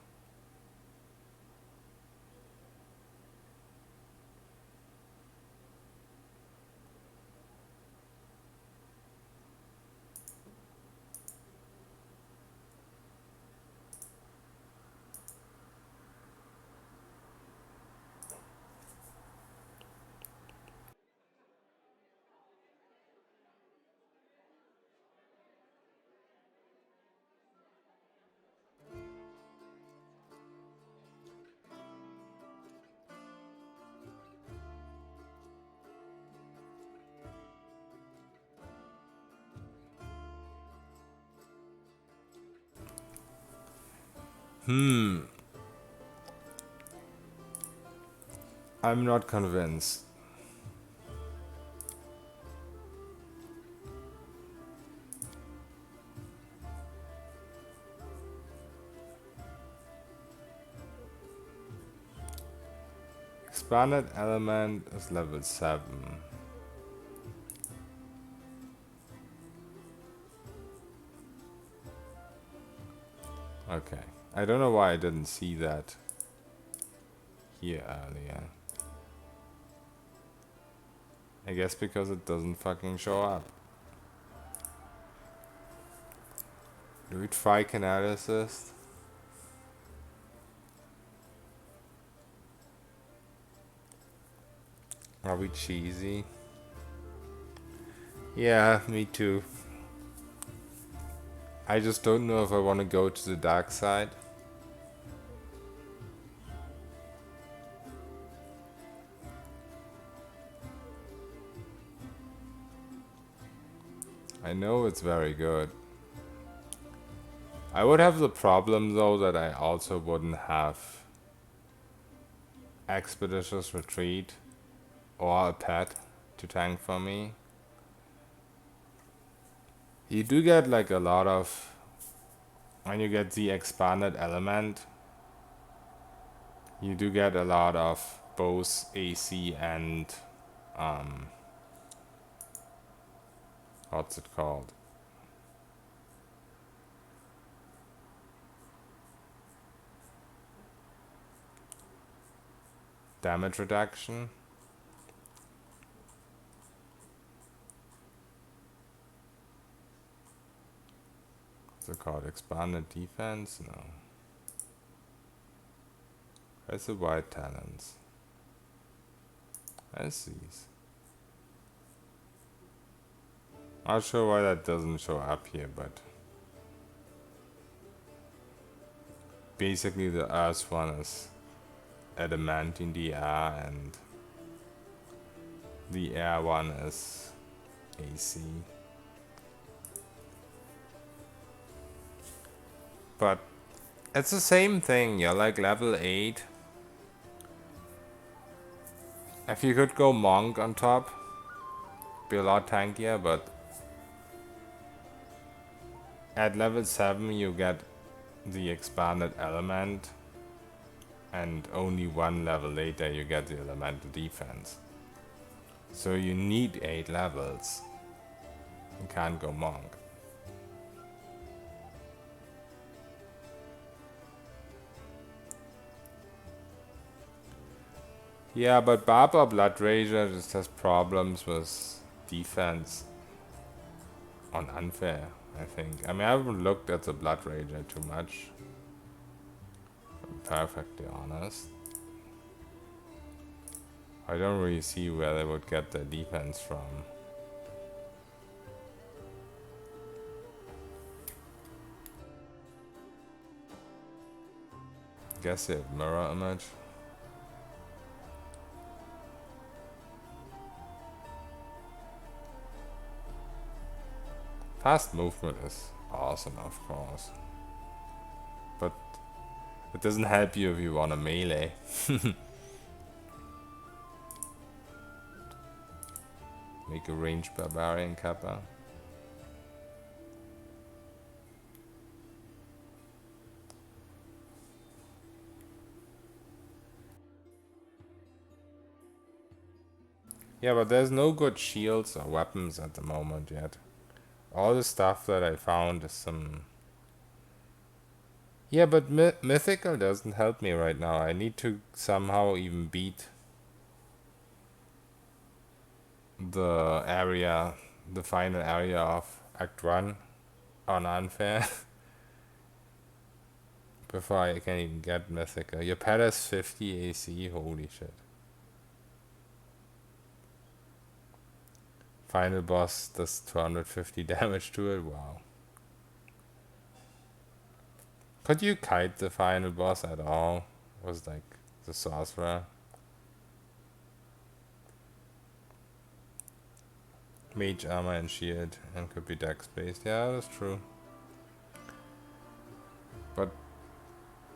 I'm not convinced. Expanded element is level 7. Okay. I don't know why I didn't see that here earlier. I guess because it doesn't fucking show up. Do we try Canalisis? Are we cheesy? Yeah, me too. I just don't know if I want to go to the dark side. I know it's very good. I would have the problem though that I also wouldn't have Expeditious Retreat or a pet to tank for me. You do get like a lot of, when you get the expanded element, you do get a lot of both AC and what's it called? Damage reduction. What's it called? Expanded defense? No. Where's the white talents? There's these. Not sure why that doesn't show up here, but basically the earth one is adamant in the air and the air one is AC. But it's the same thing, you're like level 8. If you could go monk on top, be a lot tankier, but at level 7 you get the expanded element, and only one level later you get the elemental defense. So you need 8 levels. You can't go monk. Yeah, but Barber Blood Rager just has problems with defense on unfair, I think. I mean, I haven't looked at the Blood Rager too much. I'm perfectly honest. I don't really see where they would get their defense from. Guess they have mirror image. Fast movement is awesome, of course. But it doesn't help you if you want a melee. Make a ranged barbarian kappa. Yeah, but there's no good shields or weapons at the moment yet. All the stuff that I found is some... Yeah, but mythical doesn't help me right now. I need to somehow even beat the area, the final area of Act 1 on unfair. Before I can even get mythical. Your pet has 50 AC, holy shit. Final boss does 250 damage to it, wow. Could you kite the final boss at all? Was like the sorcerer. Mage armor and shield, and could be dex based. Yeah, that's true. But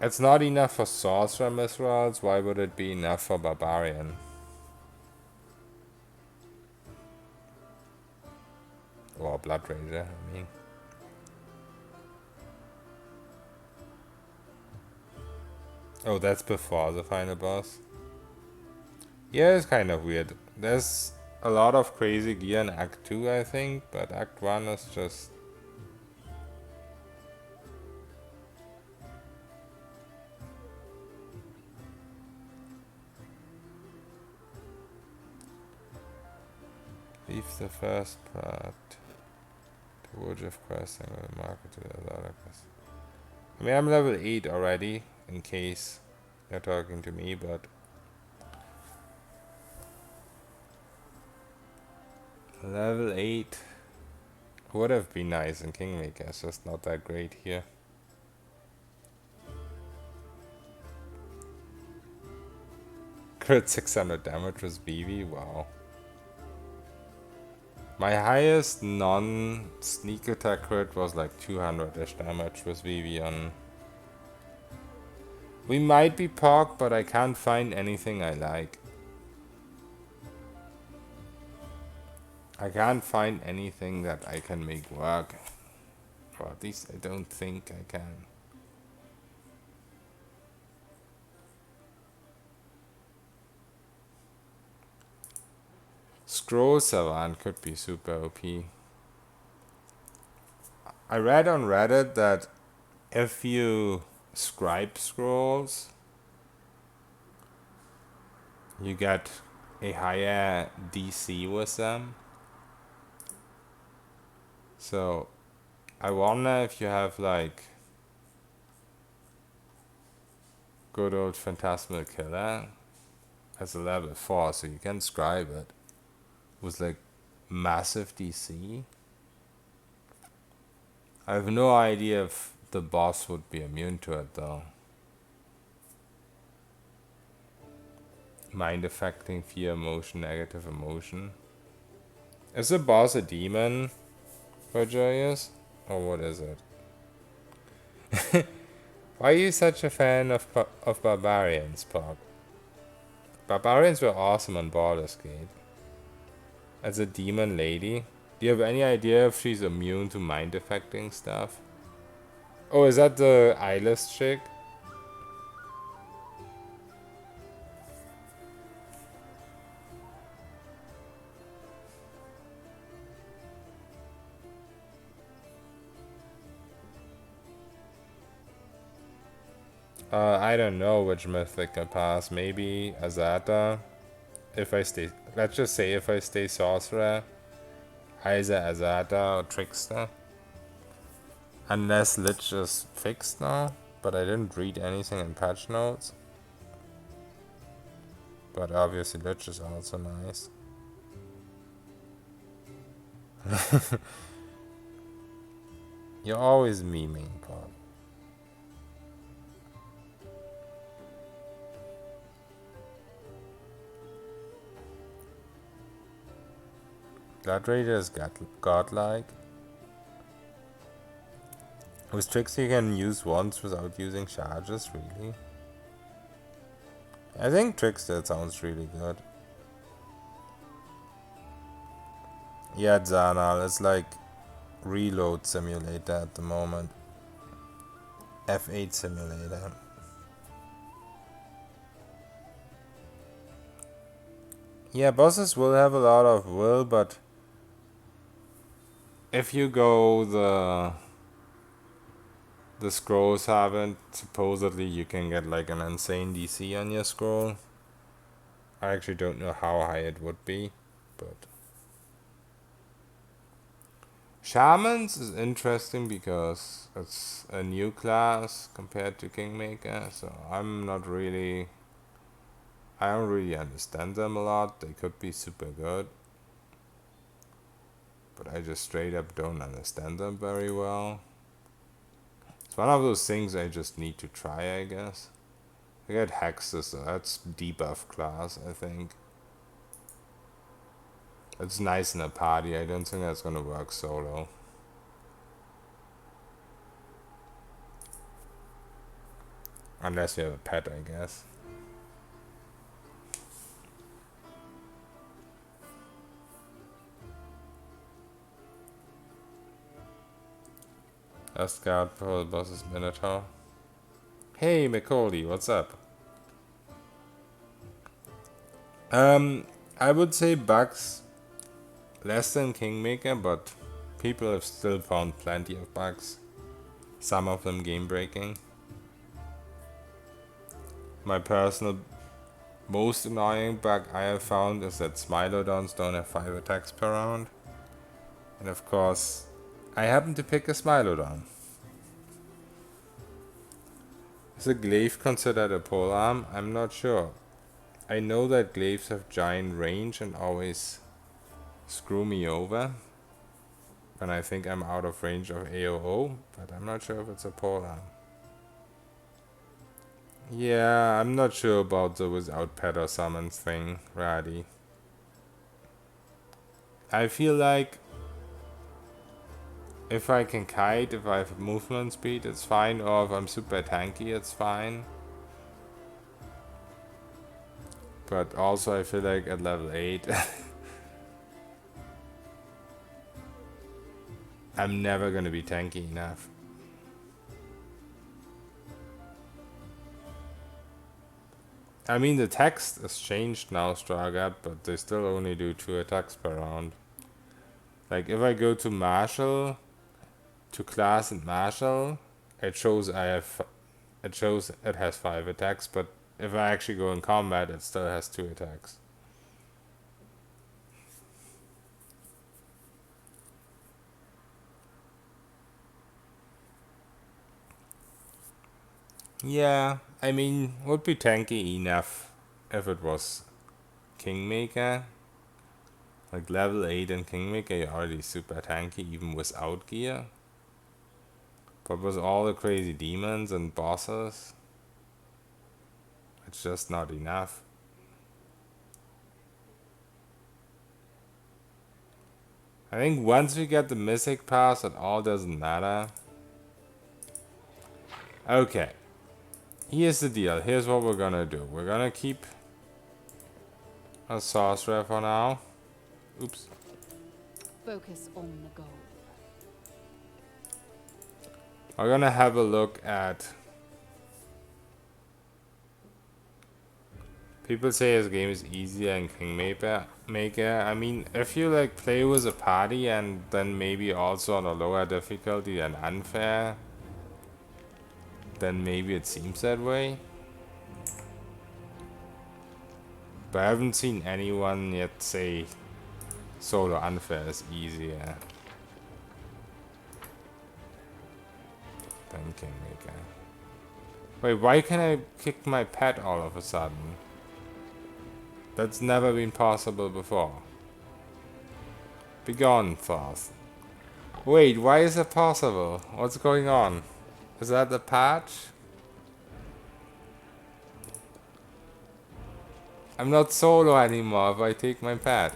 it's not enough for sorcerer misrolls. Why would it be enough for barbarian? Or blood ranger, I mean. Oh, that's before the final boss. Yeah, it's kind of weird. There's a lot of crazy gear in Act 2, I think, but Act 1 is just... Leave the first part. The Woods of Questing will market to the other quest. I mean, I'm level 8 already, in case you're talking to me, but... Level 8 would have been nice in Kingmaker. It's just not that great here. Crit 600 damage with BB, wow. My highest non-sneak attack crit was like 200-ish damage with BB on. We might be POC, but I can't find anything I like. I can't find anything that I can make work. Or at least I don't think I can. Scroll Savant could be super OP. I read on Reddit that if you scribe scrolls, you get a higher DC with them. So I wonder if you have like good old Phantasmal Killer as a level 4, so you can scribe it with like massive DC. I have no idea if the boss would be immune to it though. Mind affecting, fear, emotion, negative emotion. Is the boss a demon, Virgilius? Or what is it? Why are you such a fan of barbarians, Pog? Barbarians were awesome on Baldur's Gate. As a demon lady, do you have any idea if she's immune to mind affecting stuff? Oh, is that the eyeless chick? I don't know which mythic I pass. Maybe Azata. If I stay, let's just say if I stay sorcerer, either Azata or trickster. Unless Lich is fixed now, but I didn't read anything in patch notes. But obviously Lich is also nice. You're always memeing, Paul. Blood Raider is godlike. With tricks you can use once without using charges, really? I think Trickster sounds really good. Yeah, Zanal is like reload simulator at the moment. F8 simulator. Yeah, bosses will have a lot of will, but if you go the scrolls haven't, supposedly you can get like an insane DC on your scroll. I actually don't know how high it would be, but Shamans is interesting because it's a new class compared to Kingmaker, so I don't really understand them a lot. They could be super good, but I just straight up don't understand them very well. It's one of those things I just need to try, I guess. I got Hexes, so that's debuff class, I think. It's nice in a party. I don't think that's gonna work solo. Unless you have a pet, I guess. Asgard Pearl Boss's Minotaur. Hey Macaulay, what's up? I would say bugs less than Kingmaker, but people have still found plenty of bugs. Some of them game breaking. My personal most annoying bug I have found is that Smilodons don't have 5 attacks per round. And of course, I happen to pick a Smilodon. Is a glaive considered a polearm? I'm not sure. I know that glaives have giant range and always screw me over. when I think I'm out of range of AOO, but I'm not sure if it's a polearm. Yeah, I'm not sure about the without pet or summons thing, Radi. I feel like if I can kite, if I have movement speed, it's fine, or if I'm super tanky, it's fine. But also I feel like at level 8, I'm never gonna be tanky enough. I mean, the text is changed now, Stragat, but they still only do 2 attacks per round. Like, if I go to Marshal, to class and Marshal, it shows it has 5 attacks, but if I actually go in combat, it still has 2 attacks. Yeah, I mean, would be tanky enough if it was Kingmaker. Like level 8 in Kingmaker, you're already super tanky even without gear. But with all the crazy demons and bosses, it's just not enough. I think once we get the Mythic Pass, it all doesn't matter. Okay. Here's the deal. Here's what we're gonna do. We're gonna keep a Sorcerer for now. Oops. Focus on the goal. We're gonna have a look at... People say his game is easier in Kingmaker. I mean, if you like play with a party and then maybe also on a lower difficulty than unfair, then maybe it seems that way. But I haven't seen anyone yet say solo unfair is easier than Kingmaker. Wait, why can I kick my pet all of a sudden? That's never been possible before. Be gone, Thoth. Wait, why is it possible? What's going on? Is that the patch? I'm not solo anymore if I take my pet.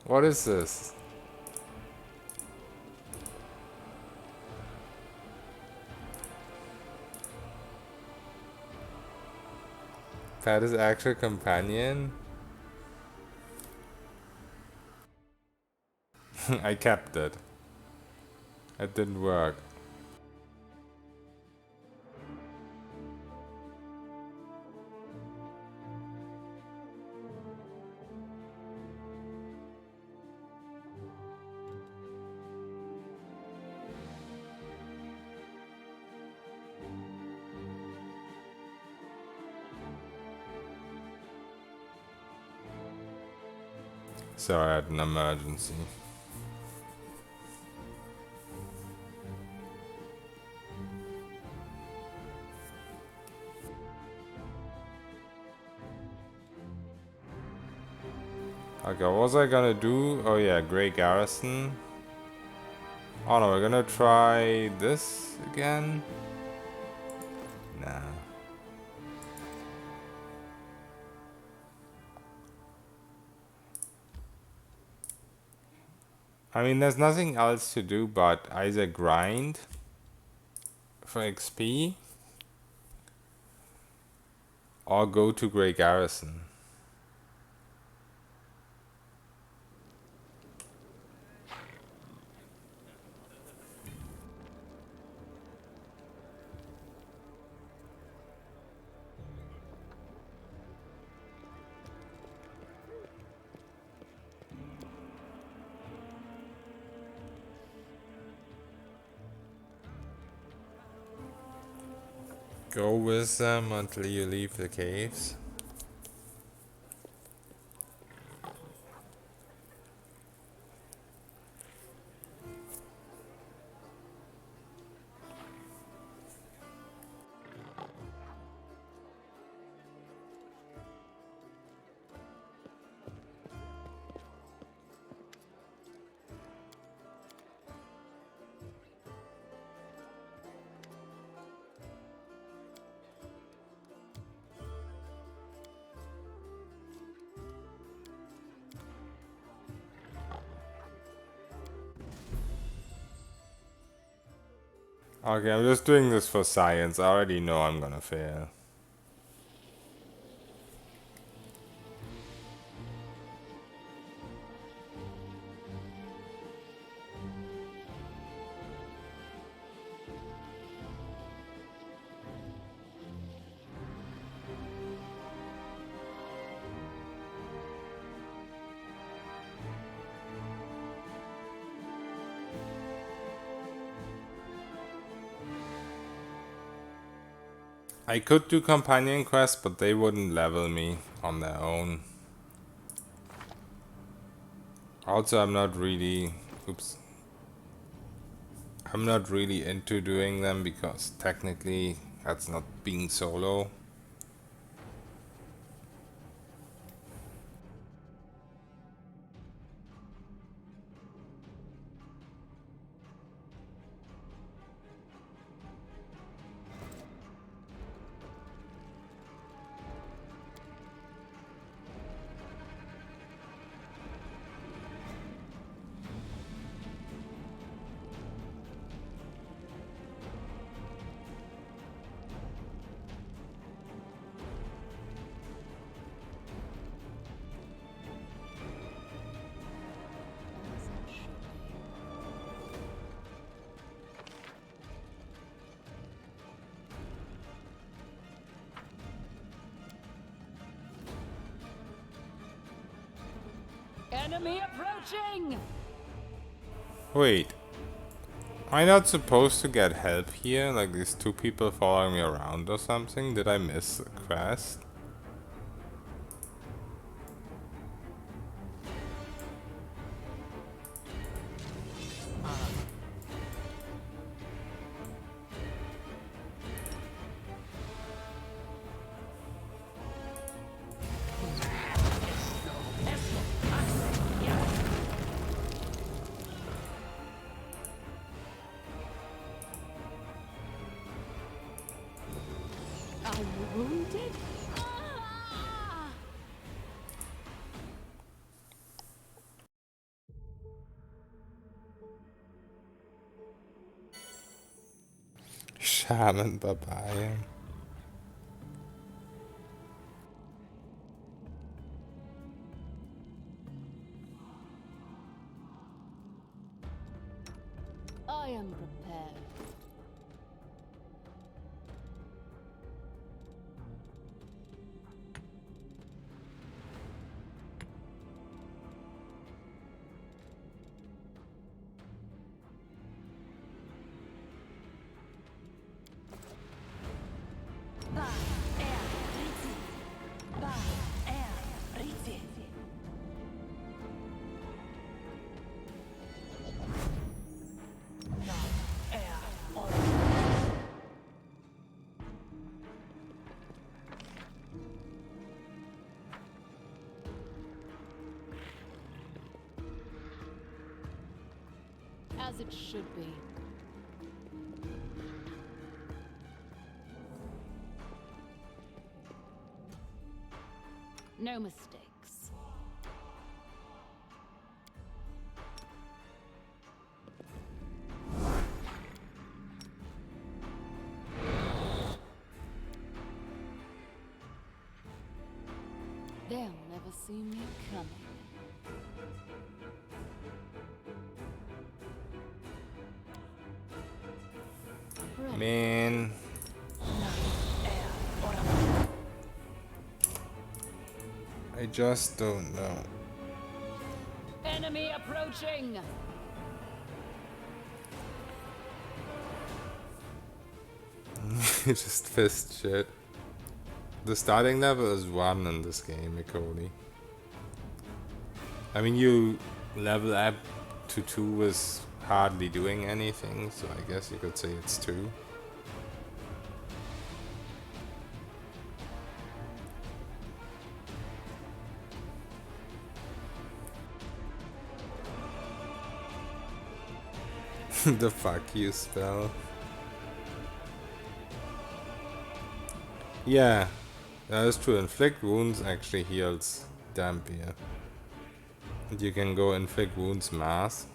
What is this? Pet is actual companion? I kept it. It didn't work. So I had an emergency. Okay, what was I gonna do? Oh yeah, Grey Garrison. Oh no, we're gonna try this again? Nah. I mean, there's nothing else to do but either grind for XP or go to Grey Garrison. Go with them until you leave the caves. Okay, I'm just doing this for science. I already know I'm gonna fail. I could do companion quests, but they wouldn't level me on their own. Also, I'm not really... Oops. I'm not really into doing them because technically that's not being solo. Enemy approaching! Wait. Am I not supposed to get help here? Like these two people following me around or something? Did I miss a quest? Are you wounded? Ah! Shaman Barbarian. I am prepared. As it should be. No mistakes. They'll never see me coming. Man. I just don't know. Enemy approaching! Just fist shit. The starting level is 1 in this game, Mikoli. I mean, you level up to 2 with hardly doing anything, so I guess you could say it's 2. The fuck you spell. Yeah, that is true. Inflict wounds actually heals Dampier. And you can go inflict wounds mass.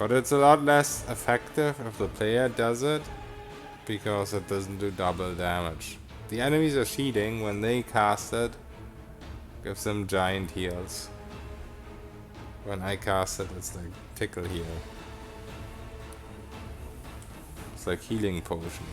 But it's a lot less effective if the player does it, because it doesn't do double damage. The enemies are cheating when they cast it, gives them giant heals. When I cast it, it's like tickle heal. It's like healing potion.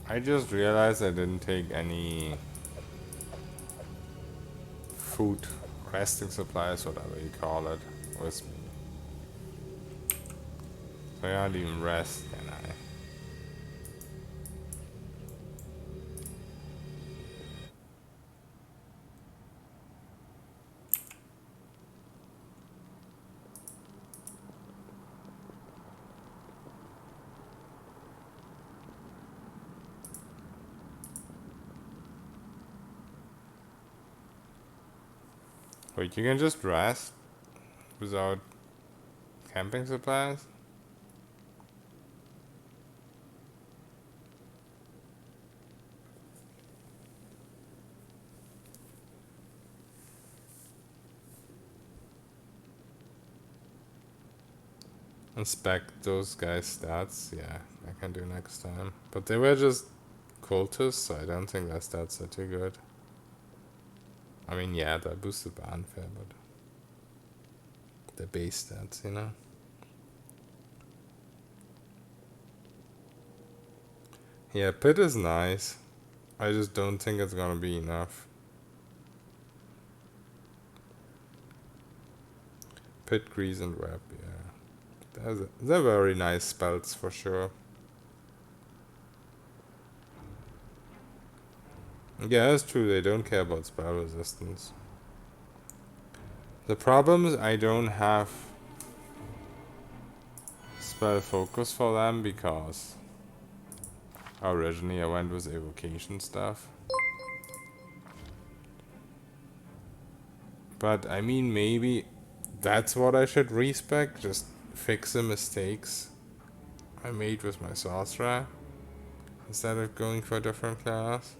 I just realized I didn't take any food, resting supplies, whatever you call it, with me. So I can't even rest, can I? Wait, you can just rest without camping supplies? Inspect those guys' stats? Yeah, I can do next time. But they were just cultists, so I don't think their stats are too good. I mean, yeah, that boosted by unfair, but the base stats, you know? Yeah, pit is nice. I just don't think it's gonna be enough. Pit, grease, and web, yeah. They're very nice spells for sure. Yeah, that's true, they don't care about spell resistance. The problem is I don't have spell focus for them because originally I went with evocation stuff. But I mean, maybe that's what I should respec, just fix the mistakes I made with my sorcerer instead of going for a different class.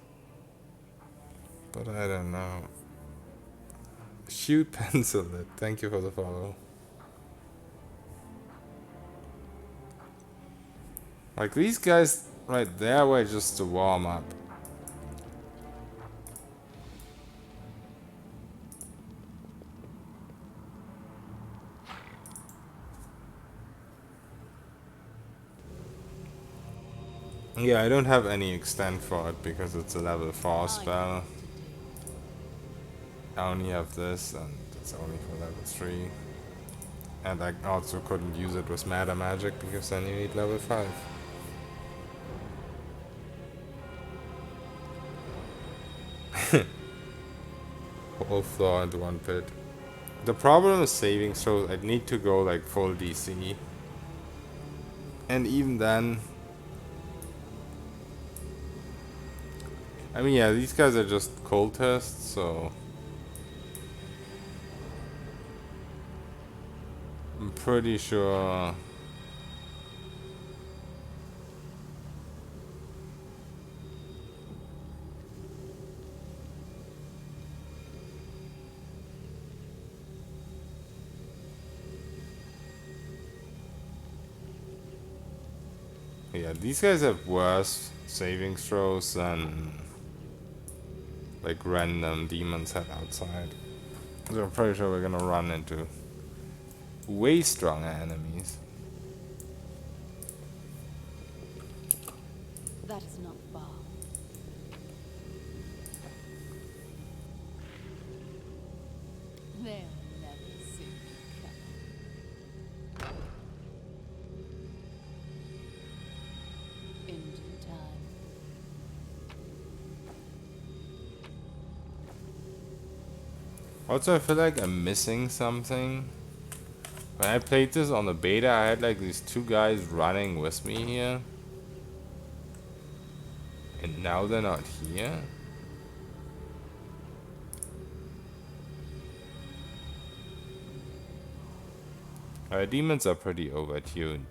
But I don't know. Shoot pencil it. Thank you for the follow. Like these guys right there were just to warm up. Yeah, I don't have any extent for it because it's a level 4 spell. I only have this and it's only for level 3. And I also couldn't use it with Meta Magic because then you need level 5. Whole floor into one pit. The problem is saving, so I need to go like full DC. And even then, I mean, yeah, these guys are just cultists, so I'm pretty sure. Yeah, these guys have worse saving throws than like random demons head outside. So I'm pretty sure we're gonna run into way stronger enemies. That is not far. They'll never see me coming. In due time. Also, I feel like I'm missing something. When I played this on the beta, I had like these two guys running with me here. And now they're not here? Demons are pretty overtuned.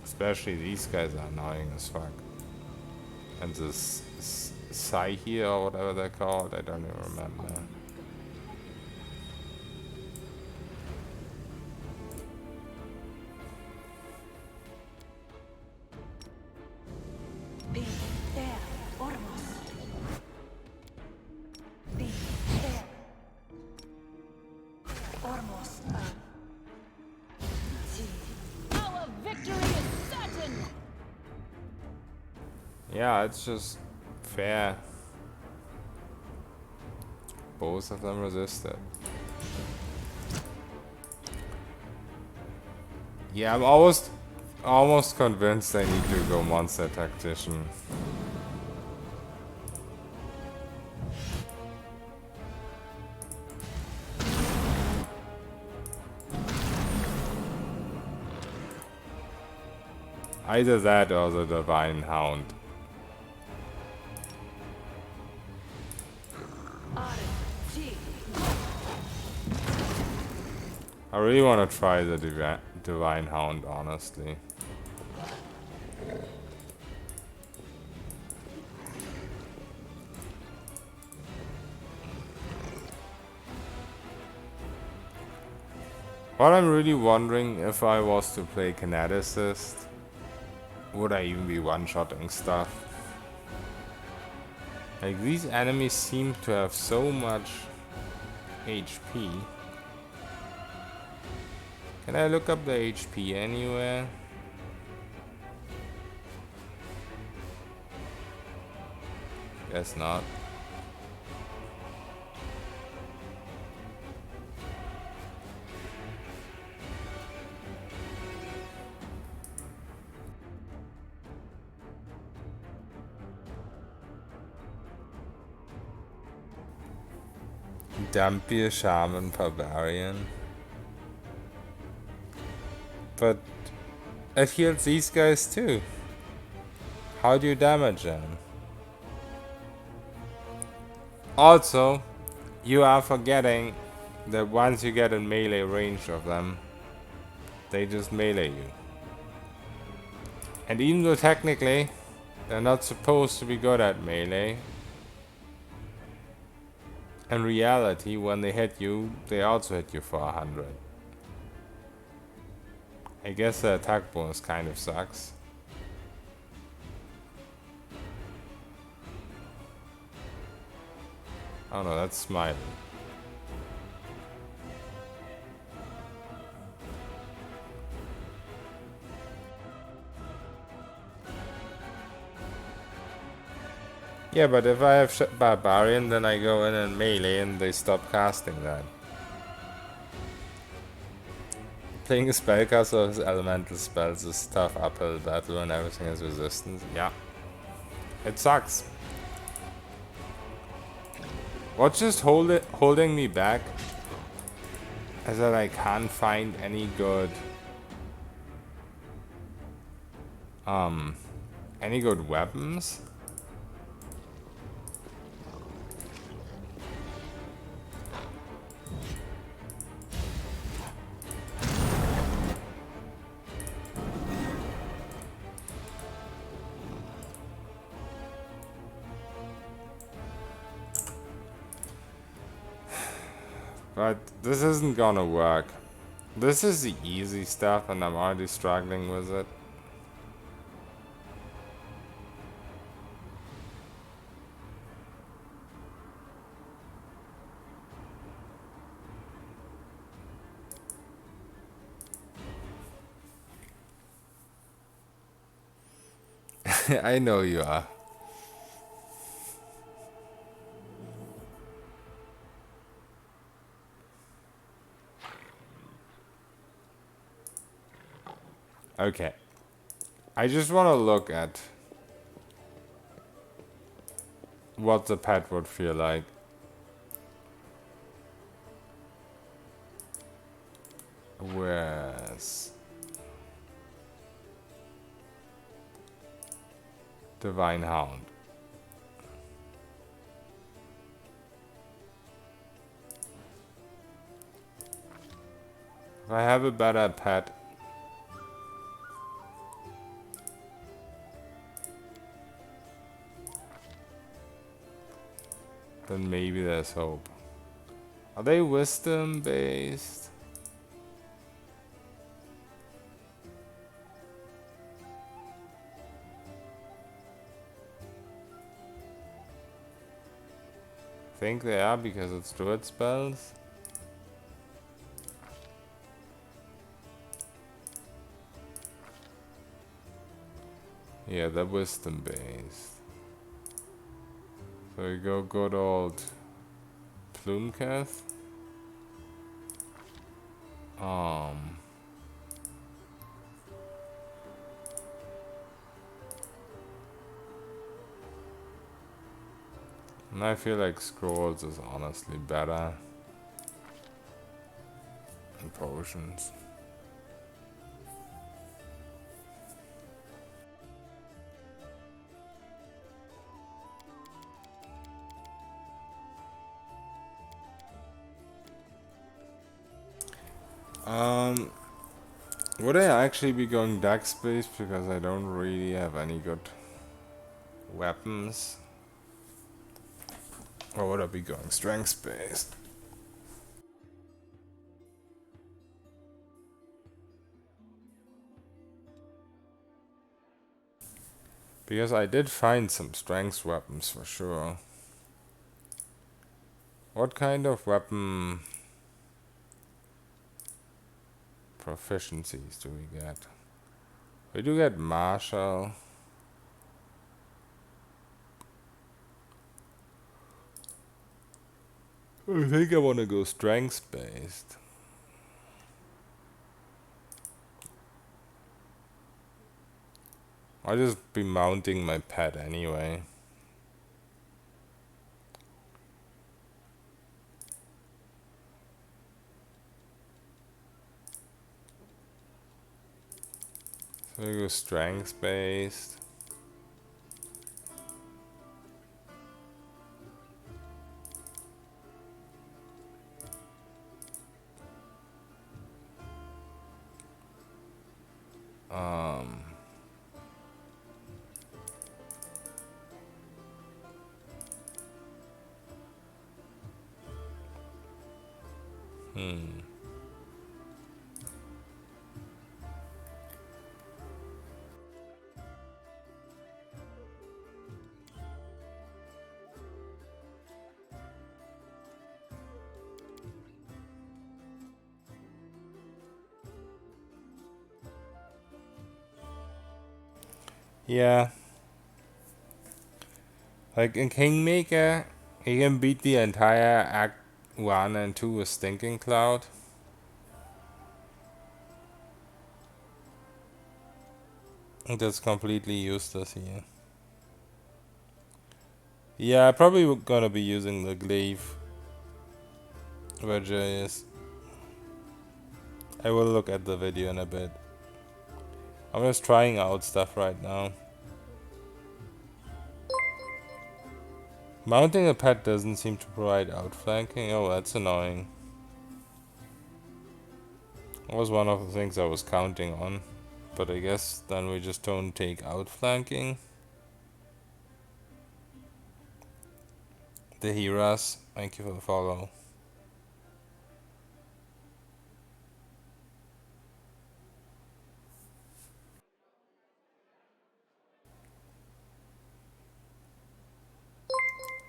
Especially these guys are annoying as fuck. And this Psy here or whatever they're called, I don't even remember. Be there, Ormos. Be there. Ormos. Our victory is certain! Yeah, it's just fair. Both of them resisted. Yeah, I'm almost convinced I need to go Monster Tactician. Either that or the Divine Hound. I really want to try the Divine Hound, honestly. What I'm really wondering, if I was to play Kineticist, would I even be one-shotting stuff? Like, these enemies seem to have so much HP. Can I look up the HP anywhere? Guess not. Dampier Shaman Barbarian. But it heals these guys too. How do you damage them? Also, you are forgetting that once you get in melee range of them, they just melee you. And even though technically they're not supposed to be good at melee, in reality, when they hit you, they also hit you for 100. I guess the attack bonus kind of sucks. Oh no, that's Smiley. Yeah, but if I have Barbarian, then I go in and melee and they stop casting that. Playing a spellcaster with elemental spells is tough uphill battle and everything has resistance. Yeah. It sucks. What's just holding me back is that I can't find any good weapons. But this isn't gonna work. This is the easy stuff and I'm already struggling with it. I know you are. Okay. I just want to look at what the pet would feel like. Where's Divine Hound? If I have a better pet, then maybe there's hope. Are they wisdom based? I think they are because it's druid spells. Yeah, they're wisdom based. So we go good old Plumecast. And I feel like scrolls is honestly better than potions. Would I actually be going dex based because I don't really have any good weapons? Or would I be going strength based? Because I did find some strength weapons for sure. What kind of weapon proficiencies do we get? We do get martial. I think I want to go strength based. I'll just be mounting my pet anyway. So we go strength based. Yeah. Like in Kingmaker, he can beat the entire Act 1 and 2 with Stinking Cloud. That's completely useless here. Yeah, probably gonna be using the glaive. Where Jay is. I will look at the video in a bit. I'm just trying out stuff right now. Mounting a pet doesn't seem to provide outflanking. Oh, that's annoying. That was one of the things I was counting on. But I guess then we just don't take outflanking. The Hiras, thank you for the follow.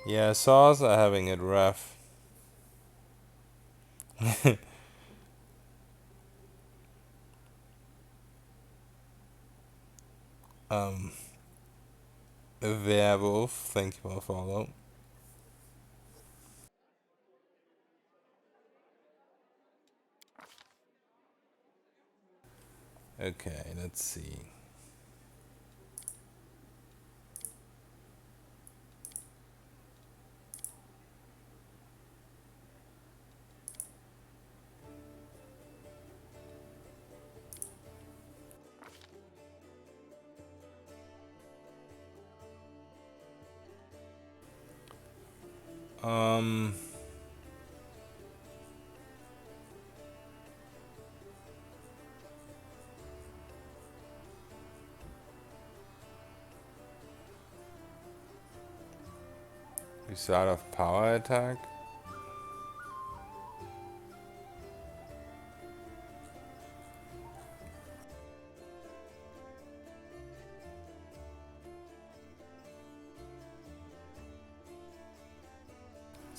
Yeah, Saws are having it rough. um, Werewolf, thank you for the follow. Okay, let's see. Um, we start off power attack.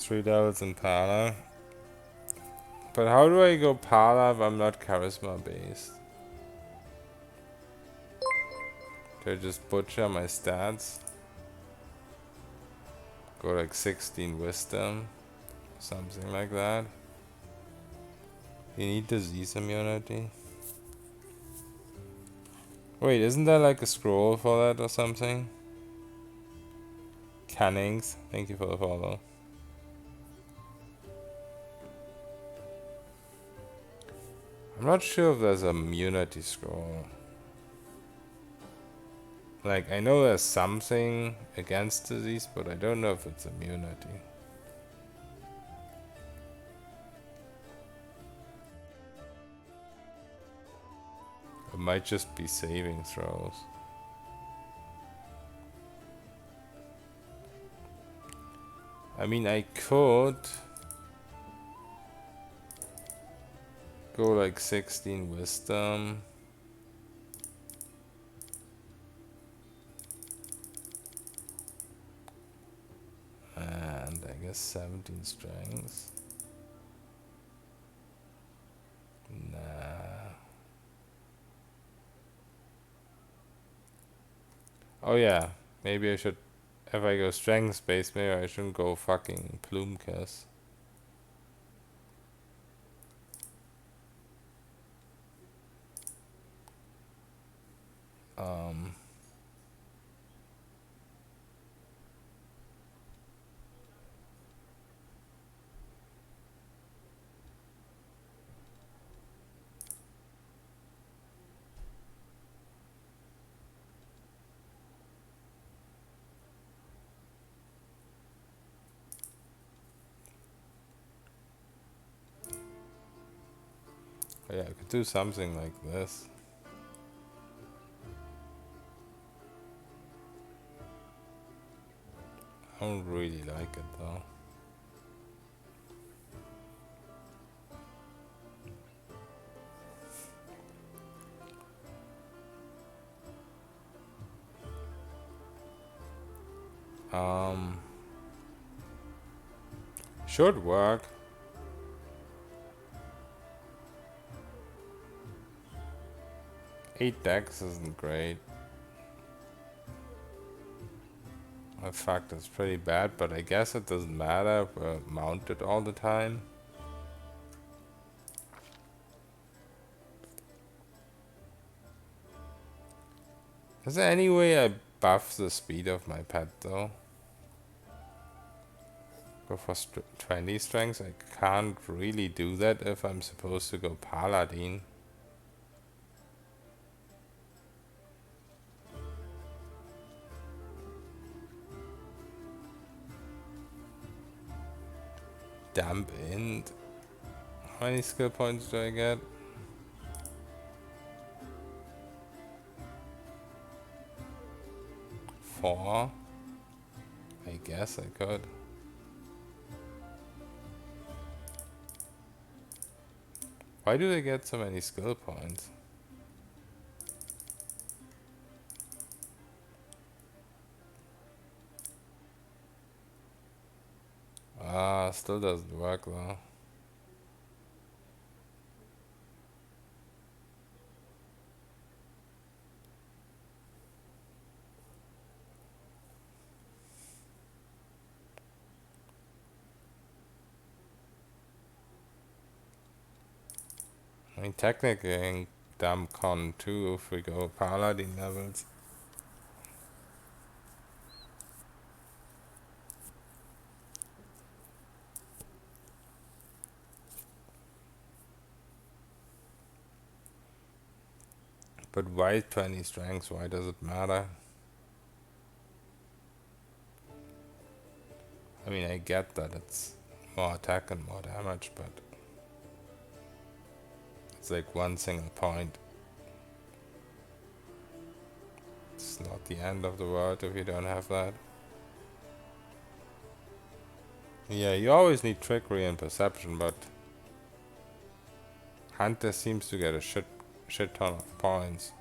$3 in Pala. But how do I go Pala if I'm not charisma based? Do I just butcher my stats? Go like 16 wisdom? Something like that. You need disease immunity. Wait, isn't there like a scroll for that or something? Cannings, thank you for the follow. I'm not sure if there's a immunity scroll. Like, I know there's something against disease, but I don't know if it's immunity. It might just be saving throws. I mean, I could go like 16 wisdom. And I guess 17 strength. Nah. Oh yeah, maybe I should, if I go strength based, maybe I shouldn't go fucking plume kiss. Yeah, I could do something like this. I don't really like it though. Should work. 8 decks isn't great. In fact, it's pretty bad, but I guess it doesn't matter. We're mounted all the time. Is there any way I buff the speed of my pet though? Go for 20 strength? I can't really do that if I'm supposed to go paladin. Damp Int. How many skill points do I get? 4. I guess I could. Why do they get so many skill points? Ah, still doesn't work though. I mean, technically, I can dump con too if we go paladin levels. But why 20 strengths? Why does it matter? I mean, I get that it's more attack and more damage, but it's like one single point. It's not the end of the world if you don't have that. Yeah, you always need trickery and perception, but Hunter seems to get a shit ton of points.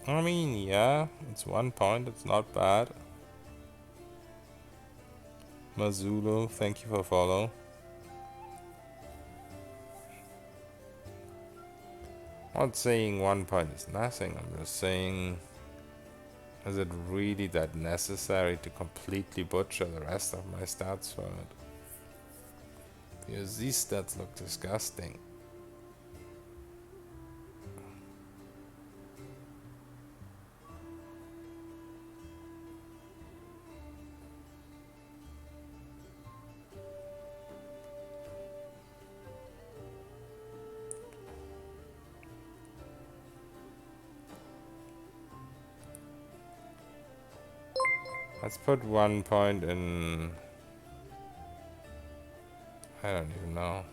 I mean, yeah, it's 1 point, it's not bad. Mazulu, thank you for follow. Not saying 1 point is nothing, I'm just saying, is it really that necessary to completely butcher the rest of my stats for it? Because these stats look disgusting. Let's put 1 point in... I don't even know.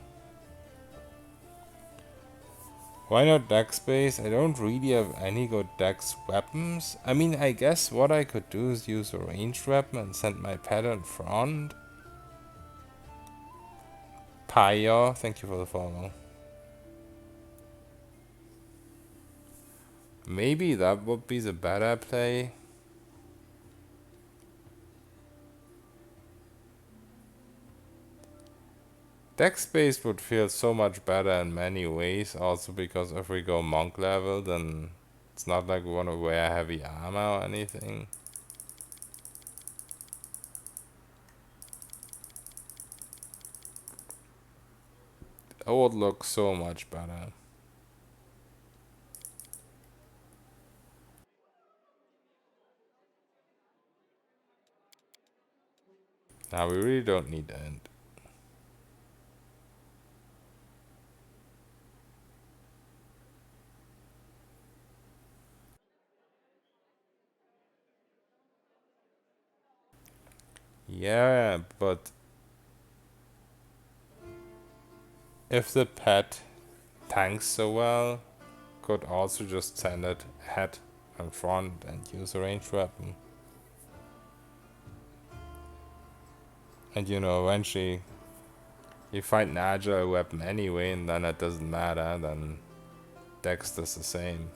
Why not dex base? I don't really have any good dex weapons. I mean, I guess what I could do is use a ranged weapon and send my pet in front. Pio, thank you for the follow. Maybe that would be the better play. Dex based would feel so much better in many ways, also because if we go monk level, then it's not like we want to wear heavy armor or anything. It would look so much better. Now we really don't need the end. Yeah, but if the pet tanks so well, could also just send it head and front and use a ranged weapon. And you know, eventually you find an agile weapon anyway, and then it doesn't matter, then Dex does the same.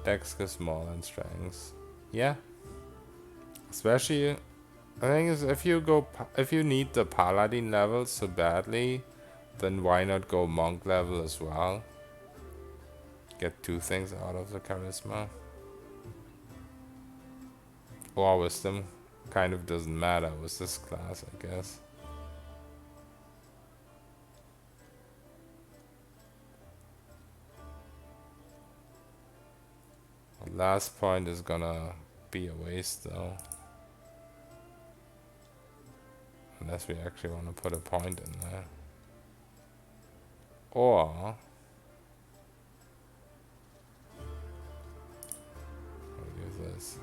Dex gives more than strength. Yeah. Especially The thing is, if you need the paladin level so badly, then why not go monk level as well? Get 2 things out of the charisma. Or wisdom. Kind of doesn't matter with this class, I guess. The last point is gonna be a waste though. Unless we actually want to put a point in there. Or what is this?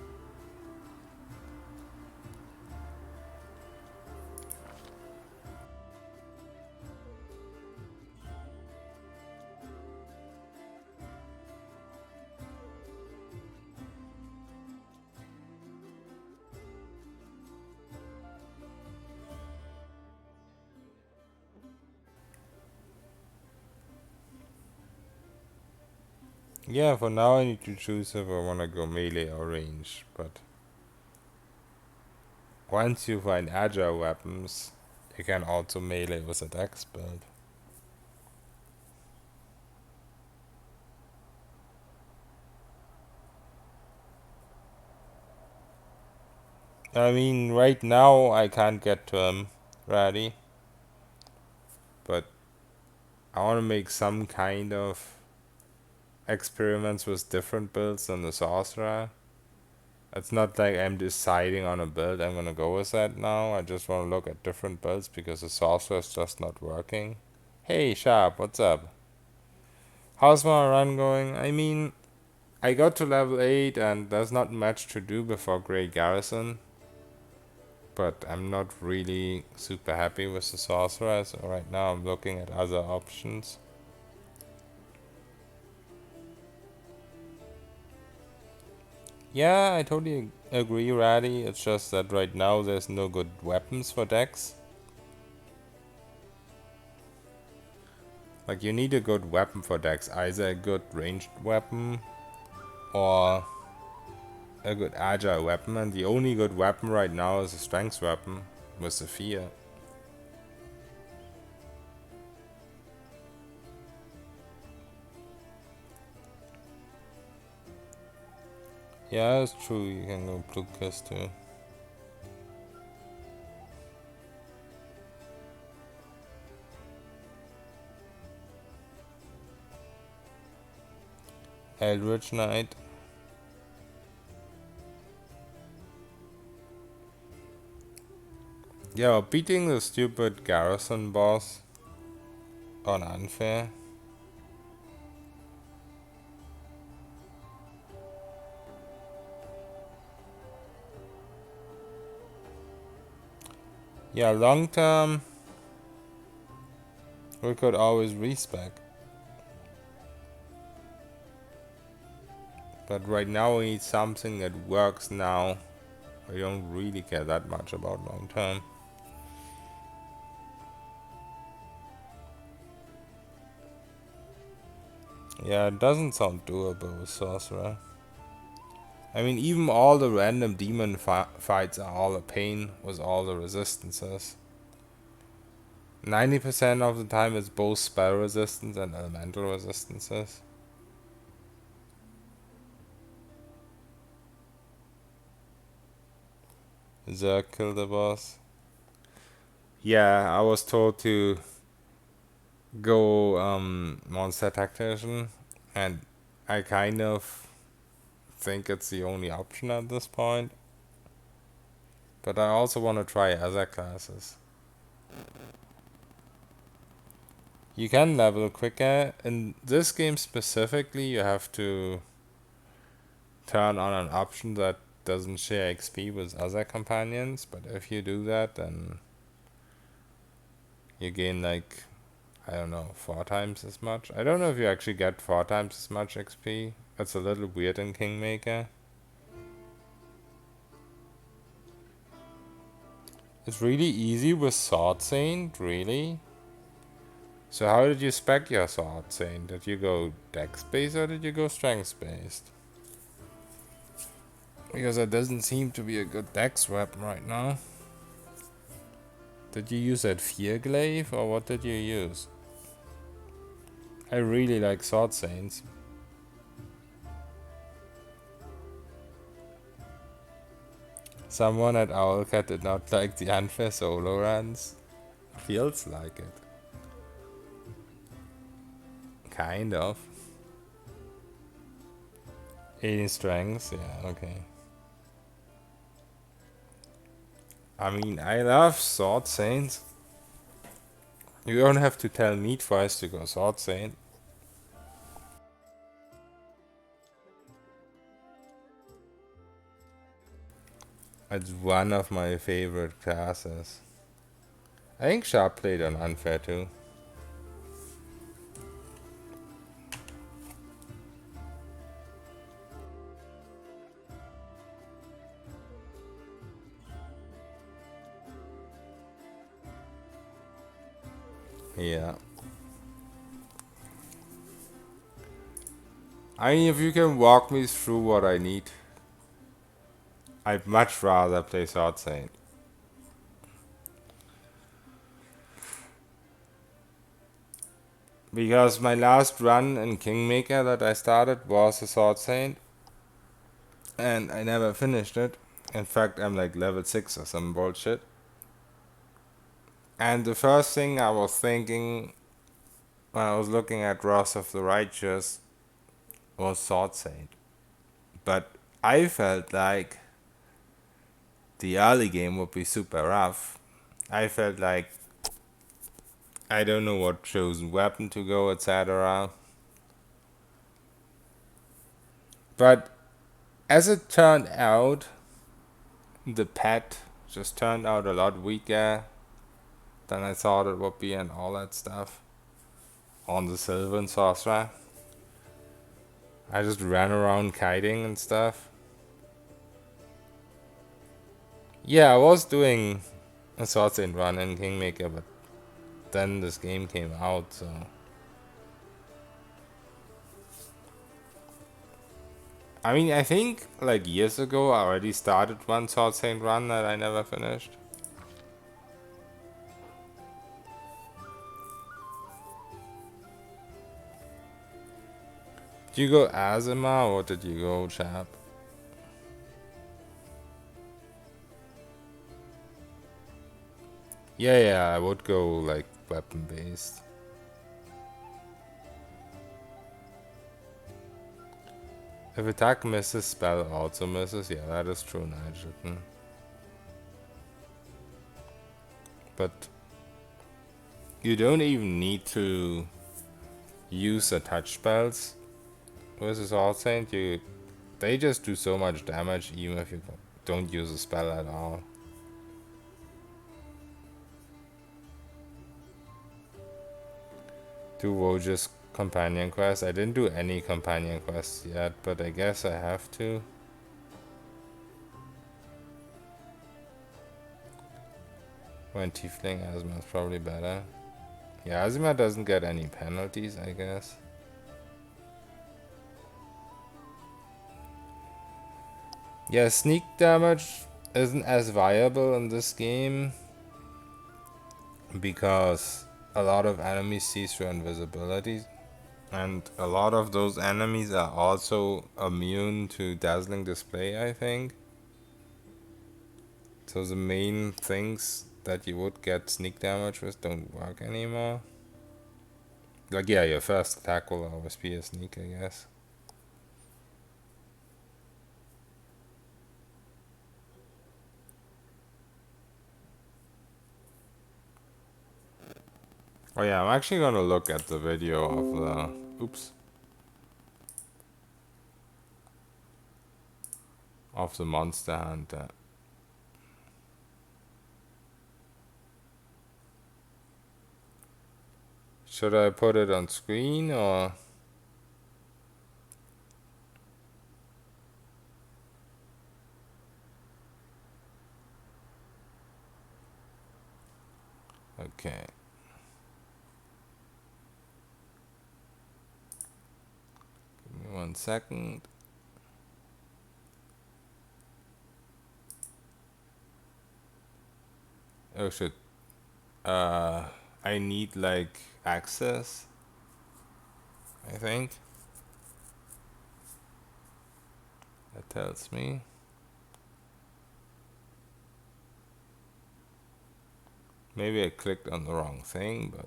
Yeah, for now I need to choose if I want to go melee or range, but once you find agile weapons, you can also melee with a dex build. I mean, right now I can't get to him ready, but I want to make some kind of experiments with different builds than the sorcerer. It's not like I'm deciding on a build I'm gonna go with that now. I just want to look at different builds because the sorcerer is just not working. Hey Sharp, what's up? How's my run going? I mean, I got to level 8 and there's not much to do before Great Garrison. But I'm not really super happy with the sorcerer, so right now I'm looking at other options. Yeah, I totally agree, Ratty. It's just that right now there's no good weapons for Dex. Like, you need a good weapon for Dex. Either a good ranged weapon or a good agile weapon. And the only good weapon right now is a strength weapon with Sophia. Yeah, it's true. You can go Plukas too. Eldritch Knight. Yeah, beating the stupid Garrison boss on unfair. Yeah, long term we could always respec. But right now we need something that works now. We don't really care that much about long term. Yeah, it doesn't sound doable with Sorcerer. I mean, even all the random demon fights are all a pain with all the resistances. 90% of the time it's both spell resistance and elemental resistances. Zerg killed the boss. Yeah, I was told to go monster tactician, and I kind of think it's the only option at this point. But I also want to try other classes. You can level quicker. In this game specifically, you have to turn on an option that doesn't share XP with other companions, but if you do that, then you gain like, I don't know, 4 times as much. I don't know if you actually get 4 times as much XP. That's a little weird in Kingmaker. It's really easy with Sword Saint, really? So how did you spec your Sword Saint? Did you go Dex based or did you go Strength based? Because it doesn't seem to be a good Dex weapon right now. Did you use that fear glaive or what did you use? I really like Sword Saints. Someone at Owlcat did not like the unfair solo runs. Feels like it. Kind of. 18 strengths, yeah, okay. I mean, I love Sword Saints. You don't have to tell me twice to go Sword Saint. It's one of my favorite classes. I think Sharp played on Unfair too. Yeah. I mean, if you can walk me through what I need, I'd much rather play Sword Saint. Because my last run in Kingmaker that I started was a Sword Saint. And I never finished it. In fact, I'm like level 6 or some bullshit. And the first thing I was thinking when I was looking at Wrath of the Righteous was Sword Saint. But I felt like the early game would be super rough. I felt like I don't know what chosen weapon to go, etc. But as it turned out, the pet just turned out a lot weaker than I thought it would be and all that stuff. On the Sylvan Sorcerer, I just ran around kiting and stuff. Yeah, I was doing a Sword Saint run in Kingmaker, but then this game came out, so... I mean, I think like years ago I already started one Sword Saint run that I never finished. Did you go Azima or did you go Chap? Yeah, I would go like weapon based. If attack misses, spell also misses. Yeah, that is true, Nigel. But you don't even need to use the touch spells versus All Saint. They just do so much damage even if you don't use a spell at all. Do Voge's companion quest. I didn't do any companion quests yet, but I guess I have to. When Tiefling Azima is probably better. Yeah, Azima doesn't get any penalties, I guess. Yeah, sneak damage isn't as viable in this game because a lot of enemies see through invisibility, and a lot of those enemies are also immune to dazzling display, I think. So the main things that you would get sneak damage with don't work anymore. Like, yeah, your first attack will always be a sneak, I guess. Oh yeah, I'm actually gonna look at the video of the... Oops. Of the Monster Hunter. Should I put it on screen or... Okay. Give me 1 second. Oh shit. I need like access, I think. That tells me. Maybe I clicked on the wrong thing, but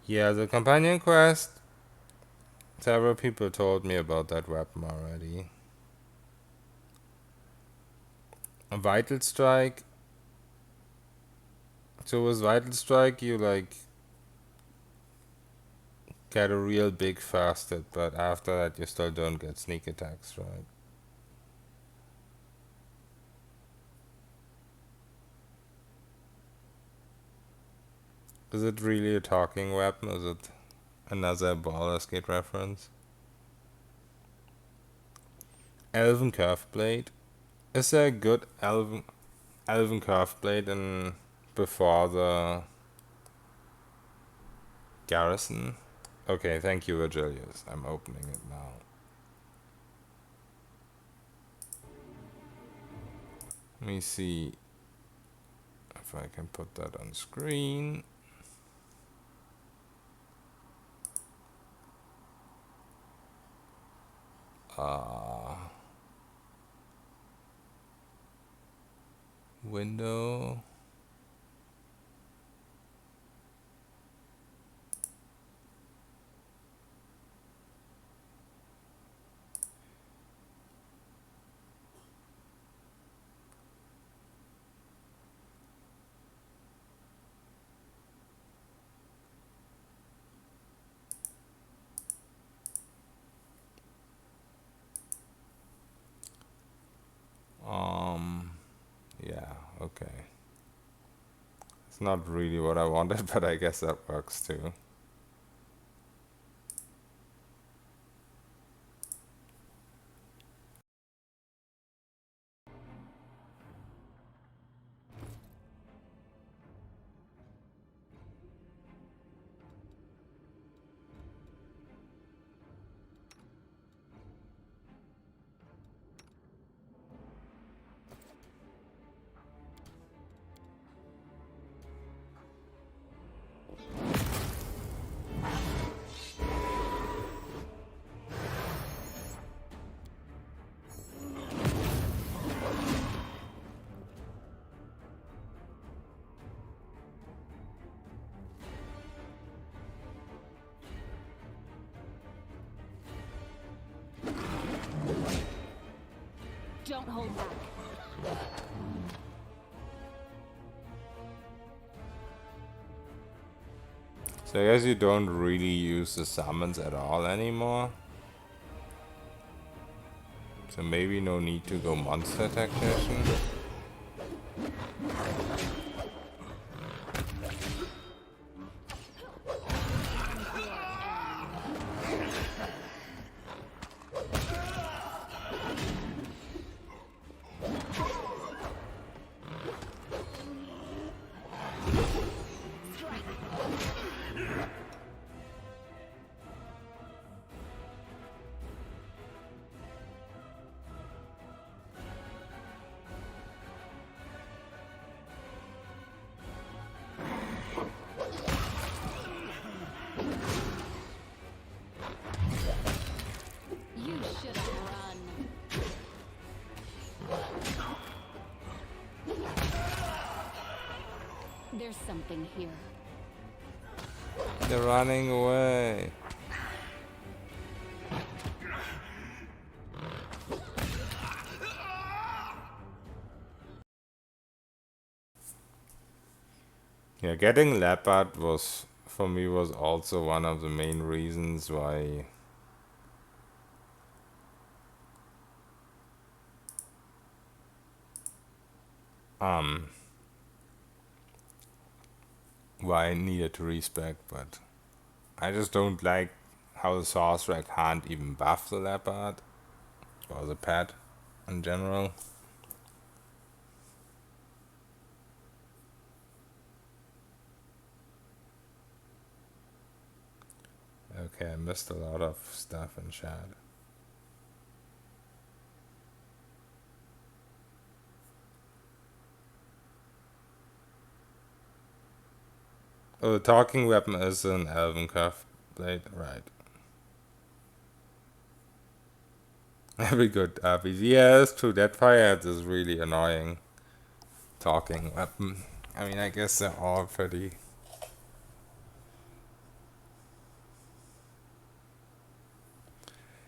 yeah, the companion quest. Several people told me about that weapon already. A Vital Strike. So with Vital Strike, you like get a real big first hit, but after that, you still don't get sneak attacks, right? Is it really a talking weapon? Is it another Baldur's Gate reference? Elven Curve Blade. Is there a good Elven Curve Blade in before the Garrison? Okay, thank you, Virgilius. I'm opening it now. Let me see if I can put that on screen. Window. Yeah, okay. It's not really what I wanted, but I guess that works too. Don't hold back. So I guess you don't really use the summons at all anymore. So maybe no need to go monster technician. You should have run. There's something here. They're running away. Yeah, getting Leopard was, for me, was also one of the main reasons um why I needed to respec, but I just don't like how the sorcerer can't even buff the leopard or the pet in general. Okay, I missed a lot of stuff in chat. Oh, the talking weapon is an elven cuff blade, right? Every good RPG. Yeah, that's true. That firehead is really annoying. Talking weapon. I mean, I guess they're all pretty.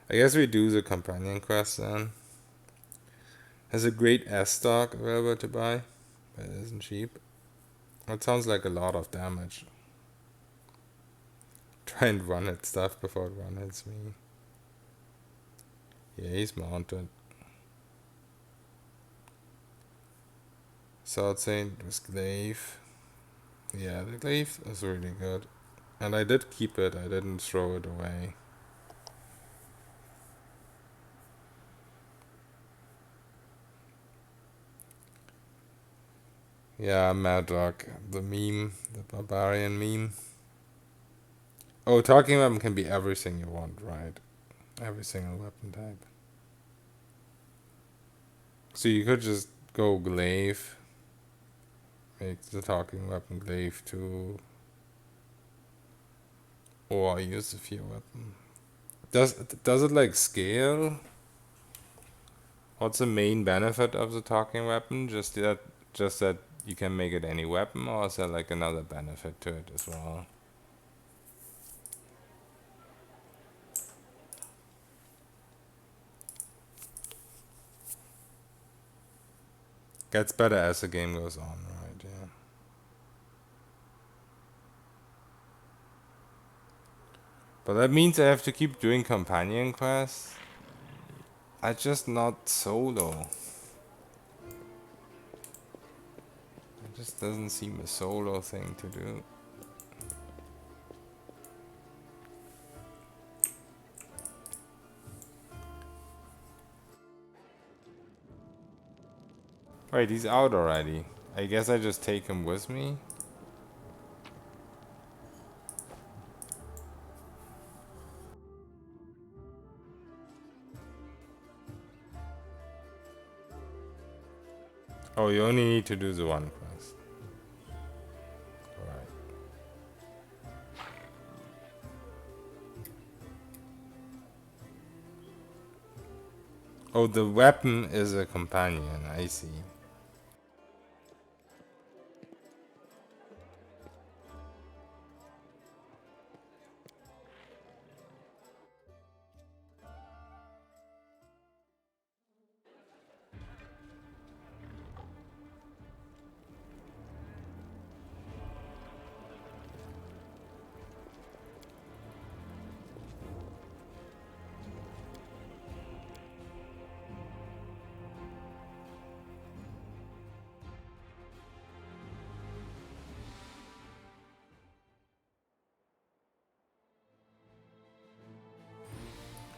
I guess we do the companion quest then. Has a great S stock available to buy, but it isn't cheap. That sounds like a lot of damage. Try and run at stuff before it one hits me. Yeah, he's mounted. Sword Saint with glaive. Yeah, the glaive is really good. And I did keep it, I didn't throw it away. Yeah, Madrock, the meme, the barbarian meme. Oh, talking weapon can be everything you want, right? Every single weapon type. So you could just go glaive. Make the talking weapon glaive too. Or use the fear weapon. Does it like scale? What's the main benefit of the talking weapon? Just that you can make it any weapon, or is there like another benefit to it as well? Gets better as the game goes on, right? Yeah. But that means I have to keep doing companion quests. I just not solo. It just doesn't seem a solo thing to do. Wait, he's out already. I guess I just take him with me. Oh, you only need to do the one quest. Alright. Oh, the weapon is a companion, I see.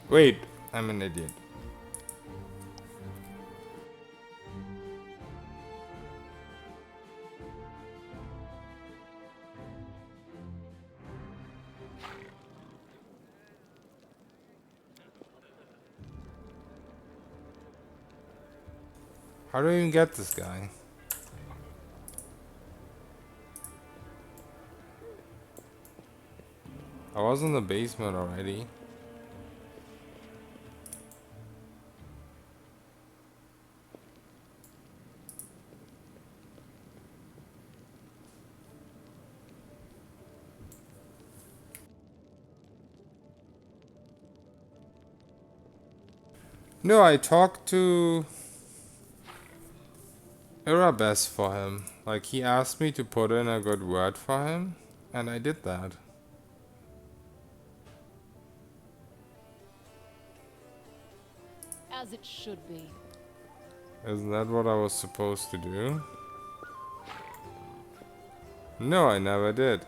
Wait, I'm an idiot. How do I even get this guy? I was in the basement already. No, I talked to Irabes for him. Like, he asked me to put in a good word for him, and I did that. As it should be. Isn't that what I was supposed to do? No, I never did.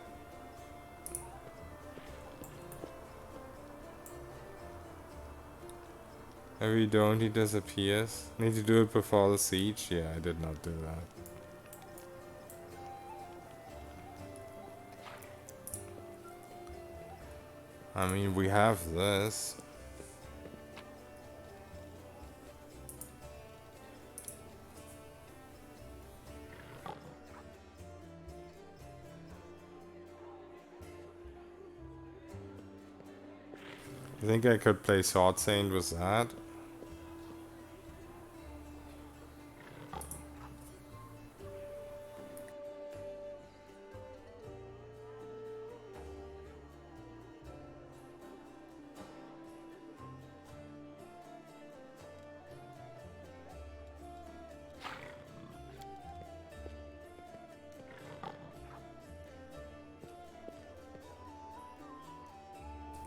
If we don't, he disappears. Need to do it before the siege? Yeah, I did not do that. I mean, we have this. You think I could play Sword Saint with that?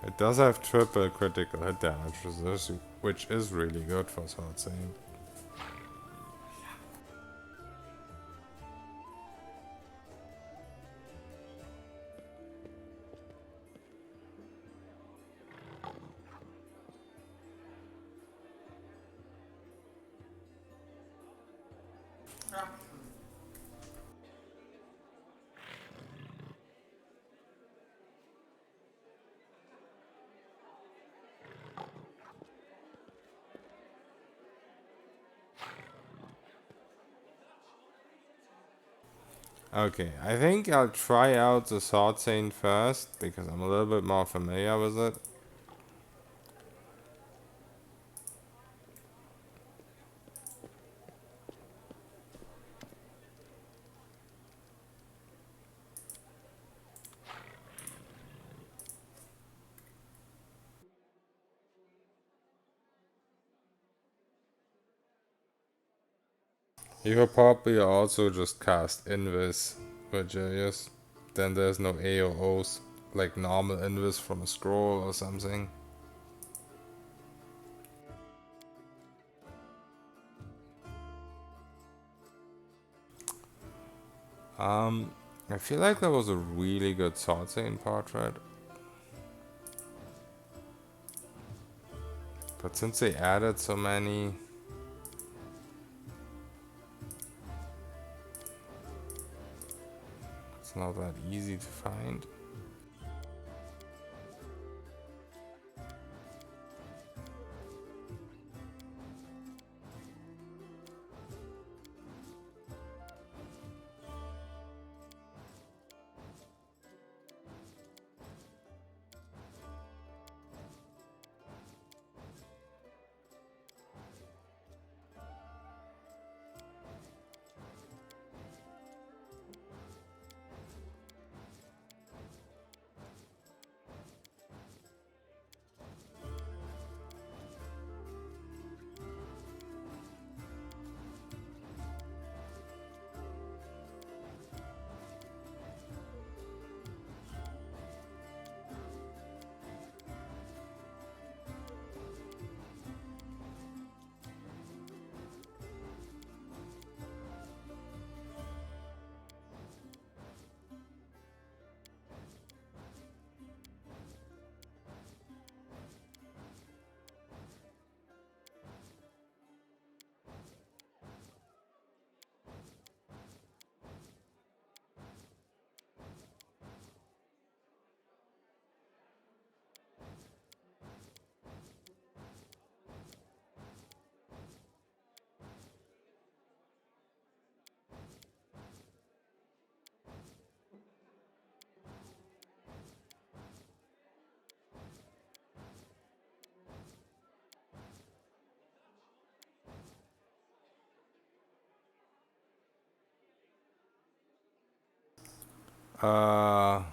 It does have triple critical hit damage, which is really good for Sword Saint. Okay, I think I'll try out the Sword Saint first, because I'm a little bit more familiar with it. You could probably also just cast Invis Virgilius. Then there's no AOOs, like normal Invis from a scroll or something. I feel like that was a really good Sword Saint portrait. But since they added so many... It's not that easy to find. I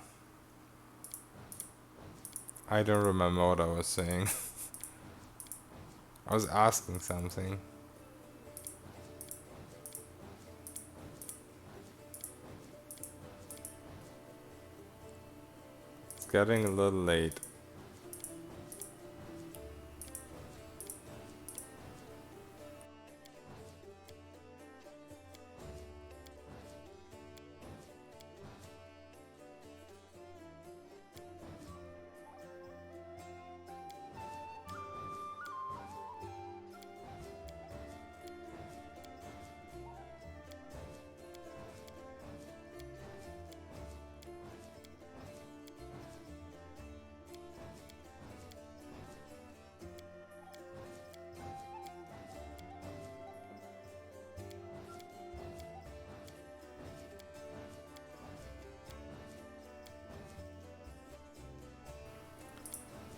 don't remember what I was saying. I was asking something. It's getting a little late.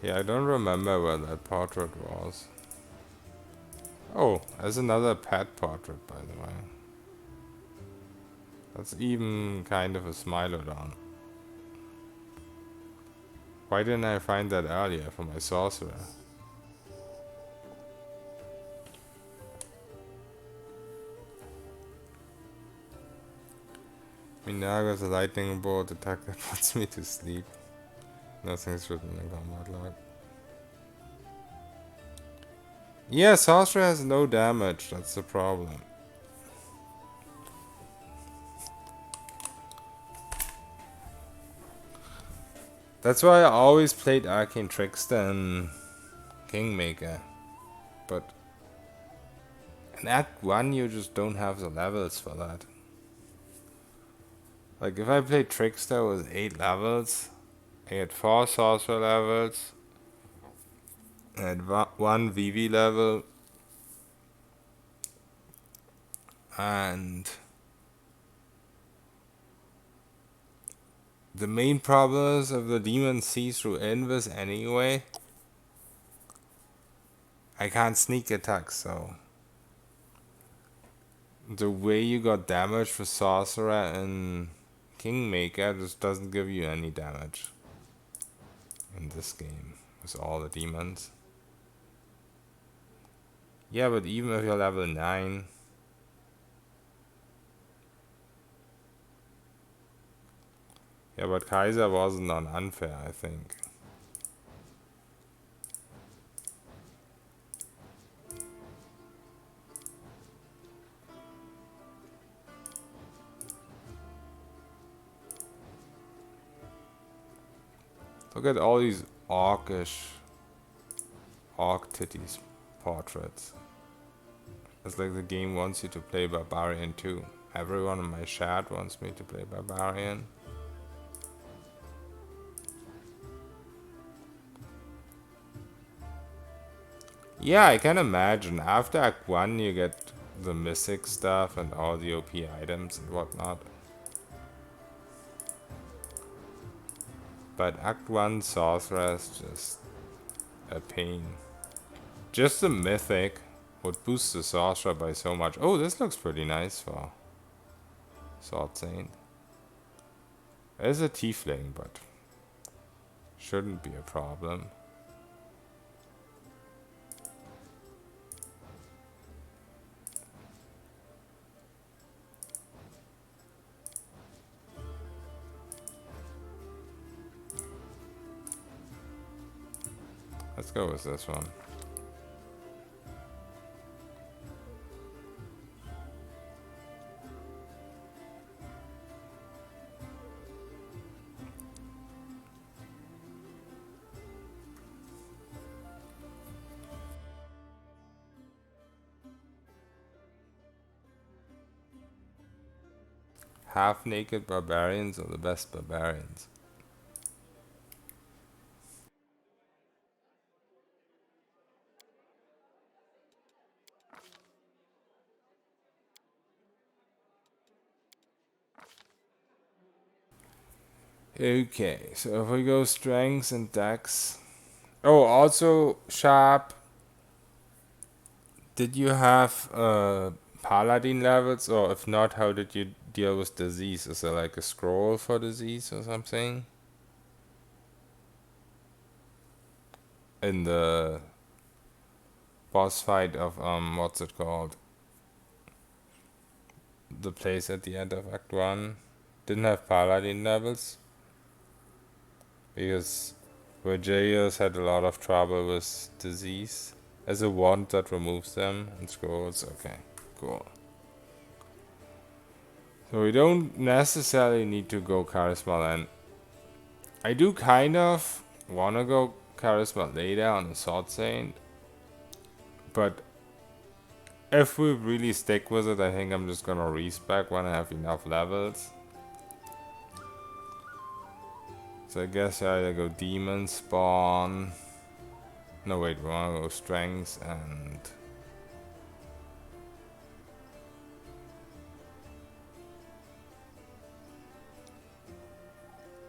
Yeah, I don't remember where that portrait was. Oh, there's another pet portrait, by the way. That's even kind of a Smilodon. Why didn't I find that earlier for my sorcerer? Minaga's a lightning bolt attack that puts me to sleep. Nothing's written in combat log. Yeah, sorcerer has no damage, that's the problem. That's why I always played Arcane Trickster and Kingmaker. But in Act 1 you just don't have the levels for that. Like if I played Trickster with 8 levels, I had 4 sorcerer levels, I had 1 VV level, and the main problem is if the demon sees through Invis anyway, I can't sneak attack, so the way you got damage for Sorcerer and Kingmaker just doesn't give you any damage in this game with all the demons. Yeah, but even if you're level 9, yeah, but Kaiser wasn't on unfair, I think. Look at all these orc titties portraits. It's like the game wants you to play Barbarian too. Everyone in my chat wants me to play Barbarian. Yeah, I can imagine. After Act 1 you get the mythic stuff and all the OP items and whatnot. But Act 1 Sorcerer is just a pain. Just the mythic would boost the Sorcerer by so much. Oh, this looks pretty nice for Sword Saint. There's a tiefling, but shouldn't be a problem. Let's go with this one. Half-naked barbarians are the best barbarians. Okay, so if we go strengths and dex. Oh, also sharp. Did you have paladin levels, or if not, how did you deal with disease? Is there like a scroll for disease or something? In the boss fight of what's it called? The place at the end of Act 1 didn't have paladin levels because Virgilius had a lot of trouble with disease. As a wand that removes them and scrolls. Okay, cool. So we don't necessarily need to go Charisma then. I do kind of wanna go Charisma later on the Sword Saint, but if we really stick with it, I think I'm just gonna respec when I have enough levels. So I guess I either go Demon Spawn. No wait, we wanna go Strengths and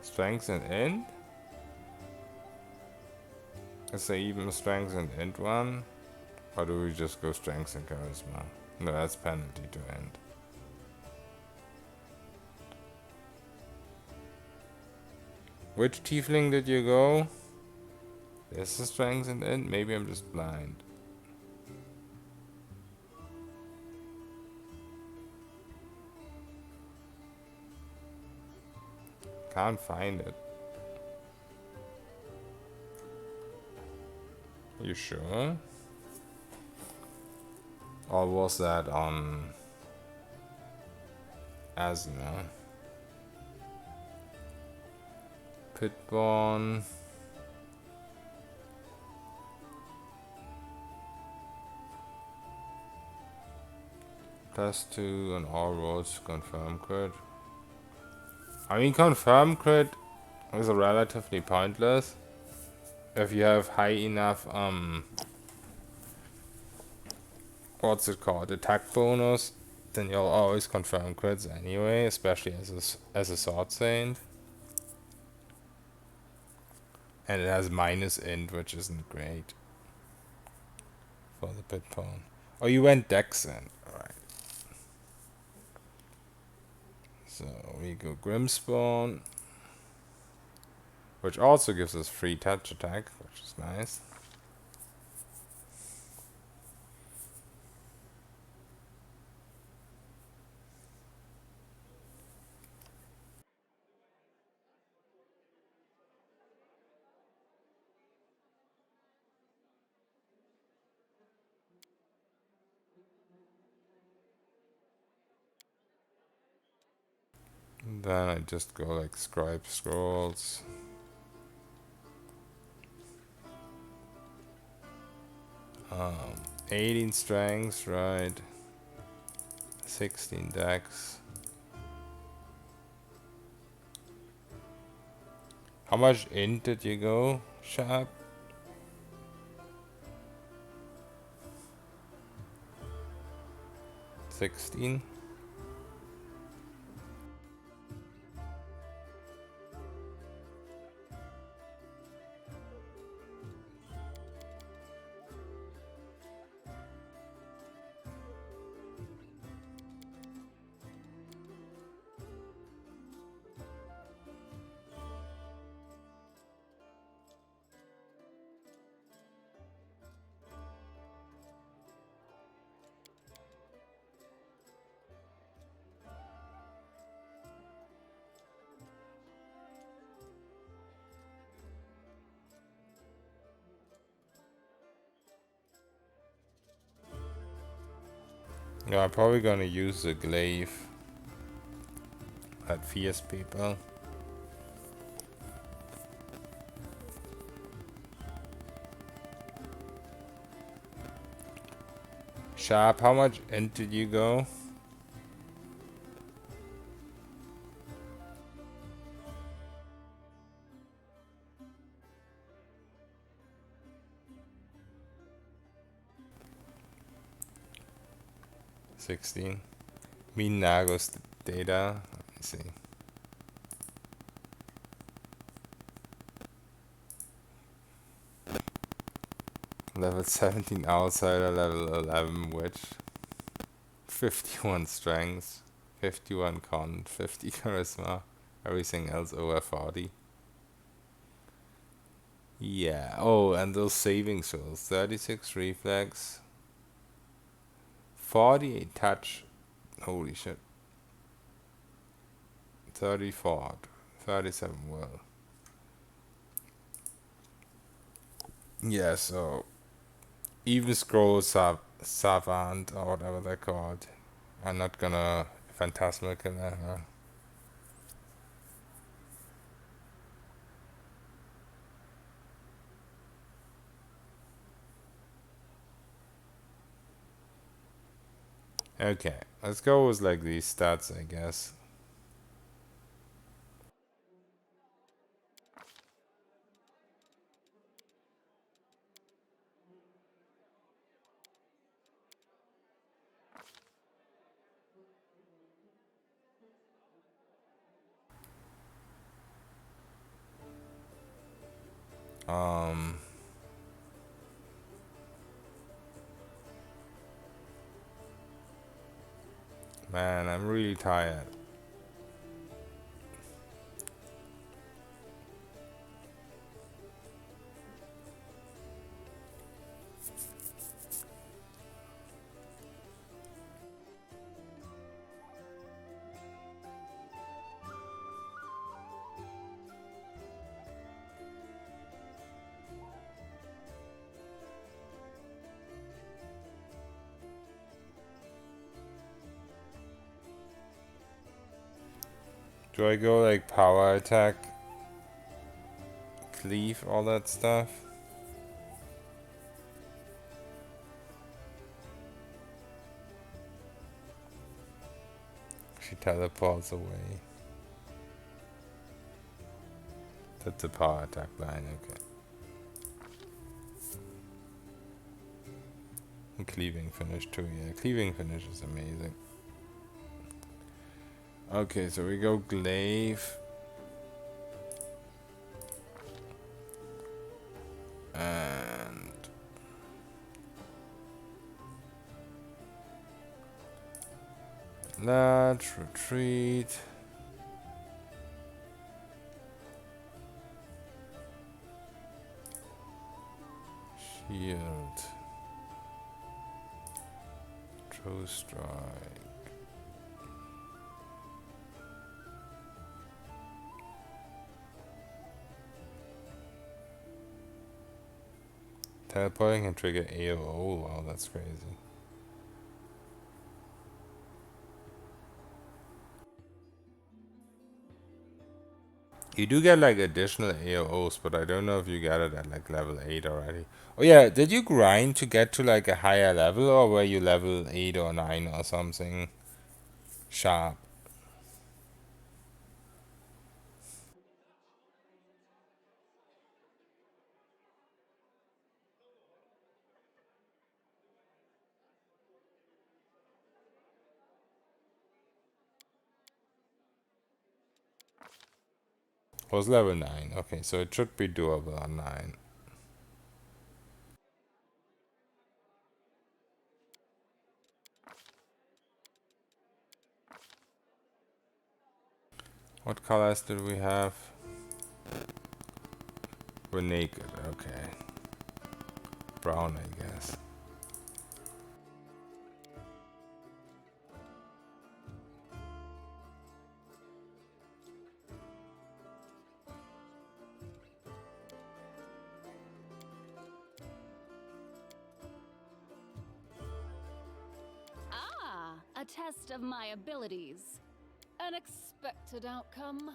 Strengths and End? Is there even strength and int one? Or do we just go strength and charisma? No, that's penalty to int. Which tiefling did you go? There's the strength and int? Maybe I'm just blind. Can't find it. You sure? Or was that on Asna? Pitborn. +2 on all rolls, confirm crit. I mean, confirm crit is relatively pointless if you have high enough what's it called, attack bonus, then you'll always confirm crits anyway, especially as a sword saint. And it has minus int, which isn't great for the pit pawn. Oh, you went dex in. Alright. So we go Grimspawn, which also gives us free touch attack, which is nice. And then I just go like scribe scrolls. 18 strengths, right? 16 dex. How much int did you go, Sharp? 16? Yeah, I'm probably gonna use the glaive that fierce people. Sharp, how much int did you go? $16. Mean Nagos data. Let me see. Level 17 outsider, level 11 witch. 51 strength, 51 con, 50 charisma. Everything else over 40. Yeah. Oh, and those saving throws. 36 reflex. 48 touch. Holy shit. 34. 37 will. Yeah, so even scroll savant or whatever they're called. I'm not gonna phantasmal killer. Huh? Okay, let's go with like these stats, I guess. Um, Man, I'm really tired. Do I go like power attack, cleave, all that stuff? She teleports away. That's a power attack line, okay. And cleaving finish too, yeah. Cleaving finish is amazing. Okay, so we go glaive. And large retreat. Shield. True strike. Teleporting can trigger AOO. Wow, that's crazy. You do get like additional AOs, but I don't know if you got it at like level 8 already. Oh yeah, did you grind to get to like a higher level, or were you level 8 or 9 or something sharp? Was level 9. Okay, so it should be doable on 9. What colors did we have? We're naked, okay. Brown, I guess. Ah, a test of my abilities. An expected outcome.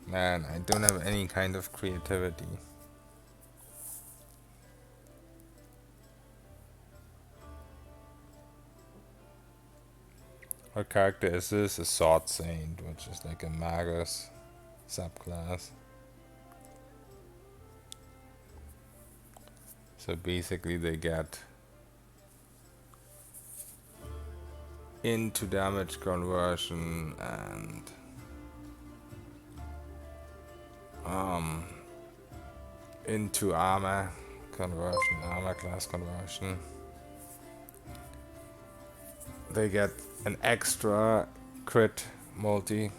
Man, I don't have any kind of creativity. What character is this? A Sword Saint, which is like a Magus subclass. So basically they get into damage conversion and into armor conversion, armor class conversion. They get an extra crit multi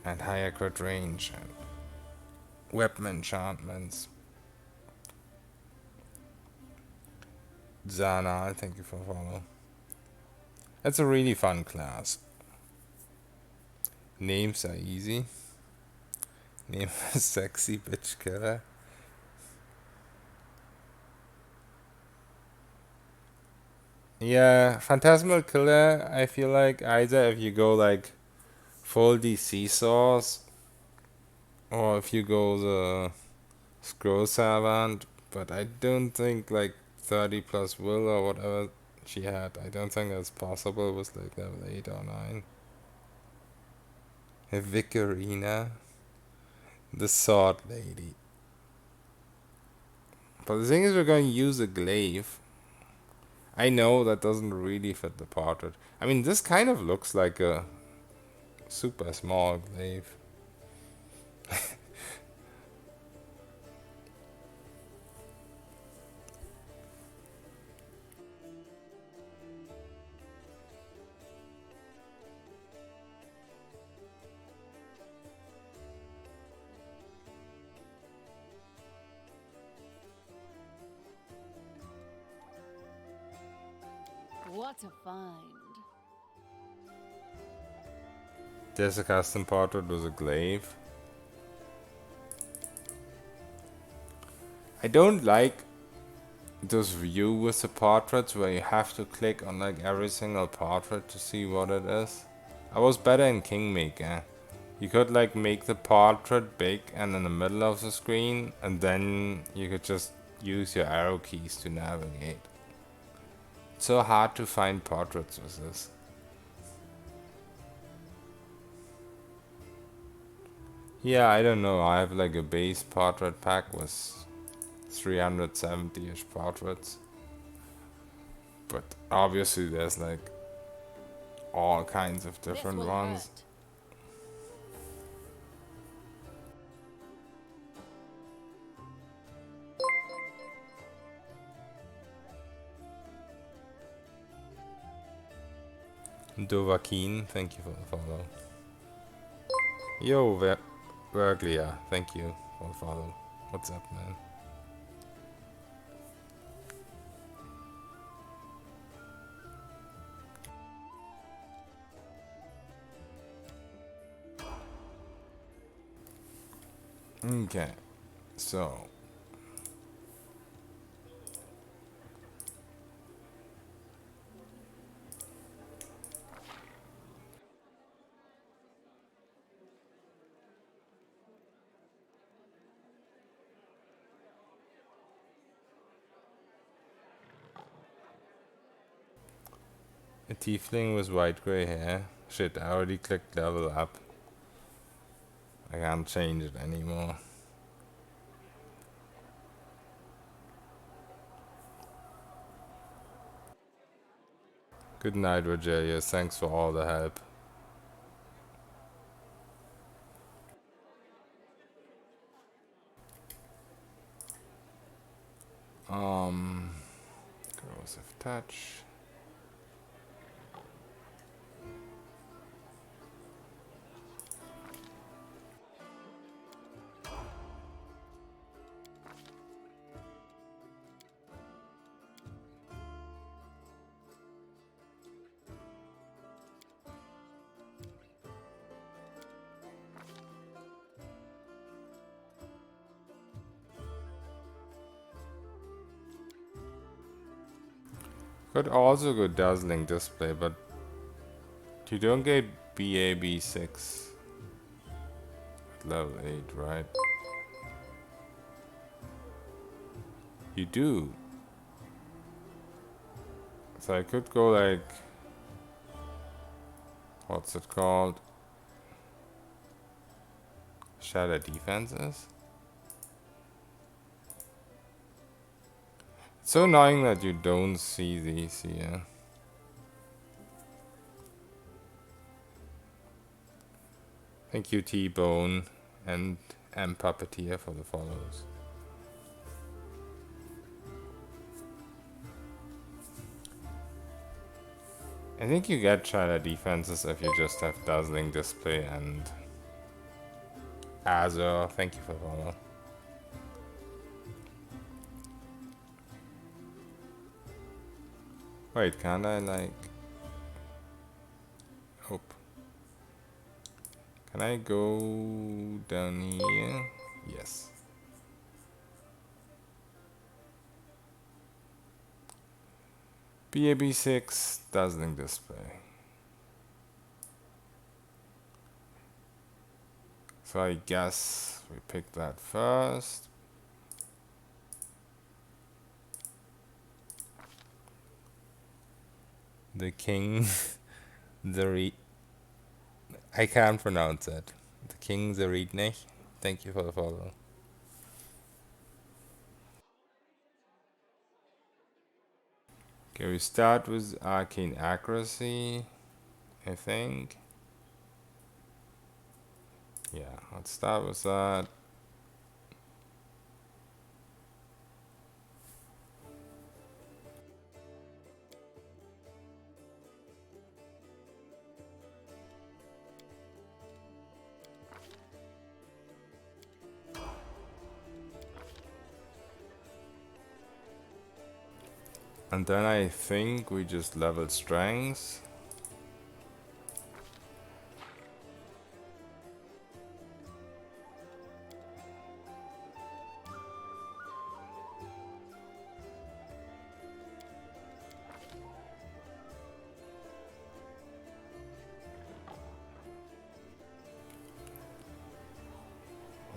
and higher crit range and weapon enchantments. Zana, thank you for follow. That's a really fun class. Names are easy. Name a sexy bitch killer. Yeah, Phantasmal Killer, I feel like either if you go like full DC source or if you go the Scroll Savant, but I don't think like 30 plus will or whatever she had, I don't think that's possible with like level 8 or 9. A Vicarina, the Sword Lady. But the thing is, we're going to use a glaive. I know that doesn't really fit the portrait. I mean, this kind of looks like a Super small glaive. What a find. There's a custom portrait with a glaive. I don't like those view with the portraits where you have to click on like every single portrait to see what it is. I was better in Kingmaker. You could like make the portrait big and in the middle of the screen, and then you could just use your arrow keys to navigate. It's so hard to find portraits with this. Yeah, I don't know. I have like a base portrait pack with 370-ish portraits. But obviously there's like all kinds of This different will ones. hurt. Dovahkiin, thank you for the follow. Yo, Verglia, thank you for the follow. What's up, man? Okay, so a tiefling with white gray hair. Shit, I already clicked level up. I can't change it anymore. Good night, Rogelius. Thanks for all the help. Corrosive touch. Could also go dazzling display, but you don't get BAB6 at level 8, right? You do. So I could go like, what's it called? Shadow defenses? It's so annoying that you don't see these here. Thank you, T-Bone and M Puppeteer for the follows. I think you get shadow defenses if you just have dazzling display and Azure. Thank you for the follow. Wait, can't I like... Oh. Can I go down here? Yes. BAB6 dazzling display. So I guess we pick that first. The king, I can't pronounce it. The king Zeridnich. Thank you for the follow. Okay, we start with arcane accuracy, I think. Yeah, let's start with that. And then I think we just level strength.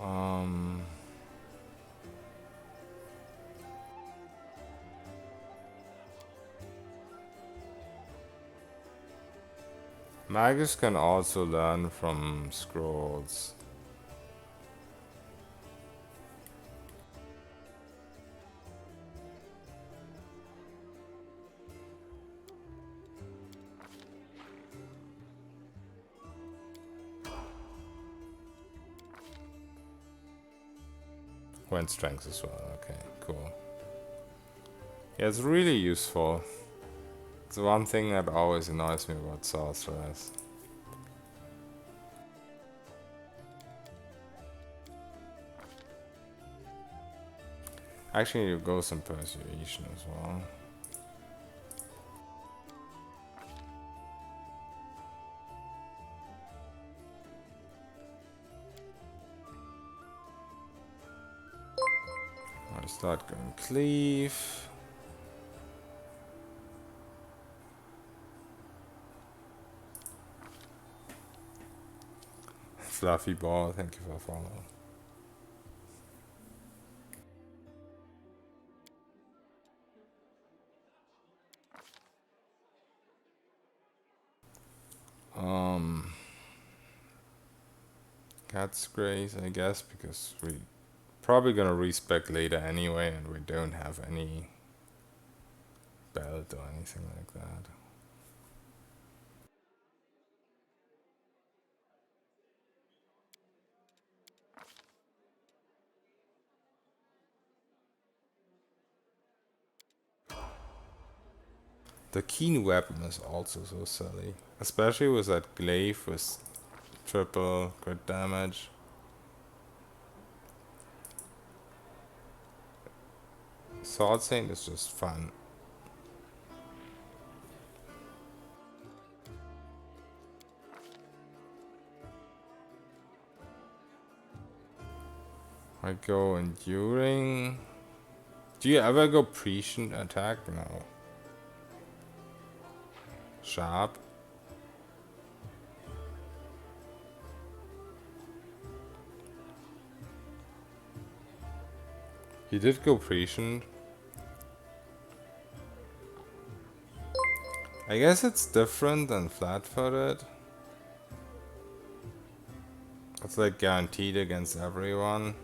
Um, Magus can also learn from scrolls. When strength as well. Okay, cool. Yeah, it's really useful. It's one thing that always annoys me about sorcerers. Actually, you go some persuasion as well. I start going cleave. Fluffy ball, thank you for following. Cat's Grace, I guess, because we probably gonna respec later anyway, and we don't have any belt or anything like that. The keen weapon is also so silly, especially with that glaive with triple crit damage. Sword Saint is just fun. I go enduring. Do you ever go prescient attack? No. Sharp. He did go prescient. I guess it's different than flat-footed. It's like guaranteed against everyone.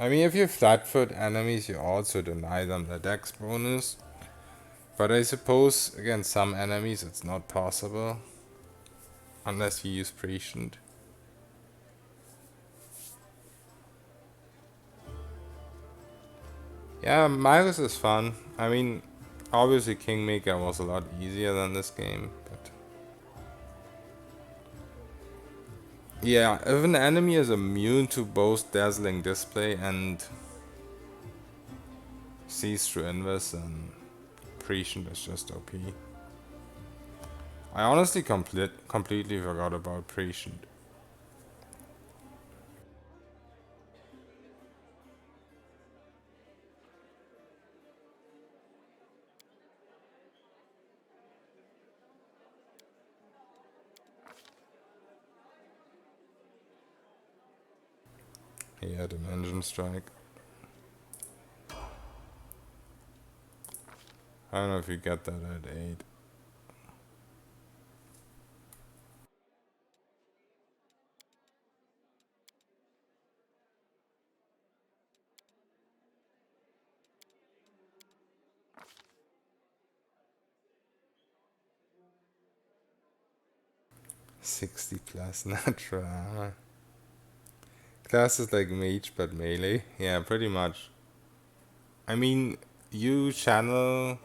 I mean, if you flat-foot enemies, you also deny them the dex bonus. But I suppose against some enemies it's not possible. Unless you use prescient. Yeah, Miles is fun. I mean, obviously Kingmaker was a lot easier than this game, but yeah, if an enemy is immune to both Dazzling Display and Sees Through Invis, then Prescient is just OP. I honestly completely forgot about Prescient. Yeah, Dimension Strike. I don't know if you get that at 8. 60 plus natural armor. Class is like mage but melee. Yeah, pretty much. I mean, you channel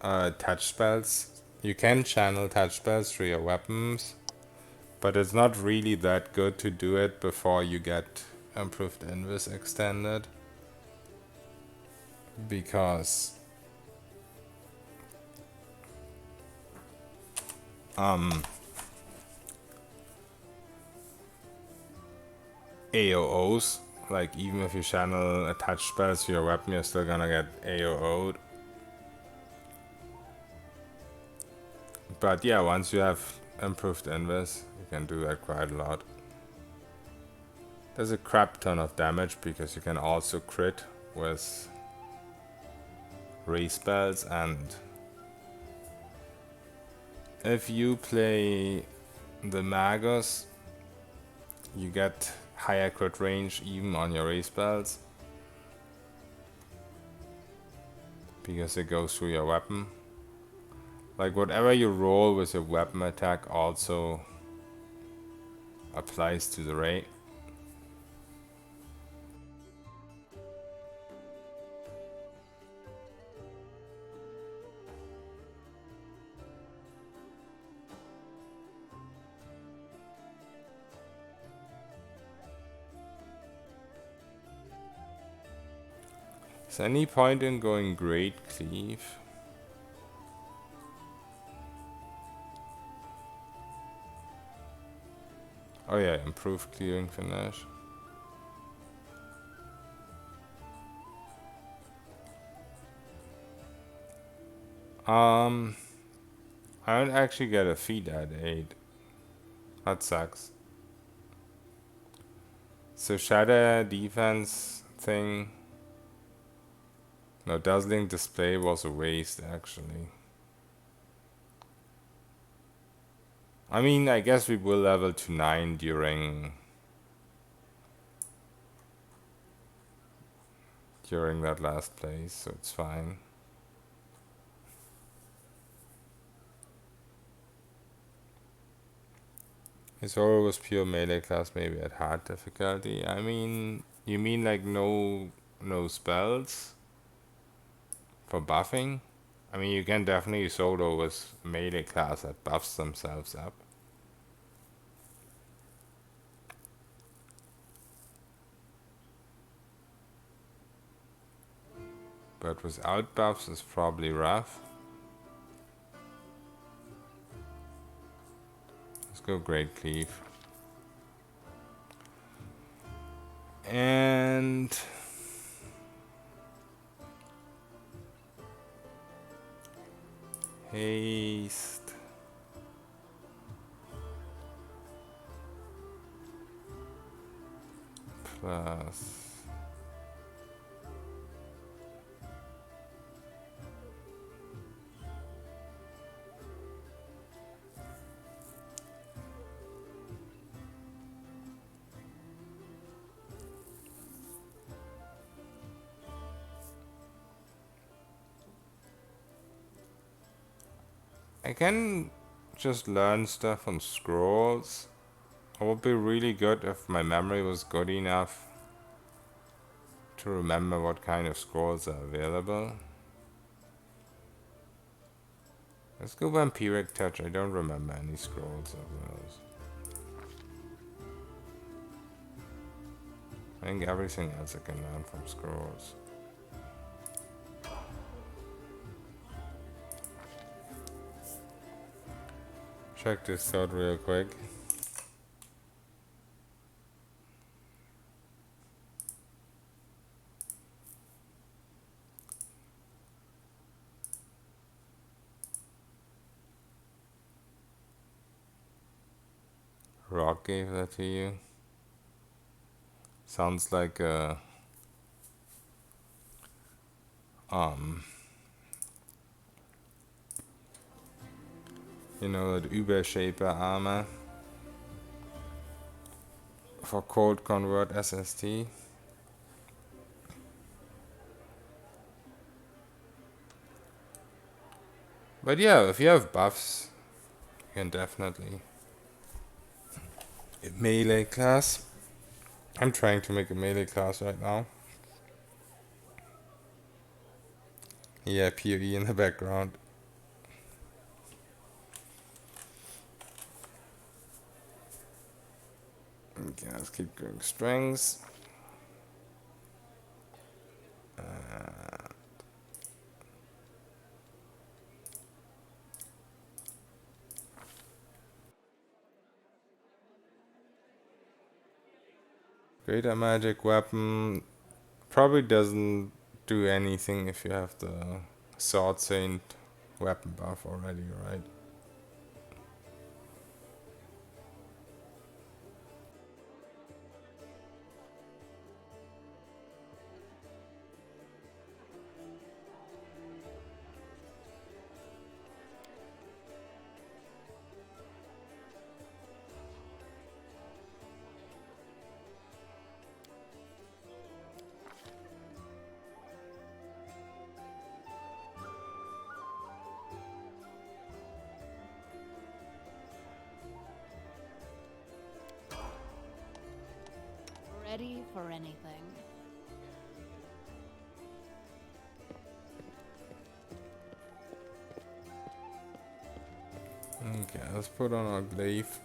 touch spells. You can channel touch spells through your weapons, but it's not really that good to do it before you get improved invis extended, because AOOs, like even if you channel a touch spell to your weapon, you're still gonna get AOO'd. But yeah, once you have improved invis, you can do that quite a lot. There's a crap ton of damage because you can also crit with raise spells, and if you play the Magus, you get higher crit range even on your raise spells because it goes through your weapon. Like whatever you roll with your weapon attack also applies to the ray. Is there any point in going Great Cleave? Oh yeah, improved clearing finish. I don't actually get a feat at 8. That sucks. So shatter defense thing. No, dazzling display was a waste actually. I mean, I guess we will level to 9 during that last place, so it's fine. His aura was pure melee class, maybe at hard difficulty. I mean, you mean like no spells for buffing? I mean, you can definitely solo with melee class that buffs themselves up. But without buffs is probably rough. Let's go Great Cleave. And haste. Plus I can just learn stuff on scrolls. It would be really good if my memory was good enough to remember what kind of scrolls are available. Let's go Vampiric Touch. I don't remember any scrolls of those. I think everything else I can learn from scrolls. Check this out real quick. Rock gave that to you. Sounds like a you know, that Übershaper armor for Cold Convert SST. But yeah, if you have buffs, you can definitely melee class. I'm trying to make a melee class right now. Yeah, PoE in the background. Okay, let's keep going strings. Greater magic weapon probably doesn't do anything if you have the Sword Saint weapon buff already, right? Ready for anything. Okay, let's put on our glaive.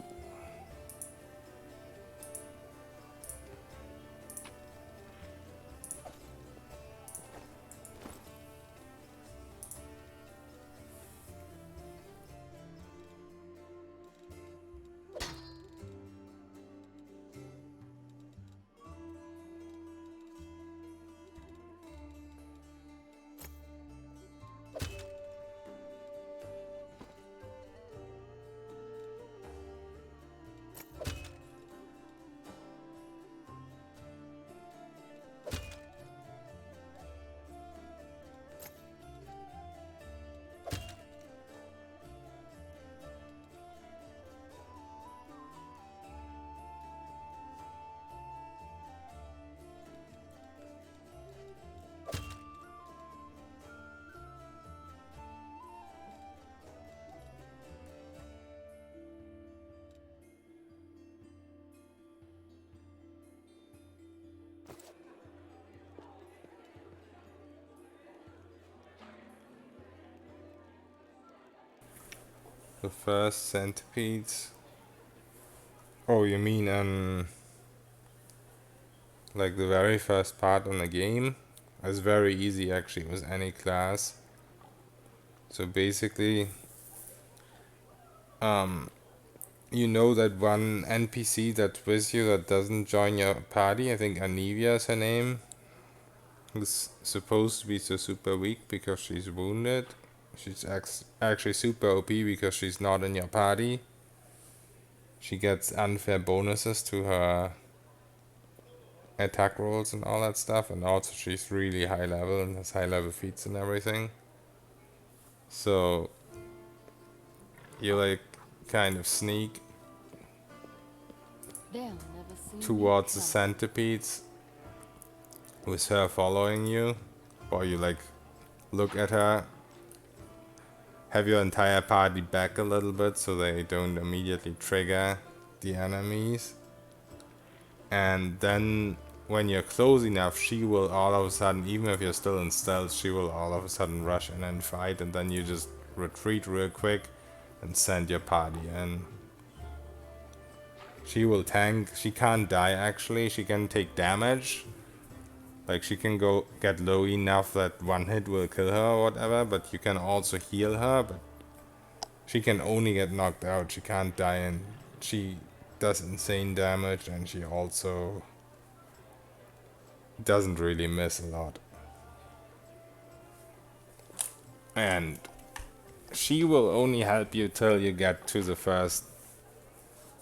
The first centipedes. Oh, you mean like the very first part in the game? It's very easy actually with any class. So basically, you know that one NPC that's with you that doesn't join your party. I think Anivia is her name. Who's supposed to be so super weak because she's wounded. She's actually super OP because she's not in your party. She gets unfair bonuses to her attack rolls and all that stuff, and also she's really high level and has high level feats and everything. So you like kind of sneak They'll never see me towards the coming. centipedes with her following you, or you like look at her, have your entire party back a little bit so they don't immediately trigger the enemies, and then when you're close enough, she will all of a sudden, even if you're still in stealth, she will all of a sudden rush in and fight, and then you just retreat real quick and send your party in. She will tank. She can't die actually. She can take damage. Like she can go get low enough that one hit will kill her or whatever, but you can also heal her, but she can only get knocked out. She can't die, and she does insane damage, and she also doesn't really miss a lot. And she will only help you till you get to the first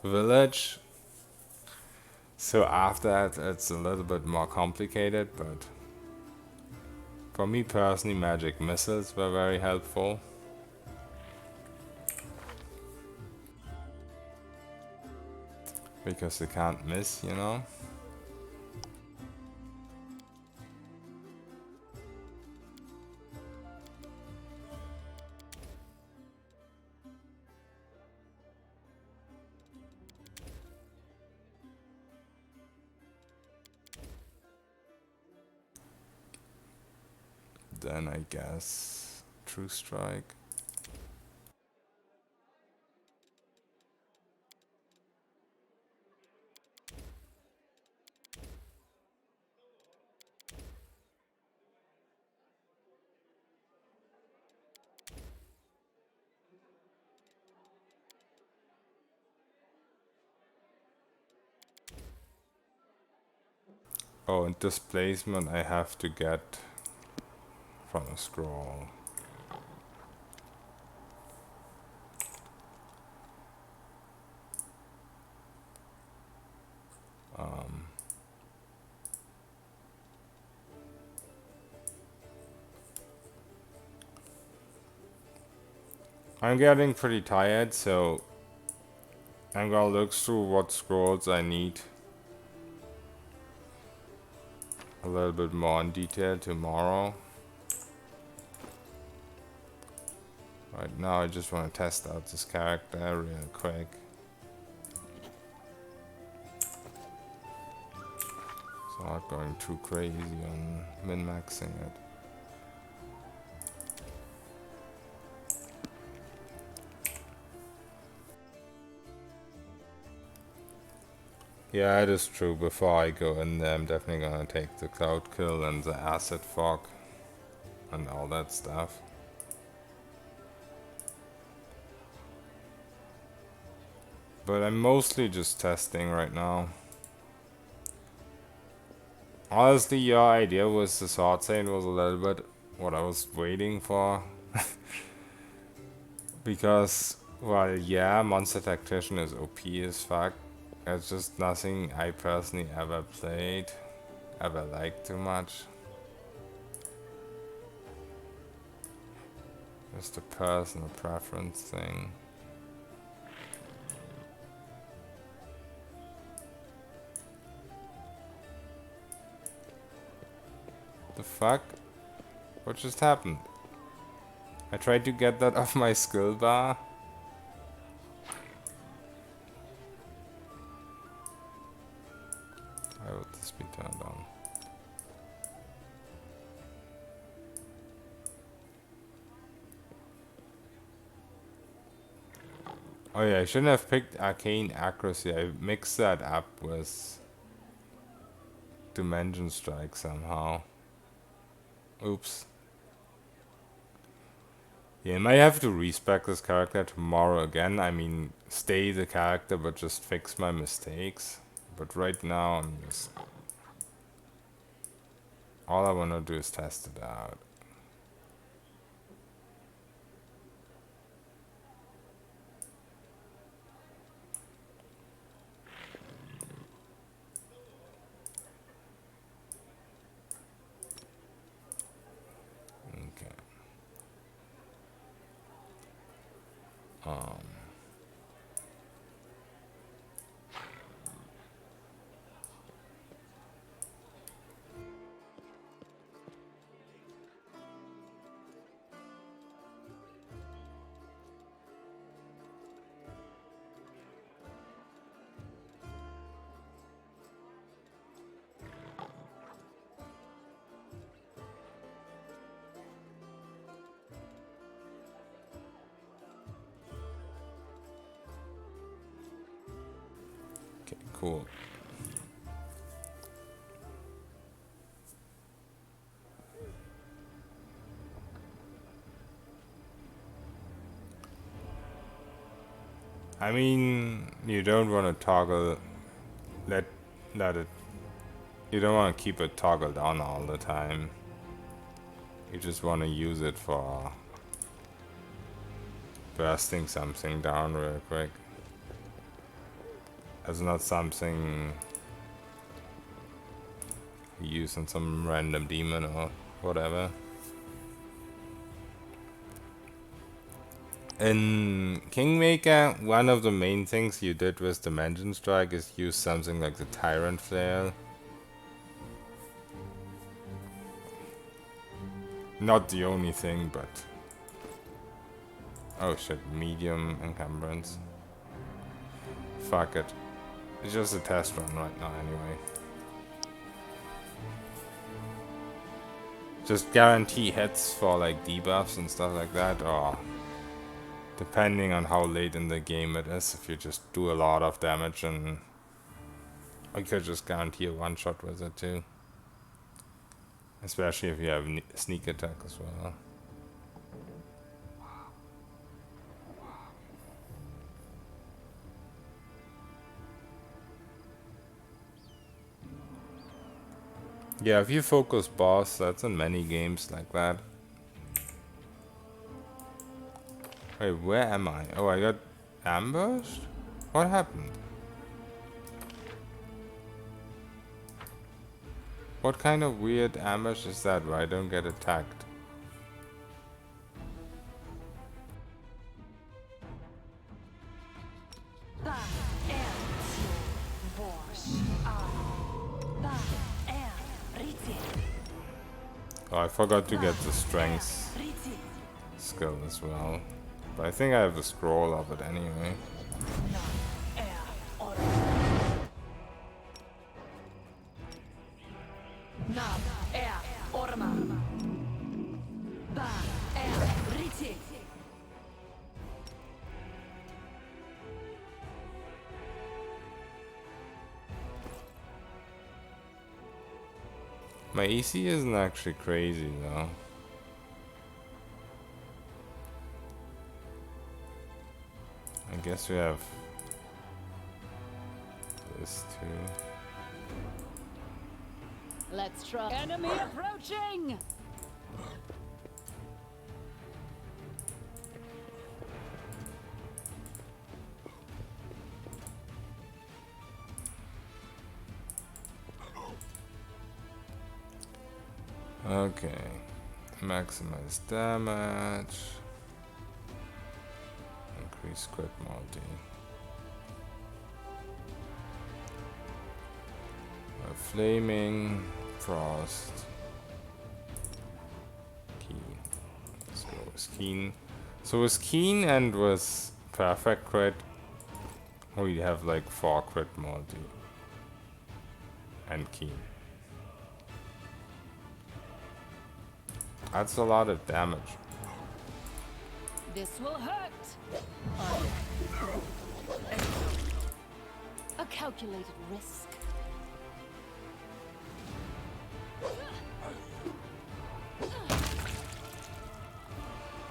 village. So after that, it's a little bit more complicated, but for me personally, magic missiles were very helpful. Because they can't miss, you know? then I guess True Strike. Oh, and displacement I have to get from a scroll. I'm getting pretty tired, so I'm gonna look through what scrolls I need a little bit more in detail tomorrow. Right now I just want to test out this character real quick. So not going too crazy on min-maxing it. Yeah, it is true. Before I go in there, I'm definitely gonna take the cloud kill and the acid fog and all that stuff. But I'm mostly just testing right now. Honestly, your idea with the sword saint was a little bit what I was waiting for. Because, well, yeah, Monster Tactician is OP as fuck. It's just nothing I personally ever played, ever liked too much. Just a personal preference thing. The fuck? What just happened? I tried to get that off my skill bar. Why would this be turned on? Oh yeah, I shouldn't have picked Arcane Accuracy. I mixed that up with Dimension Strike somehow. Oops. Yeah, I might have to respec this character tomorrow again. I mean, stay the character, but just fix my mistakes. But right now, I'm just... all I want to do is test it out. Okay. Okay, cool. I mean, you don't want to toggle, let it, you don't want to keep it toggled on all the time. You just want to use it for bursting something down real quick. It's not something you use on some random demon or whatever. In Kingmaker, one of the main things you did with Dimension Strike is use something like the Tyrant Flail. Not the only thing, but... oh shit, medium encumbrance. Fuck it. It's just a test run right now anyway. just guarantee hits for like debuffs and stuff like that, or depending on how late in the game it is, if you just do a lot of damage, and you could just guarantee a one shot with it too. Especially if you have sneak attack as well. Yeah, if you focus boss, that's in many games like that. Wait, where am I? Oh, I got ambushed? What happened? What kind of weird ambush is that where I don't get attacked? Oh, I forgot to get the strength skill as well. But I think I have a scroll of it anyway. My AC isn't actually crazy though. I guess we have this too. Let's try. Enemy approaching! Okay. Maximize damage. Increase crit multi. Flaming. Frost. Keen. Let's go with Keen. So with Keen and with Perfect Crit, we have like 4 crit multi. And Keen. That's a lot of damage. This will hurt. A calculated risk.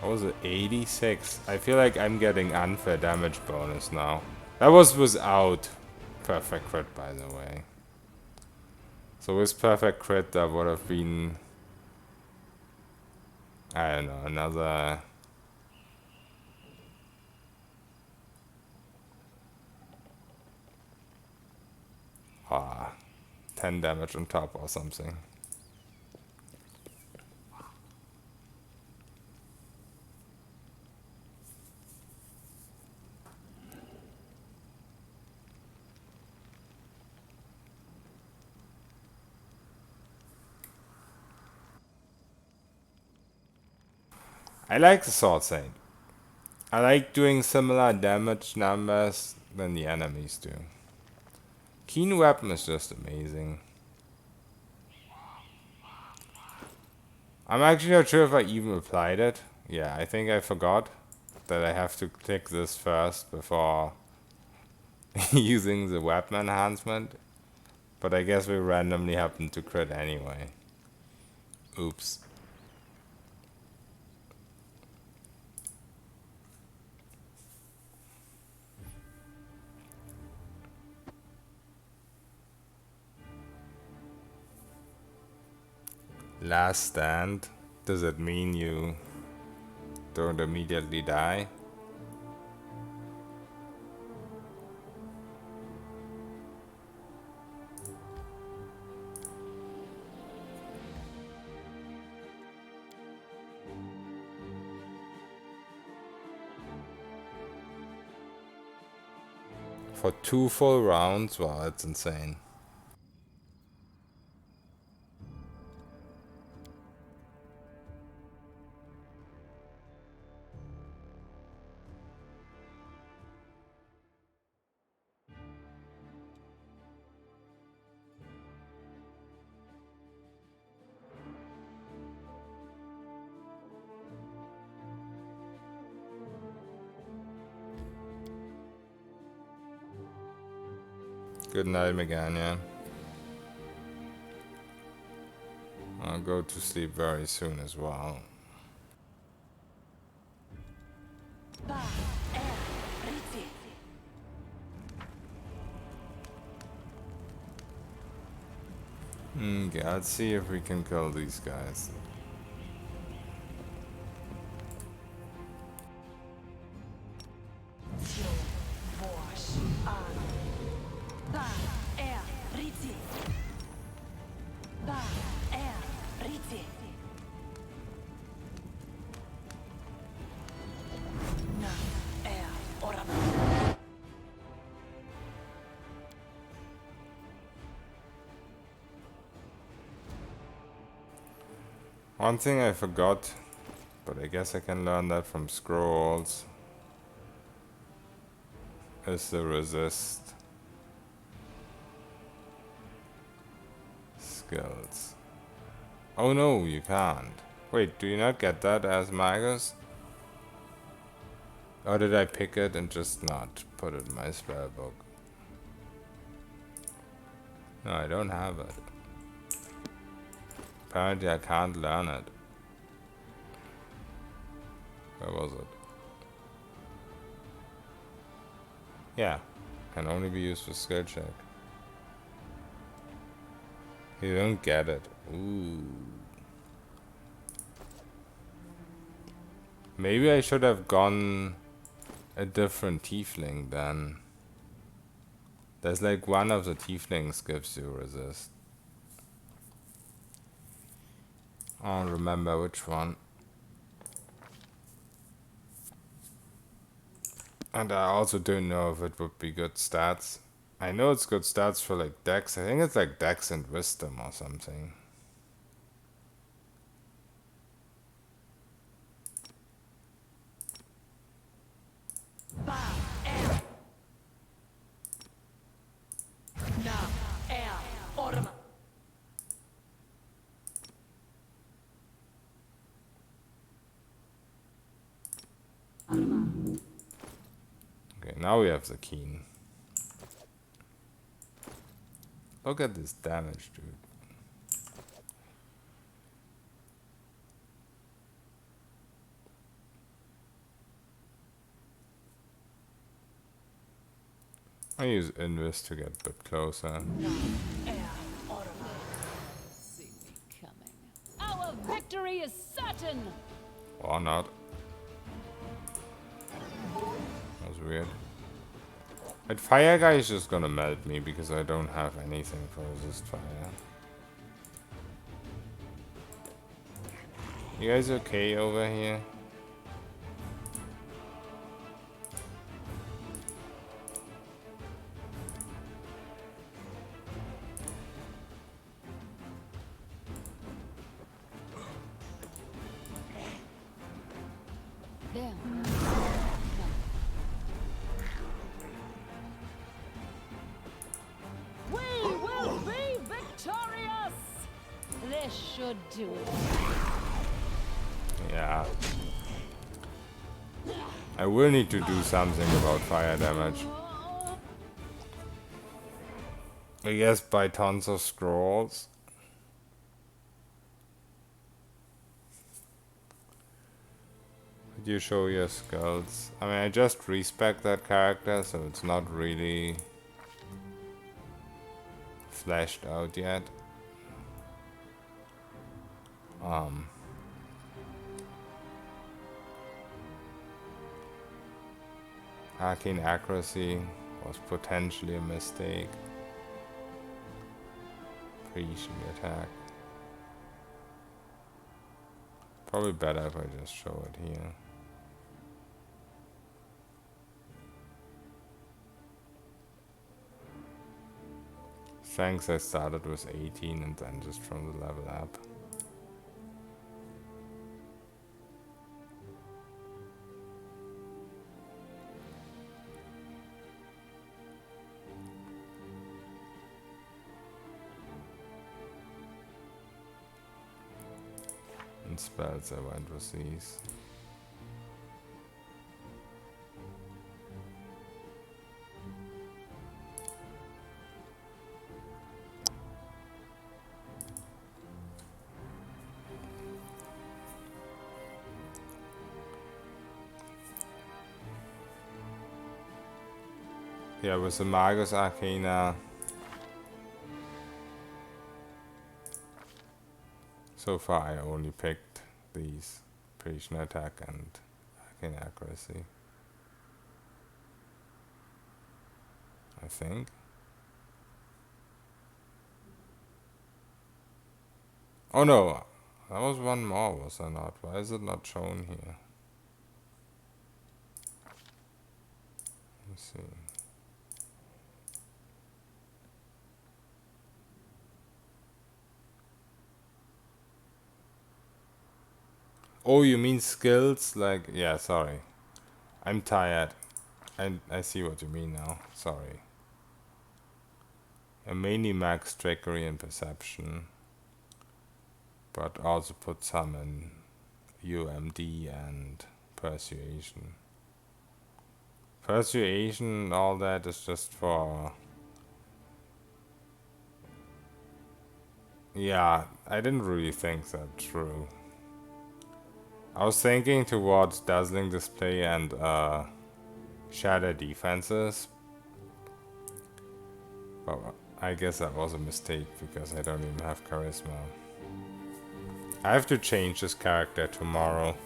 What was it? 86? I feel like I'm getting unfair damage bonus now. That was without Perfect Crit, by the way. So with Perfect Crit, that would have been, I don't know, another... Ah, 10 damage on top or something. I like the Sword Saint. I like doing similar damage numbers than the enemies do. Keen Weapon is just amazing. I'm actually not sure if I even applied it. Yeah, I think I forgot that I have to click this first before using the weapon enhancement. But I guess we randomly happen to crit anyway. Oops. Last stand. Does it mean you don't immediately die? For 2 full rounds? Wow, that's insane. Good night, Megania. I'll go to sleep very soon as well. Ba, riti. Okay, let's see if we can kill these guys. Wash, Ba, riti. Ba, riti. Na, orama. One thing I forgot, but I guess I can learn that from scrolls, is the resist skills. Oh no, you can't. Wait, do you not get that as Magus? Or did I pick it and just not put it in my spell book? No, I don't have it. Apparently I can't learn it. Where was it? Yeah, can only be used for skill check. You don't get it. Ooh. Maybe I should have gone a different tiefling then. There's like one of the tieflings gives you resist. I don't remember which one. And I also don't know if it would be good stats. I know it's good stats for like dex. I think it's like dex and wisdom or something. Ba, na, orama. Okay, now we have the keen. Look at this damage, dude. I use Invis to get a bit closer. Orama. See me coming. Our victory is certain! Or not. That was weird. That fire guy is just gonna melt me because I don't have anything for resist fire. You guys okay over here? There. We will be victorious! This should do it. Yeah. I will need to do something about fire damage. I guess buy tons of scrolls. Did you show your skills? I mean, I just respec that character, so it's not really fleshed out yet. Arcane accuracy was potentially a mistake. Pre-shield attack. Probably better if I just show it here. Strength I started with 18 and then just from the level up. And spells I went with these. Yeah, with the Magus Arcana. So far I only picked these Precision Attack and Arcane Accuracy. I think. Oh no, that was one more, was there not? Why is it not shown here? Let's see. Oh, you mean skills? Like, yeah, sorry. I'm tired. I see what you mean now. Sorry. I mainly max trickery and perception, but also put some in UMD and persuasion. Persuasion, all that is just for... Yeah, I didn't really think that through. I was thinking towards dazzling display and shatter defenses, but I guess that was a mistake because I don't even have charisma. I have to change this character tomorrow.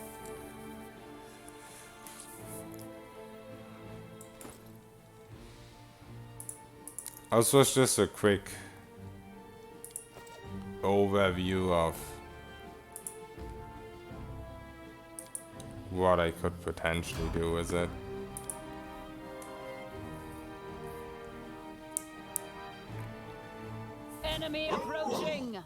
Also, it's just a quick overview of what I could potentially do with it. Enemy approaching.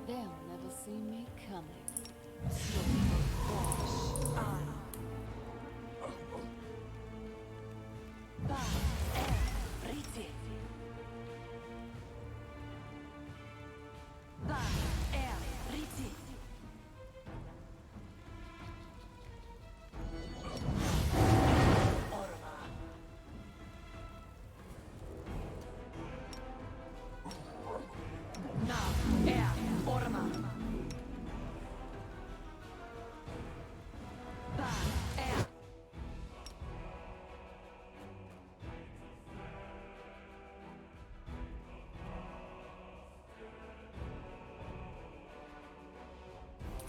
They'll never see me coming.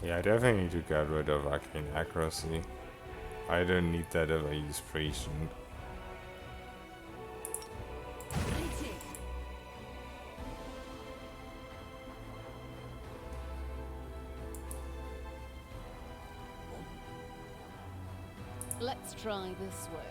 Yeah, I definitely need to get rid of Arcane Accuracy. I don't need that if I use Prescient. Let's try this way.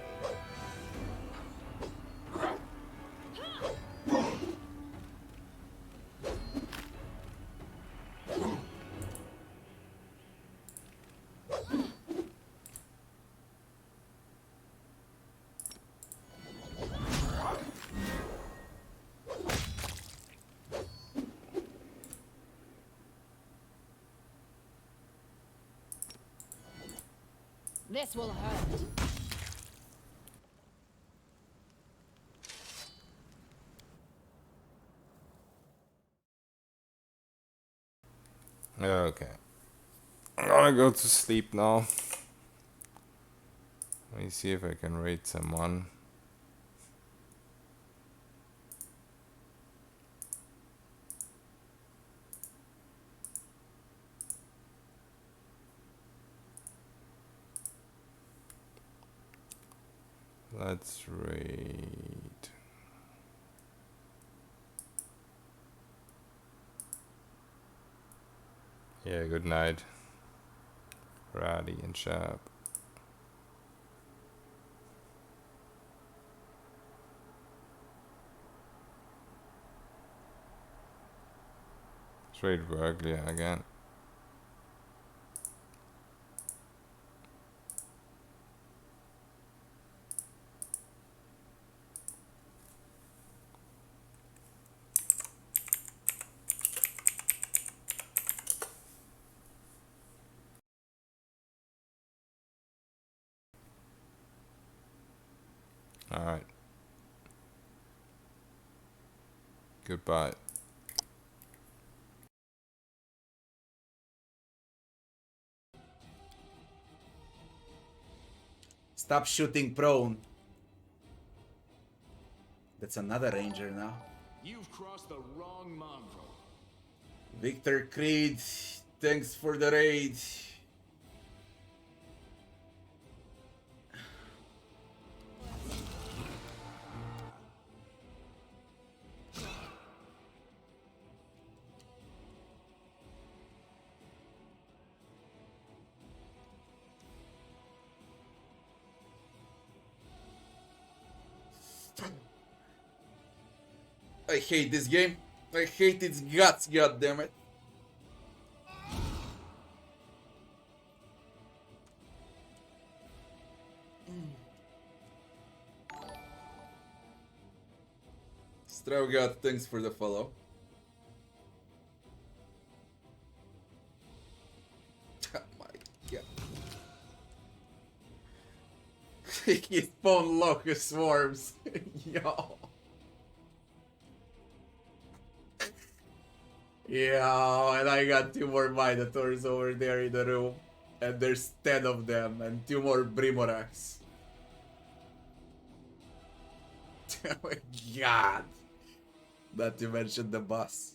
This will hurt. Okay. I'm gonna go to sleep now. Let me see if I can raid someone. Let's raid. Yeah, good night. Rowdy and sharp. Let's raid Berkeley again. Goodbye. Stop shooting prone. That's another ranger now. You've crossed the wrong mongrel. Victor Creed, thanks for the raid. I hate this game. I hate its guts, goddammit. Straugat, thanks for the follow. Oh my god. He spawned locust swarms. Yo. Yeah, and I got 2 more Minotaurs over there in the room. And there's 10 of them, and 2 more Brimorax. Oh my god. Not to mention the boss.